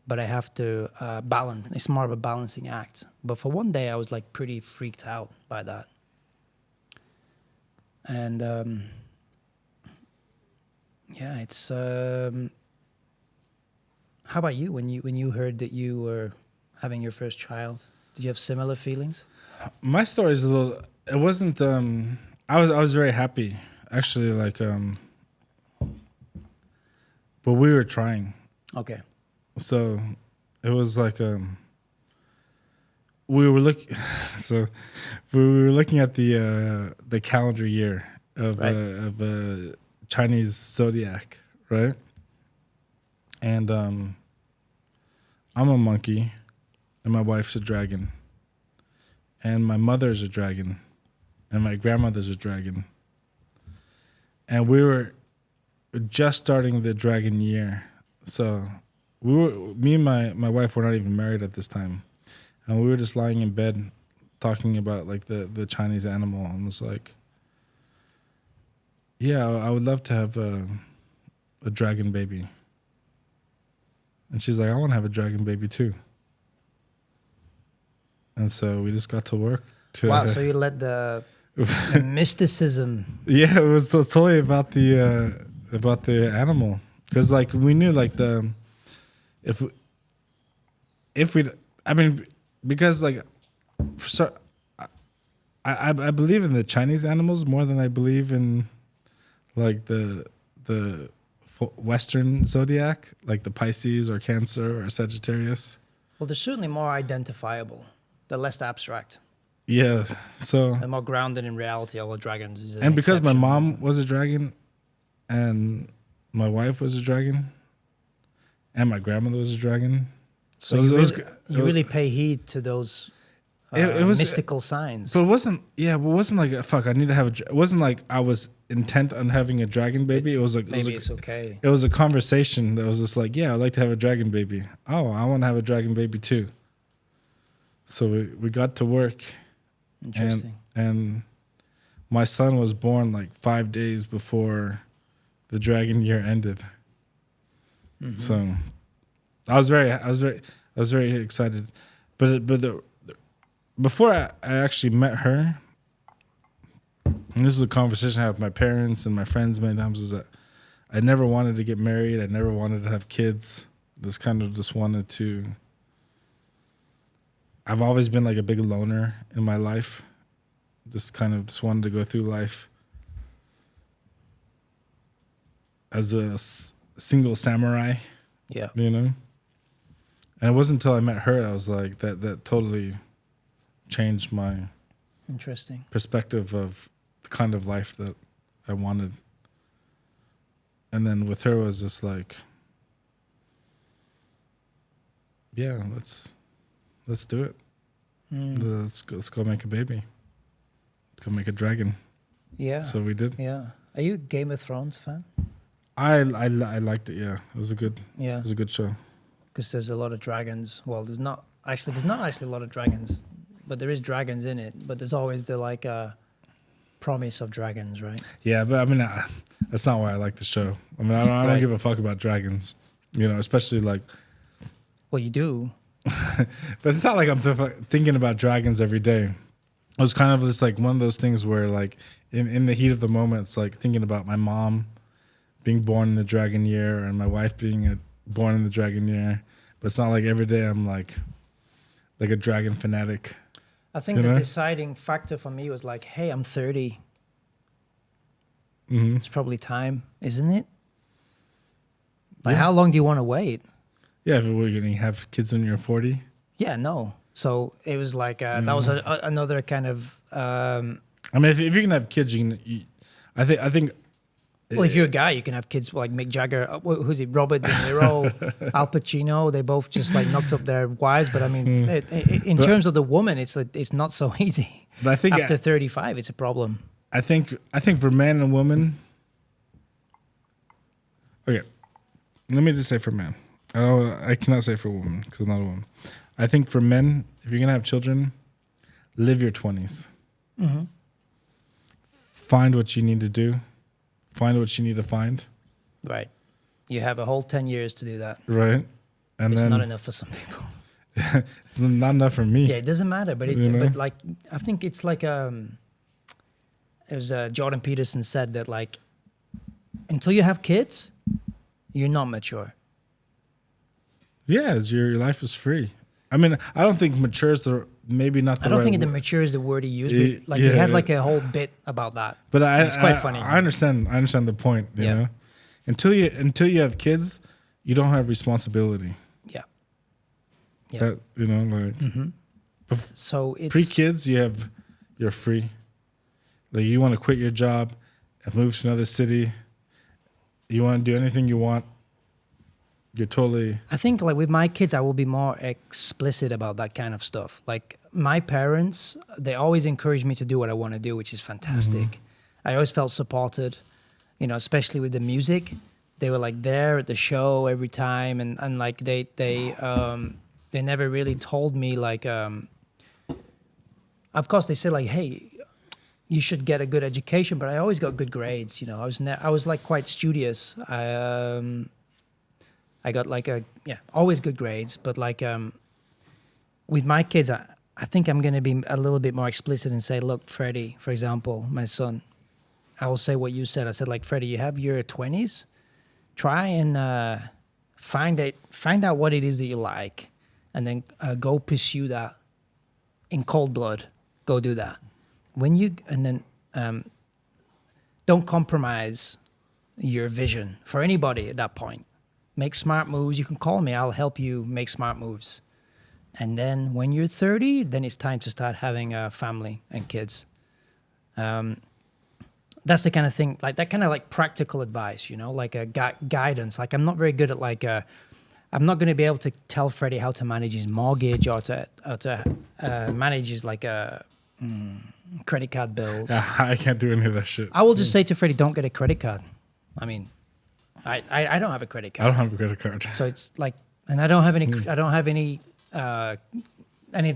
but I have to balance. It's more of a balancing act. But for one day, I was like pretty freaked out by that. And yeah, it's. How about you? When you heard that you were having your first child, did you have similar feelings? My story is a little. It wasn't. I was very happy actually. Like. But we were trying. Okay. So, it was like we were looking. So, we were looking at the calendar year of Chinese zodiac, right? And I'm a monkey, and my wife's a dragon, and my mother's a dragon, and my grandmother's a dragon, and we were just starting the dragon year. So me and my wife were not even married at this time, and we were just lying in bed talking about like the Chinese animal, and was like, yeah, I would love to have a dragon baby. And she's like, I want to have a dragon baby too. And so we just got to work. Wow, so you let the mysticism. Yeah, it was totally about the animal. Because like we knew like because like I believe in the Chinese animals more than I believe in like the Western zodiac, like the Pisces or Cancer or Sagittarius. Well, they're certainly more identifiable. They're less abstract. Yeah, so they're more grounded in reality. Although dragons is and because my mom was a dragon, and my wife was a dragon, and my grandmother was a dragon, so you really pay heed to those it was mystical signs. But it wasn't. Yeah, but it wasn't like fuck. I need to have. It wasn't like I was intent on having a dragon baby. It was like it's okay. It was a conversation that was just like, yeah, I'd like to have a dragon baby. Oh, I want to have a dragon baby too. So we got to work. Interesting. And my son was born like 5 days before the dragon year ended. Mm-hmm. So I was very excited, but before I actually met her, and this was a conversation I had with my parents and my friends many times, is that I never wanted to get married. I never wanted to have kids. Just wanted to. I've always been like a big loner in my life. Just wanted to go through life as a single samurai. Yeah. You know? And it wasn't until I met her I was like that totally changed my interesting perspective of the kind of life that I wanted. And then with her it was just like, yeah, let's do it. Let's go make a baby. Let's go make a dragon. Yeah. So we did. Yeah. Are you a Game of Thrones fan? I liked it. Yeah, it was a good. Yeah. It was a good show. Because there's a lot of dragons. Well, there's not actually a lot of dragons, but there is dragons in it. But there's always the promise of dragons, right? Yeah, but I mean that's not why I like the show. I mean I don't give a fuck about dragons, especially like. Well, you do. But it's not like I'm thinking about dragons every day. It was kind of just like one of those things where like in the heat of the moment, it's like thinking about my mom being born in the dragon year and my wife being born in the dragon year. But it's not like every day I'm like a dragon fanatic. I think the deciding factor for me was like, hey, I'm 30. Mm-hmm. It's probably time, isn't it? Like, how long do you want to wait? Yeah, if we're going to have kids when you're 40. Yeah, no. So it was like, that was another kind of... I mean, if you're going to have kids, I think... Well, if you're a guy, you can have kids like Mick Jagger, who's it, Robert De Niro, Al Pacino. They both just like knocked up their wives. But I mean, in terms of the woman, it's not so easy. But I think after 35, it's a problem. I think for men and women. Okay, let me just say for men. I cannot say for women because I'm not a woman. I think for men, if you're gonna have children, live your 20s. Mm-hmm. Find what you need to do. Find what you need to find. Right. You have a whole 10 years to do that. Right. And it's then, not enough for some people. It's not enough for me. Yeah, it doesn't matter. But but like, I think it's like, it was Jordan Peterson said that like, until you have kids, you're not mature. Yeah, your life is free. I mean, I don't think mature is maybe not the I don't right think word. the mature is the word he used, but like he has like a whole bit about that. But it's quite funny. I understand the point. You know, until you have kids, you don't have responsibility. Yeah. Yeah. That, you know, like. Mm-hmm. So it's pre-kids, you're free. Like you want to quit your job and move to another city. You want to do anything you want. You're totally... I think like with my kids, I will be more explicit about that kind of stuff. Like my parents, they always encourage me to do what I want to do, which is fantastic. Mm-hmm. I always felt supported, you know, especially with the music. They were like there at the show every time. And like they never really told me like, of course they said like, hey, you should get a good education, but I always got good grades. You know, I was like quite studious. I got like always good grades, but like with my kids, I think I'm going to be a little bit more explicit and say, look, Freddie, for example, my son, I will say what you said. I said like, Freddie, you have your 20s, try and find out what it is that you like, and then go pursue that in cold blood. Go do that. Don't compromise your vision for anybody at that point. Make smart moves. You can call me. I'll help you make smart moves. And then when you're 30, then it's time to start having a family and kids. That's the kind of thing, like that kind of like practical advice, you know, like a guidance. Like I'm not very good at like I'm not going to be able to tell Freddie how to manage his mortgage or to manage his like credit card bills. I can't do any of that shit. I will just say to Freddie, don't get a credit card. I mean, I don't have a credit card. I don't have a credit card. So it's like, and I don't have any of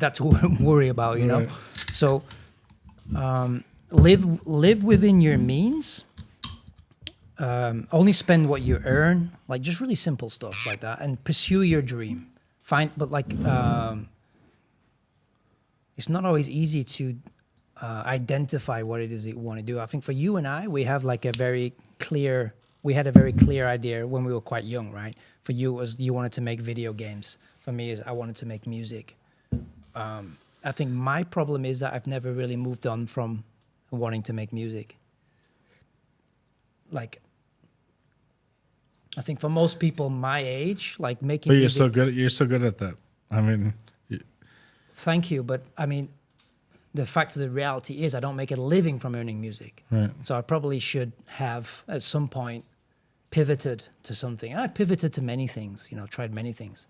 that to worry about, you know? So live within your means. Only spend what you earn, like just really simple stuff like that, and pursue your dream. It's not always easy to identify what it is that you want to do. I think for you and I, we have like a very clear idea when we were quite young, right? For you, it was you wanted to make video games. For me, is I wanted to make music. I think my problem is that I've never really moved on from wanting to make music. Like, I think for most people my age, like making But music... You're so good at that. I mean... Thank you, but I mean, the fact of the reality is I don't make a living from earning music. Right. So I probably should have, at some point, pivoted to something. And I've pivoted to many things, you know, tried many things.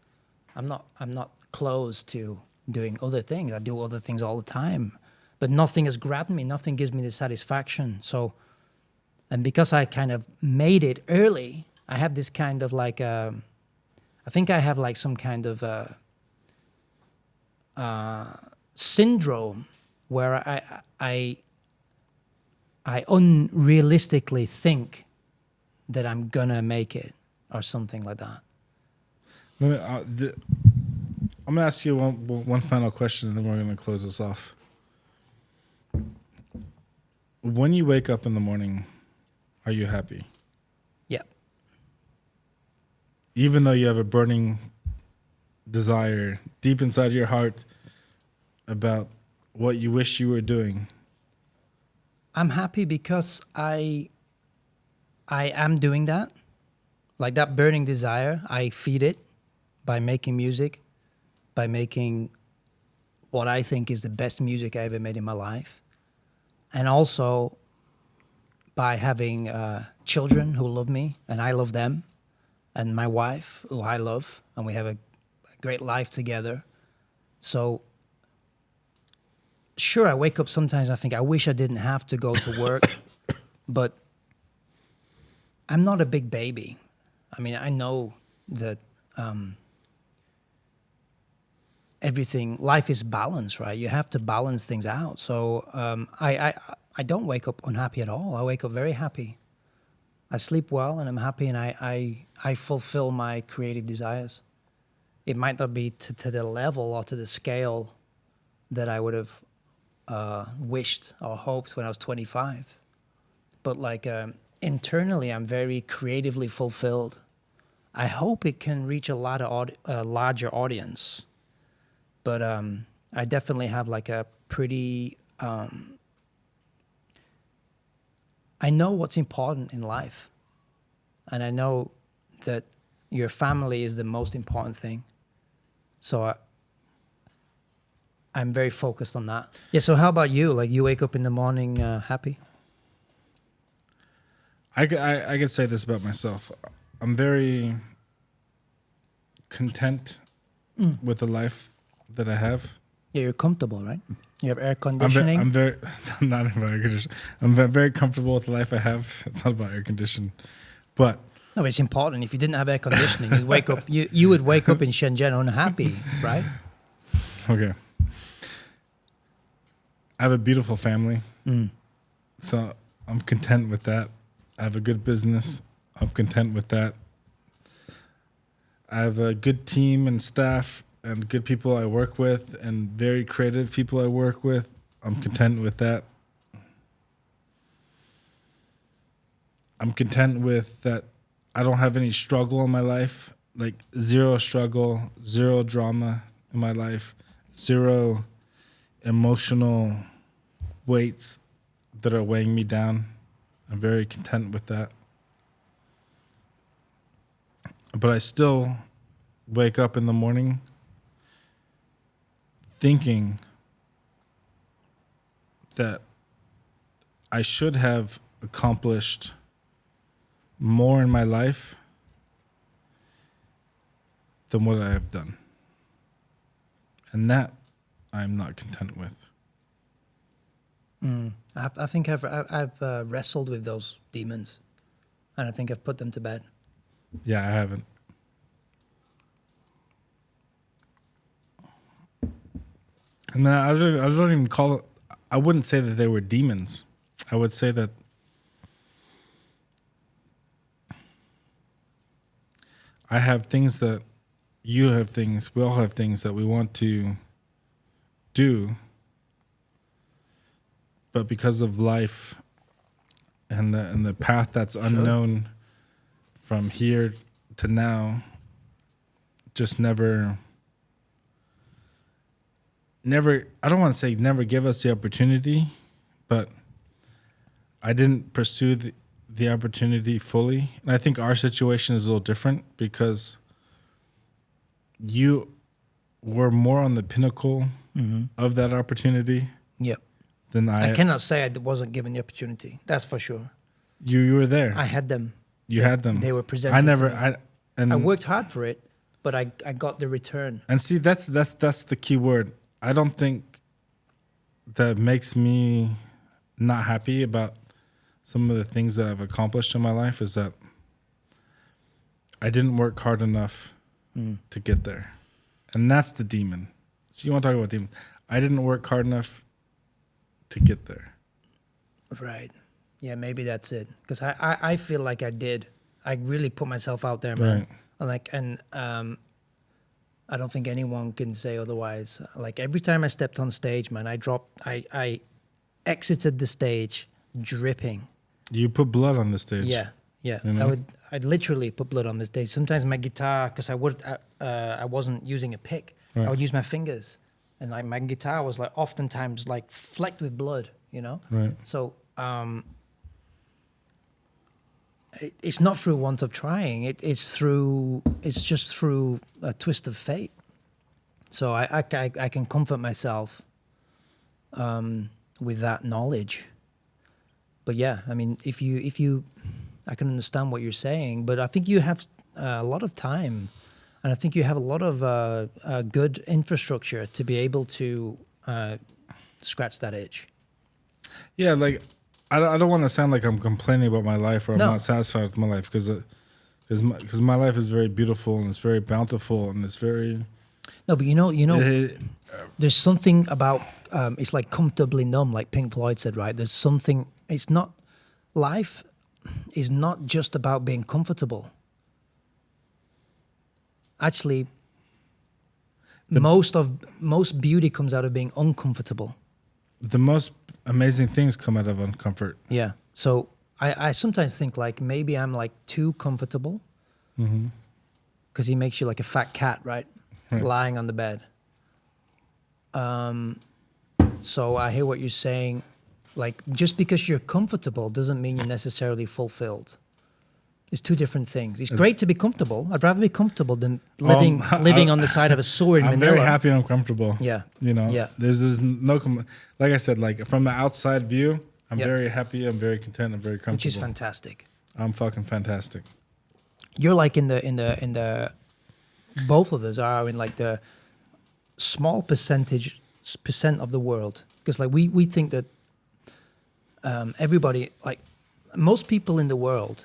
I'm not closed to doing other things. I do other things all the time. But nothing has grabbed me. Nothing gives me the satisfaction. So, and because I kind of made it early, I have this kind of like, I think I have like some kind of syndrome where I unrealistically think that I'm gonna make it or something like that. I'm gonna ask you one final question, and then we're gonna close this off. When you wake up in the morning, are you happy? Yeah. Even though you have a burning desire deep inside your heart about what you wish you were doing? I'm happy because I am doing that. Like that burning desire, I feed it by making music, by making what I think is the best music I ever made in my life. And also by having children who love me and I love them, and my wife who I love, and we have a great life together. So sure, I wake up sometimes and I think I wish I didn't have to go to work, but I'm not a big baby. I mean, I know that everything, life is balance, right? You have to balance things out. So I don't wake up unhappy at all. I wake up very happy. I sleep well and I'm happy, and I fulfill my creative desires. It might not be to the level or to the scale that I would have wished or hoped when I was 25. But like internally, I'm very creatively fulfilled. I hope it can reach a larger audience. But I definitely have like a pretty... I know what's important in life. And I know that your family is the most important thing. So I'm very focused on that. Yeah, so how about you? Like, you wake up in the morning happy? I could say this about myself. I'm very content with the life that I have. Yeah, you're comfortable, right? You have air conditioning? I'm not about air conditioning. I'm very comfortable with the life I have. It's not about air conditioning. But no, it's important. If you didn't have air conditioning, you'd wake up, you would wake up in Shenzhen unhappy, right? Okay. I have a beautiful family. So I'm content with that. I have a good business. I'm content with that. I have a good team and staff and good people I work with and very creative people I work with. I'm content with that. I'm content with that. I don't have any struggle in my life, like zero struggle, zero drama in my life, zero emotional weights that are weighing me down. I'm very content with that. But I still wake up in the morning thinking that I should have accomplished more in my life than what I have done. And that I'm not content with. I think I've wrestled with those demons, and I think I've put them to bed. Yeah, I haven't. And I don't even call it, I wouldn't say that they were demons. I would say that I have things that you have things, we all have things that we want to do, but because of life and the path that's unknown from here to now, just never, I don't want to say never give us the opportunity, but I didn't pursue the opportunity fully. And I think our situation is a little different because you were more on the pinnacle of that opportunity. Yep. Than I cannot say I wasn't given the opportunity. That's for sure. You were there. I had them. You had them. They were presented to me. I I worked hard for it, but I got the return. And see, that's the key word. I don't think that makes me not happy about some of the things that I've accomplished in my life is that I didn't work hard enough to get there. And that's the demon. So you want to talk about demon. I didn't work hard enough to get there. Right. Yeah, maybe that's it. Because I feel like I did. I really put myself out there, man. Right. I don't think anyone can say otherwise. Like every time I stepped on stage, man, I exited the stage dripping. You put blood on the stage. Yeah. You know? I'd literally put blood on the stage. Sometimes my guitar, because I wasn't using a pick, right. I would use my fingers and like my guitar was like oftentimes like flecked with blood, you know. Right. So it's not through want of trying. It's just through a twist of fate. So I can comfort myself with that knowledge. But yeah, I mean, if you, I can understand what you're saying, but I think you have a lot of time, and I think you have a lot of good infrastructure to be able to scratch that itch. Yeah, like I don't want to sound like I'm complaining about my life or I'm not satisfied with my life because my life is very beautiful and it's very bountiful and it's very. No, but you know, there's something about it's like comfortably numb, like Pink Floyd said, right? There's something. It's not life is not just about being comfortable. Actually, most beauty comes out of being uncomfortable. The most amazing things come out of uncomfort. Yeah. So I sometimes think like maybe I'm like too comfortable because he makes you like a fat cat, right? Lying on the bed. So I hear what you're saying. Like just because you're comfortable doesn't mean you're necessarily fulfilled. It's two different things. It's great to be comfortable. I'd rather be comfortable than living on the side of a sewer in Manila. I'm very happy and comfortable. Yeah. You know, yeah. There's no, like I said, like from the outside view, I'm very happy. I'm very content. I'm very comfortable. Which is fantastic. I'm fucking fantastic. You're like in the both of us are in like the small percent of the world. Because like we think that everybody, like most people in the world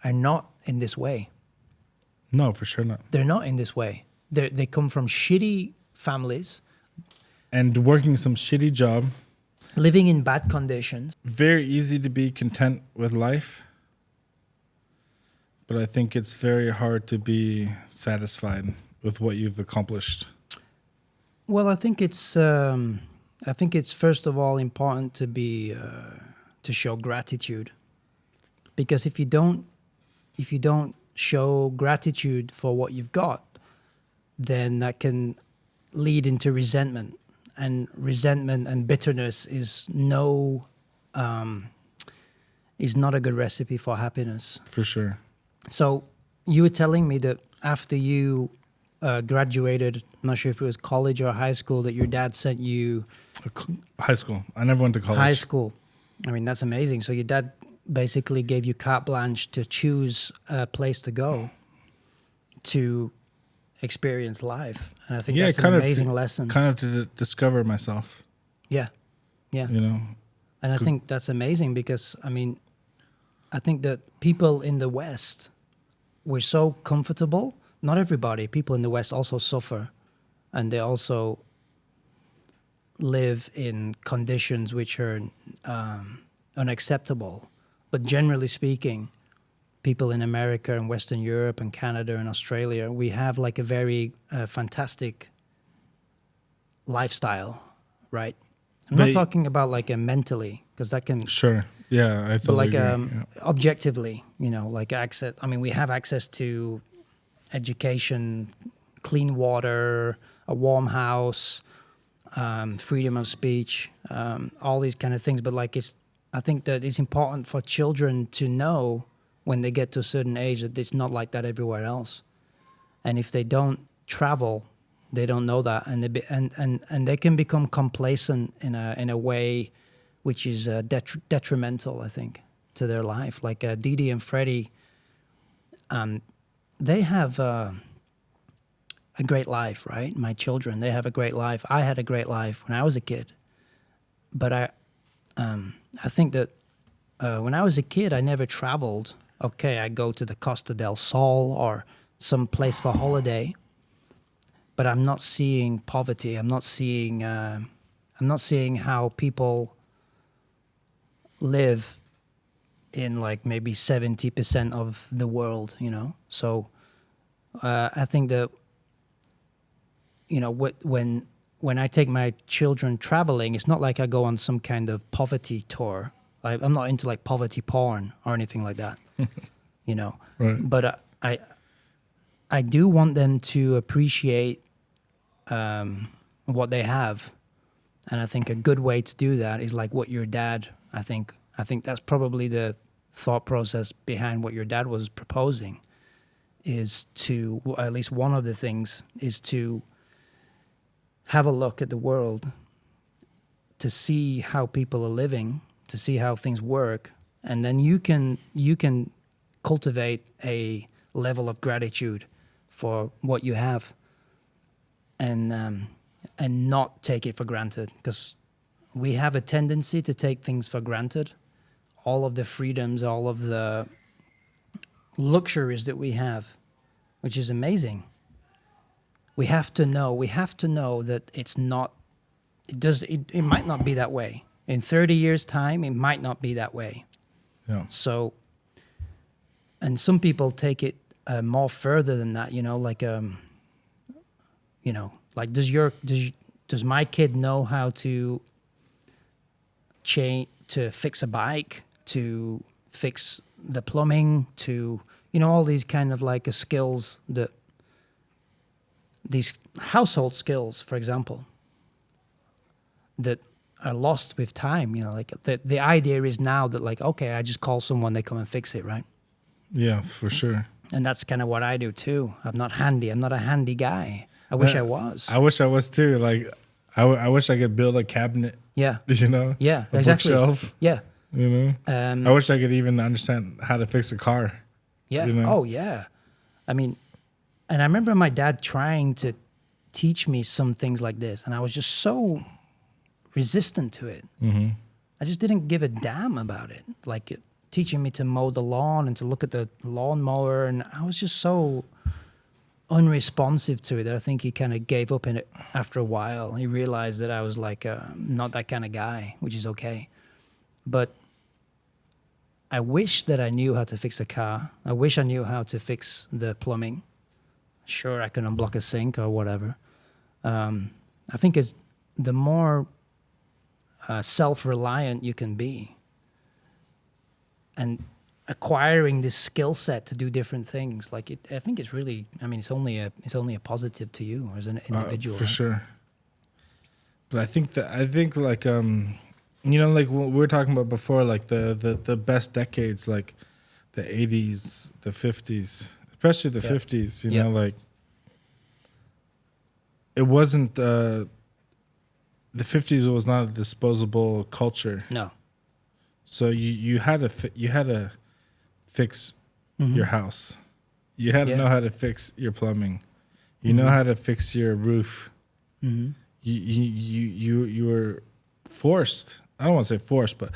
are not in this way. No, for sure not. They're not in this way. They come from shitty families. And working some shitty job. Living in bad conditions. Very easy to be content with life. But I think it's very hard to be satisfied with what you've accomplished. Well, I think it's first of all important to be to show gratitude, because if you don't show gratitude for what you've got, then that can lead into resentment, and bitterness is not a good recipe for happiness. For sure. So you were telling me that after you graduated, I'm not sure if it was college or high school, that your dad sent you... High school. I never went to college. High school. I mean, that's amazing. So your dad basically gave you carte blanche to choose a place to go to experience life. And I think that's an amazing lesson. Kind of to discover myself. Yeah. Yeah. You know? And I think that's amazing because, I mean, I think that people in the West were so comfortable. Not everybody. People in the West also suffer. And they also live in conditions which are unacceptable. But generally speaking, people in America and Western Europe and Canada and Australia, we have like a very fantastic lifestyle, right? I'm not talking about like a mentally, because that can... Sure. Yeah, I totally but like agree. objectively, you know, like access... I mean, we have access to education, clean water, a warm house, freedom of speech, all these kind of things. But like I think that it's important for children to know when they get to a certain age that it's not like that everywhere else. And if they don't travel, they don't know that, and they can become complacent in a way which is detrimental, I think, to their life. Like Didi and Freddie, they have a great life, right? My children, they have a great life. I had a great life when I was a kid, but I think that when I was a kid, I never traveled. Okay, I go to the Costa del Sol or some place for holiday, but I'm not seeing poverty. I'm not seeing how people live in like maybe 70% of the world, you know? So I think that, you know, when I take my children traveling, it's not like I go on some kind of poverty tour. I'm not into like poverty porn or anything like that, you know? Right. But I do want them to appreciate what they have. And I think a good way to do that is like what your dad, I think that's probably the thought process behind what your dad was proposing, is to, well, at least one of the things is to have a look at the world, to see how people are living, to see how things work, and then you can cultivate a level of gratitude for what you have, and not take it for granted, because we have a tendency to take things for granted, all of the freedoms, all of the luxuries that we have, which is amazing. We have to know that it's not, it might not be that way. In 30 years' time, it might not be that way. Yeah. So, and some people take it more further than that, like, like does my kid know how to fix a bike, to fix the plumbing, to, all these kind of like skills, that these household skills, for example, that are lost with time. Like the idea is now that, like, okay, I just call someone, they come and fix it, right? Yeah, for sure. And that's kind of what I do too. I'm not a handy guy. I wish I was. I wish I was too. Like, I wish I could build a cabinet. Yeah. Yeah, exactly. Bookshelf. Yeah. I wish I could even understand how to fix a car. Yeah. Oh, yeah. I mean, and I remember my dad trying to teach me some things like this, and I was just so resistant to it. Mm-hmm. I just didn't give a damn about it. Like teaching me to mow the lawn and to look at the lawnmower, and I was just so unresponsive to it that I think he kind of gave up in it after a while. He realized that I was like not that kind of guy, which is okay. But I wish that I knew how to fix a car. I wish I knew how to fix the plumbing. Sure, I can unblock a sink or whatever. I think it's the more self-reliant you can be, and acquiring this skill set to do different things, like it, I think it's really, I mean, it's only a positive to you as an individual. For sure. But I think like like what we were talking about before, like the best decades, like the 80s, the 50s, especially the 50s, like it wasn't the 50s was not a disposable culture. No. So you had to fix your house. You had to know how to fix your plumbing. You know how to fix your roof. Mm-hmm. You were forced. I don't want to say forced, but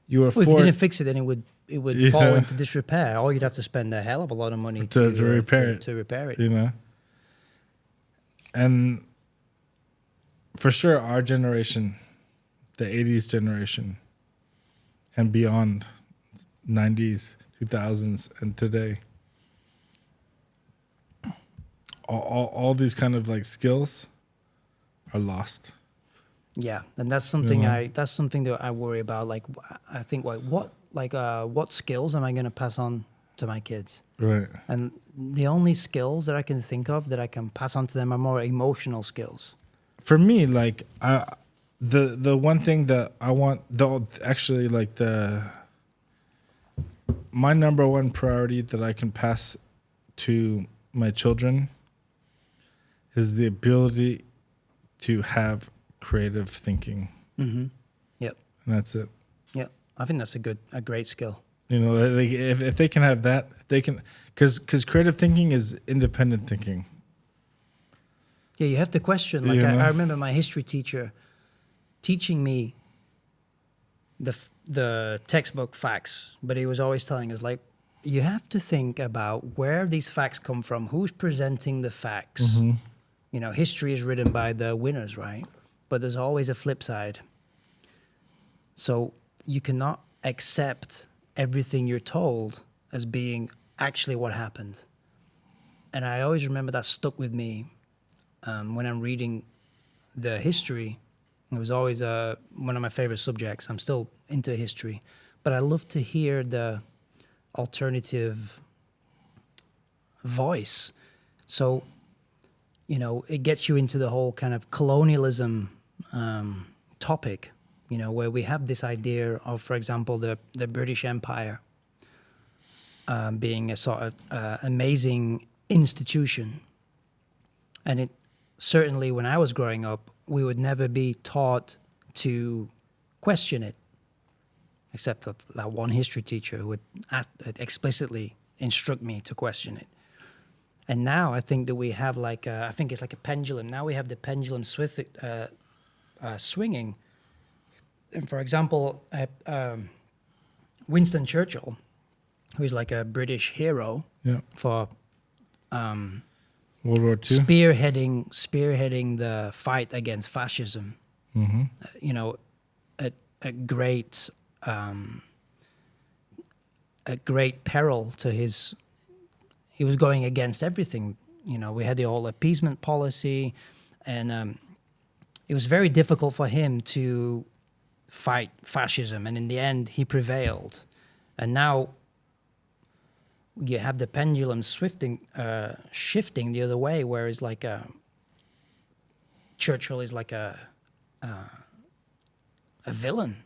you were forced. If you didn't fix it, then it would fall into disrepair. Or you'd have to spend a hell of a lot of money to repair it. To repair it. And for sure, our generation, the 80s generation, and beyond, 90s, 2000s, and today, all these kind of like skills are lost. Yeah, and that's something that I worry about. Like, I think what skills am I going to pass on to my kids? Right. And the only skills that I can think of that I can pass on to them are more emotional skills. For me, like the one thing that I want, my number one priority that I can pass to my children is the ability to have creative thinking. Mm-hmm. Yep. And that's it. Yep. I think that's a great skill. Like if they can have that, they can, because creative thinking is independent thinking. Yeah, you have to question. Like I remember my history teacher teaching me the textbook facts, but he was always telling us, like, you have to think about where these facts come from, who's presenting the facts. Mm-hmm. History is written by the winners, right? But there's always a flip side. So you cannot accept everything you're told as being actually what happened. And I always remember that stuck with me when I'm reading the history. It was always one of my favorite subjects. I'm still into history. But I love to hear the alternative voice. So it gets you into the whole kind of colonialism topic, where we have this idea of, for example, the British Empire being a sort of amazing institution. And it certainly, when I was growing up, we would never be taught to question it, except that one history teacher who would explicitly instruct me to question it. And now I think that we have I think it's like a pendulum. Now we have the pendulum swinging. And for example, Winston Churchill, who is like a British hero for World War II, spearheading the fight against fascism. Mm-hmm. At great peril to his. He was going against everything. We had the whole appeasement policy, and it was very difficult for him to fight fascism. And in the end, he prevailed. And now you have the pendulum shifting the other way, whereas Churchill is like a villain.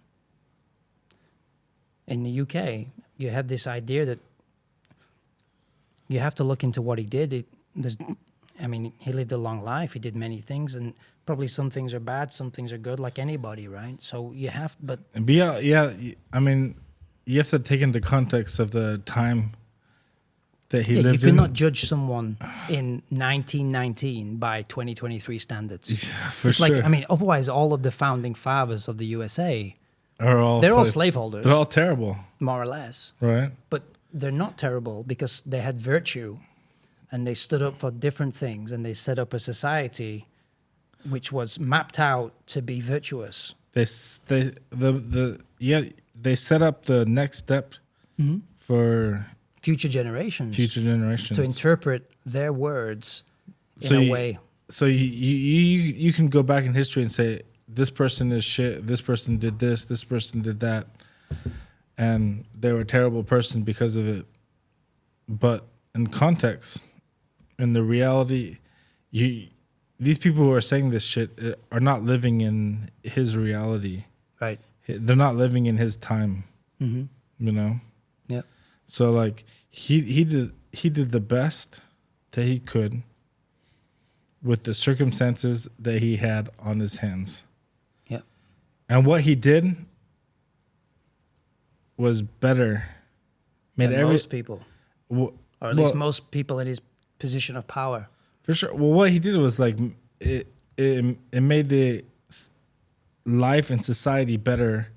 In the UK, you have this idea that you have to look into what he did. He lived a long life. He did many things, and probably some things are bad, some things are good, like anybody, right? So you have, but you have to take into context of the time that he lived in. You cannot judge someone in 1919 by 2023 standards. Yeah, for sure. Otherwise, all of the founding fathers of the USA they're all slaveholders. They're all terrible, more or less, right? But they're not terrible because they had virtue, and they stood up for different things, and they set up a society which was mapped out to be virtuous. They set up the next step for future generations to interpret their words in a way. So you can go back in history and say, this person is shit, this person did this person did that, and they were a terrible person because of it. But in context, in the reality, these people who are saying this shit are not living in his reality. Right. They're not living in his time. Mm-hmm. Yeah. So he did the best that he could with the circumstances that he had on his hands. Yeah. And what he did was better. Most people. Or at least most people in his position of power. For sure. Well, what he did was it made the life and society better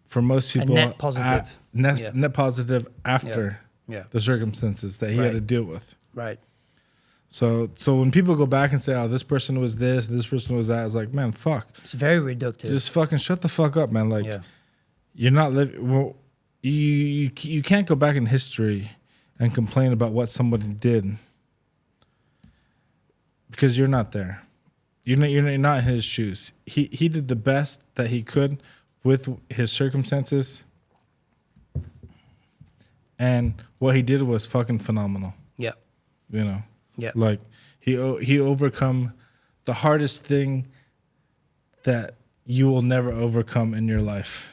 for most people. A net positive. Net positive after the circumstances that he had to deal with. Right. So when people go back and say, "Oh, this person was this person was that," it's like, man, fuck. It's very reductive. Just fucking shut the fuck up, man. You're not living. Well, you can't go back in history and complain about what somebody did because you're not there. You're not in his shoes. He did the best that he could with his circumstances, and what he did was fucking phenomenal. Yeah. Yeah. He overcome the hardest thing that you will never overcome in your life.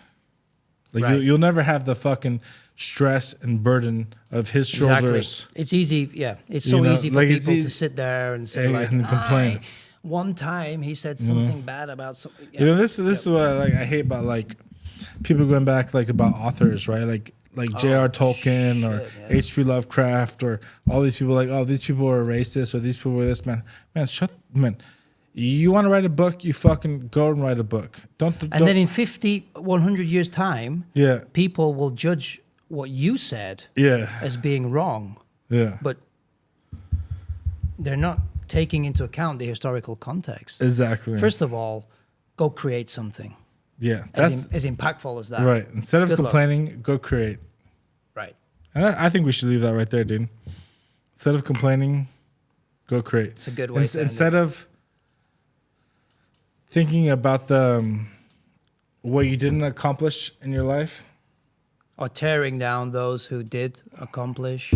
You'll never have the fucking stress and burden of his shoulders. It's easy. Yeah. It's so easy for people to sit there and say and complain. One time he said something bad about something. Yeah. This is what I hate about people going back about authors, right? Like J.R. Tolkien or H.P. Lovecraft or all these people these people are racist or these people were this, man. You want to write a book, you fucking go and write a book. Don't. Then in 50, 100 years time, people will judge what you said as being wrong. Yeah. But they're not taking into account the historical context. Exactly. First of all, go create something. Yeah. That's as impactful as that. Right. Instead of complaining, go create. Right. And I think we should leave that right there, dude. Instead of complaining, go create. It's a good way to instead of thinking about what you didn't accomplish in your life, or tearing down those who did accomplish.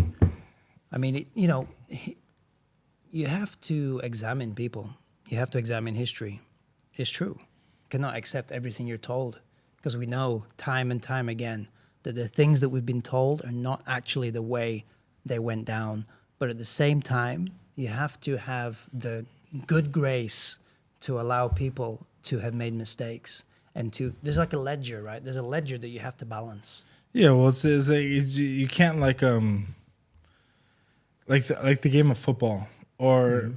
I mean, you have to examine people. You have to examine history. It's true. You cannot accept everything you're told, because we know time and time again that the things that we've been told are not actually the way they went down. But at the same time, you have to have the good grace to allow people to have made mistakes. And there's like a ledger, right? There's a ledger that you have to balance. Yeah, well, you can't like the game of football or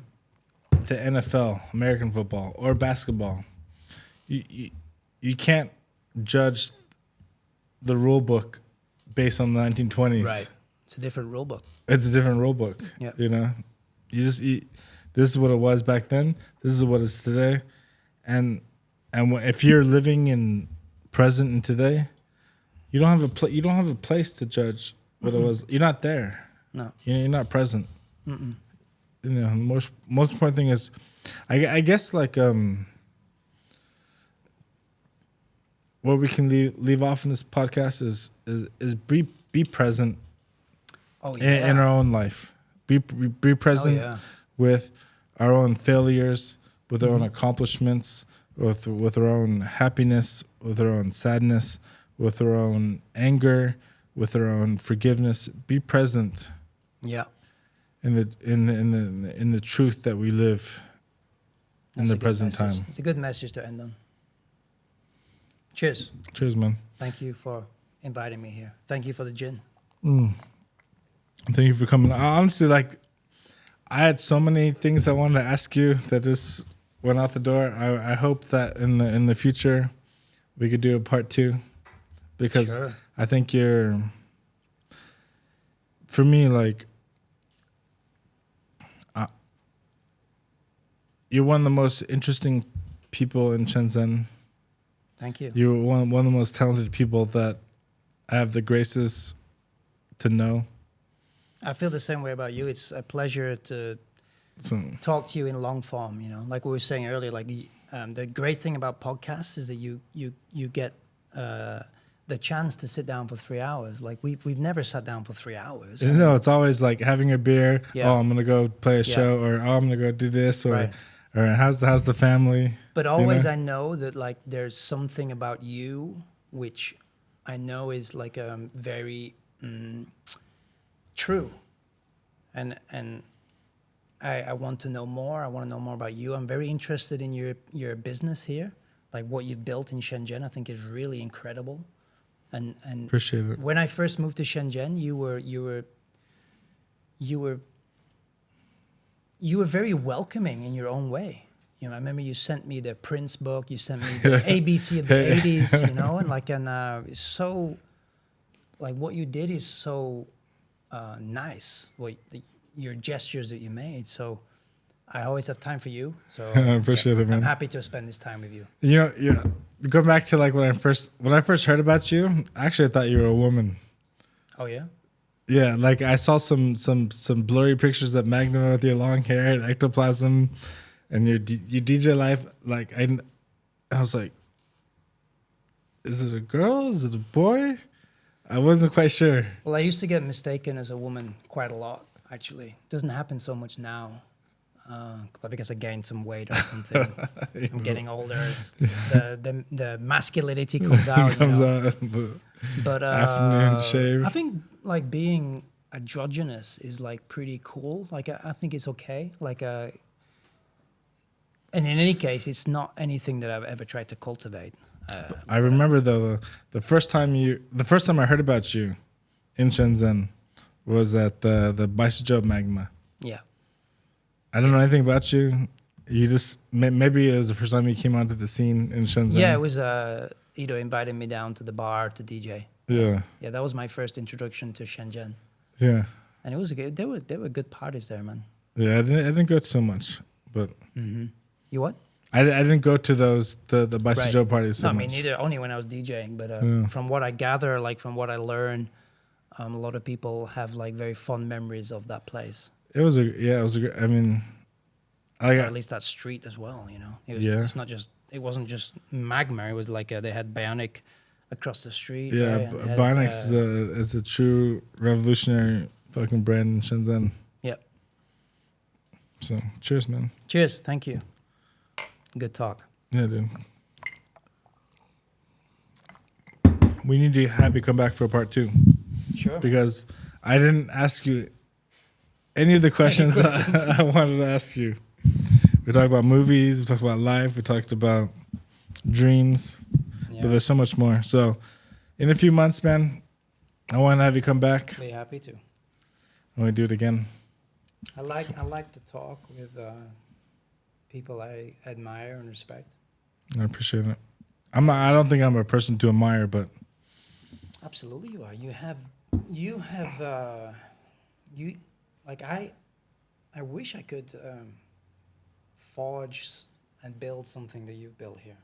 the NFL, American football, or basketball. You can't judge the rule book based on the 1920s. Right. It's a different rule book. It's a different rule book. Yeah. You know, this is what it was back then. This is what it is today, and if you're living in present and today, you don't have a place to judge what it was. You're not there. No. You're not present. You know, the most important thing is, I guess like what we can leave off in this podcast is be present. Oh, yeah. In our own life. Be present with our own failures, with our own accomplishments, with our own happiness, with our own sadness, with our own anger, with our own forgiveness. Be present. Yeah. In the truth that we live in the present time. It's a good message to end on. Cheers. Cheers, man. Thank you for inviting me here. Thank you for the gin. Thank you for coming. Honestly, like, I had so many things I wanted to ask you that just went out the door. I hope that in the future we could do a part 2, because Sure. I think for me, like, you're one of the most interesting people in Shenzhen. Thank you. You're one of the most talented people that I have the graces to know. I feel the same way about you. It's a pleasure to talk to you in long form, you know, like we were saying earlier, like the great thing about podcasts is that you get the chance to sit down for 3 hours. Like we've never sat down for 3 hours. No, it's always like having a beer. Yeah. Oh, I'm going to go play a show, or oh, I'm going to go do this, or Right. or how's the family? But always you know? I know that like there's something about you which I know is like very true. And I want to know more. I want to know more about you. I'm very interested in your business here. Like what you've built in Shenzhen, I think is really incredible. And Appreciate it. when I first moved to Shenzhen, you were very welcoming in your own way. You know, I remember you sent me the Prince book. You sent me the ABC of the 80s, you know, and it's so, like what you did is so nice. Your gestures that you made. So I always have time for you. So I appreciate it, man. I'm happy to spend this time with you. You know, yeah. Go back to like when I first heard about you. Actually, I thought you were a woman. Oh yeah. Yeah, like I saw some blurry pictures of Magna with your long hair and ectoplasm, and your DJ life. Like I was like, is it a girl? Is it a boy? I wasn't quite sure. Well, I used to get mistaken as a woman quite a lot. Actually, it doesn't happen so much now, but because I gained some weight or something. I'm getting older. The masculinity comes out. But afternoon shave. I think like being androgynous is like pretty cool. Like I think it's okay. Like and in any case, it's not anything that I've ever tried to cultivate. I remember though the first time I heard about you in Shenzhen was at the Bicycle Magma. Yeah. I don't know anything about you. You just maybe it was the first time you came onto the scene in Shenzhen. Yeah, it was Ido invited me down to the bar to DJ. Yeah. Yeah, that was my first introduction to Shenzhen. Yeah. And it was good. There were good parties there, man. Yeah, I didn't go to so much, but You what? I didn't go to those the Bicycle Right. parties so No, much. me neither. Only when I was DJing. But from what I gather, like from what I learn, a lot of people have like very fond memories of that place. It was a great. I mean, Or at least that street as well. You know, It's not just. It wasn't just Magma. It was like they had Bionic across the street. Yeah, right? And they had, Bionic is a true revolutionary fucking brand in Shenzhen. Yeah. So cheers, man. Cheers. Thank you. Good talk. Yeah, dude. We need to have you come back for part 2. Sure. Because I didn't ask you any of the questions that I wanted to ask you. We talked about movies, we talked about life, we talked about dreams, but there's so much more. So in a few months, man, I want to have you come back. Be happy to. And we do it again. I like to talk with people I admire and respect. I appreciate it. I don't think I'm a person to admire, but absolutely you are. I wish I could forge and build something that you've built here.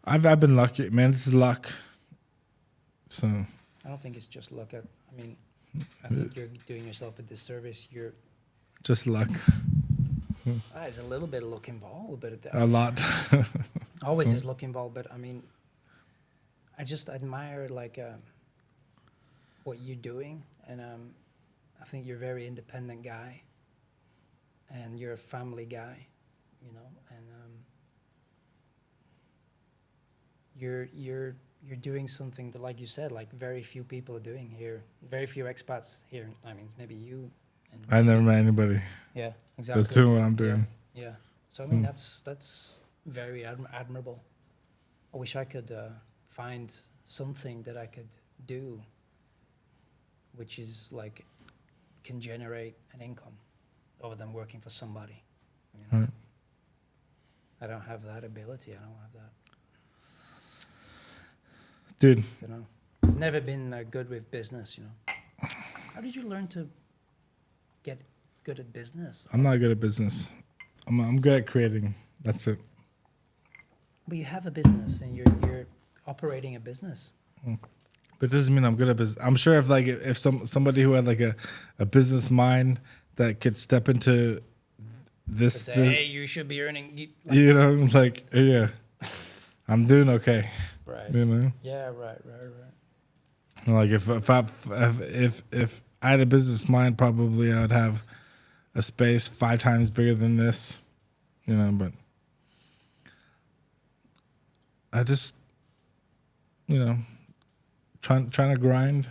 I've been lucky, man. This is luck. So I don't think it's just luck. I mean, I think you're doing yourself a disservice. You're just luck. So, there's a little bit of luck involved, but a lot. Always there's luck involved, but I mean, I just admire what you're doing, and I think you're a very independent guy, and you're a family guy, you know, and you're doing something that, like you said, like very few people are doing here. Very few expats here. I mean, it's maybe you. And I never met anybody. Yeah, exactly. That's doing what I'm doing. Yeah. So I mean, that's very admirable. I wish I could find something that I could do, which is like can generate an income, other than working for somebody. You know? Right. I don't have that ability. I don't have that. Dude. You know, never been good with business. You know, how did you learn to get good at business? I'm not good at business. I'm good at creating. That's it. But you have a business, and you're operating a business. But it doesn't mean I'm good at business. I'm sure if somebody who had like a business mind that could step into this, Say, hey, you should be earning. You know, like yeah, I'm doing okay. Right. You know. Yeah. Right. Like if I had a business mind, probably I would have a space 5 times bigger than this. You know, but I just, you know, trying to grind.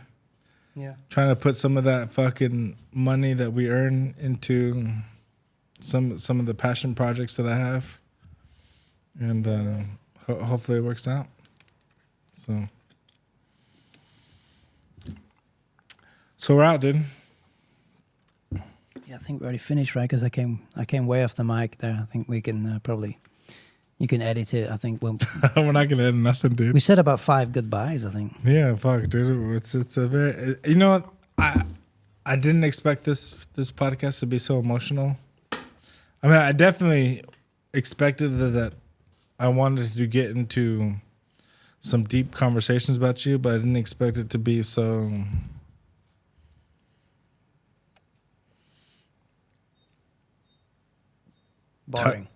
Yeah. Trying to put some of that fucking money that we earn into some of the passion projects that I have, and hopefully it works out. So we're out, dude. Yeah, I think we already finished, right? Because I came way off the mic there. I think we can probably. You can edit it. I think we're not gonna edit nothing, dude. We said about 5 goodbyes, I think. Yeah, fuck, dude. It's a very. You know what? I didn't expect this podcast to be so emotional. I mean, I definitely expected that I wanted to get into some deep conversations about you, but I didn't expect it to be so. Boring.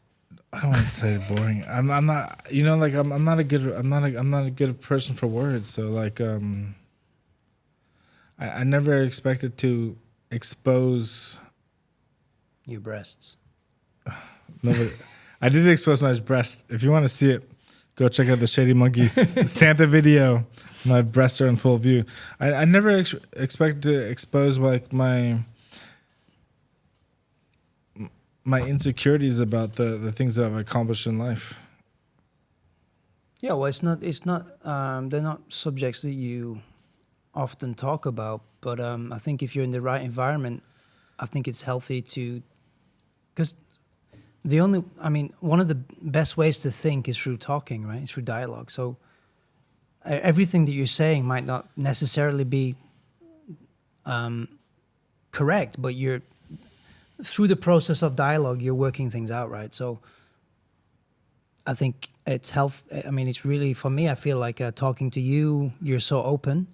I don't want to say boring. I'm not. You know, like I'm not a good person for words. So like I never expected to expose your breasts. Nobody. I did expose my breast. If you want to see it, go check out the Shady Monkey Santa video. My breasts are in full view. I never expected to expose like my insecurities about the things that I've accomplished in life. Yeah, well, it's not. They're not subjects that you often talk about. But I think if you're in the right environment, I think it's healthy to, because one of the best ways to think is through talking, right? It's through dialogue. So everything that you're saying might not necessarily be correct, but through the process of dialogue, you're working things out, right? So I think it's it's really, for me, I feel like talking to you, you're so open,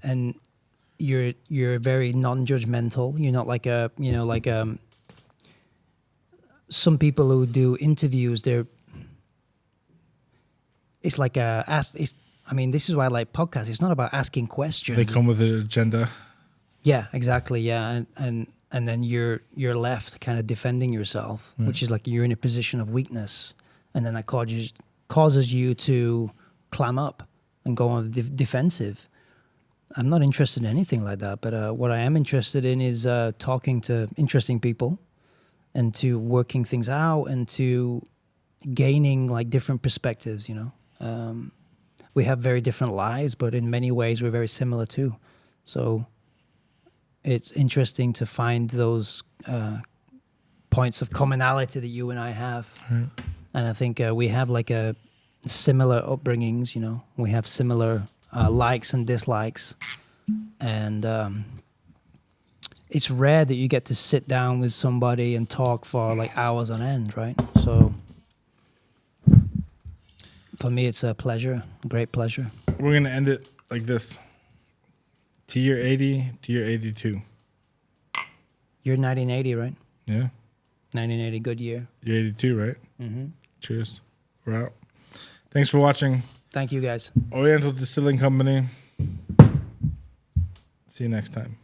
and you're very non-judgmental. You're not like some people who do interviews, this is why I like podcasts. It's not about asking questions. They come with an agenda. Yeah, exactly. Yeah. And and then you're left kind of defending yourself, which is like you're in a position of weakness, and then that causes you to clam up and go on the defensive. I'm not interested in anything like that, but what I am interested in is talking to interesting people and to working things out and to gaining like different perspectives, you know. We have very different lives, but in many ways we're very similar too. So it's interesting to find those points of commonality that you and I have. Right. And I think we have like a similar upbringings, you know. We have similar likes and dislikes. And it's rare that you get to sit down with somebody and talk for like hours on end, right? So for me, it's a pleasure, a great pleasure. We're going to end it like this. To year 80, to year 82. You're 1980, right? Yeah. 1980, good year. You're 82, right? Mm-hmm. Cheers. We're out. Thanks for watching. Thank you, guys. Oriental Distilling Company. See you next time.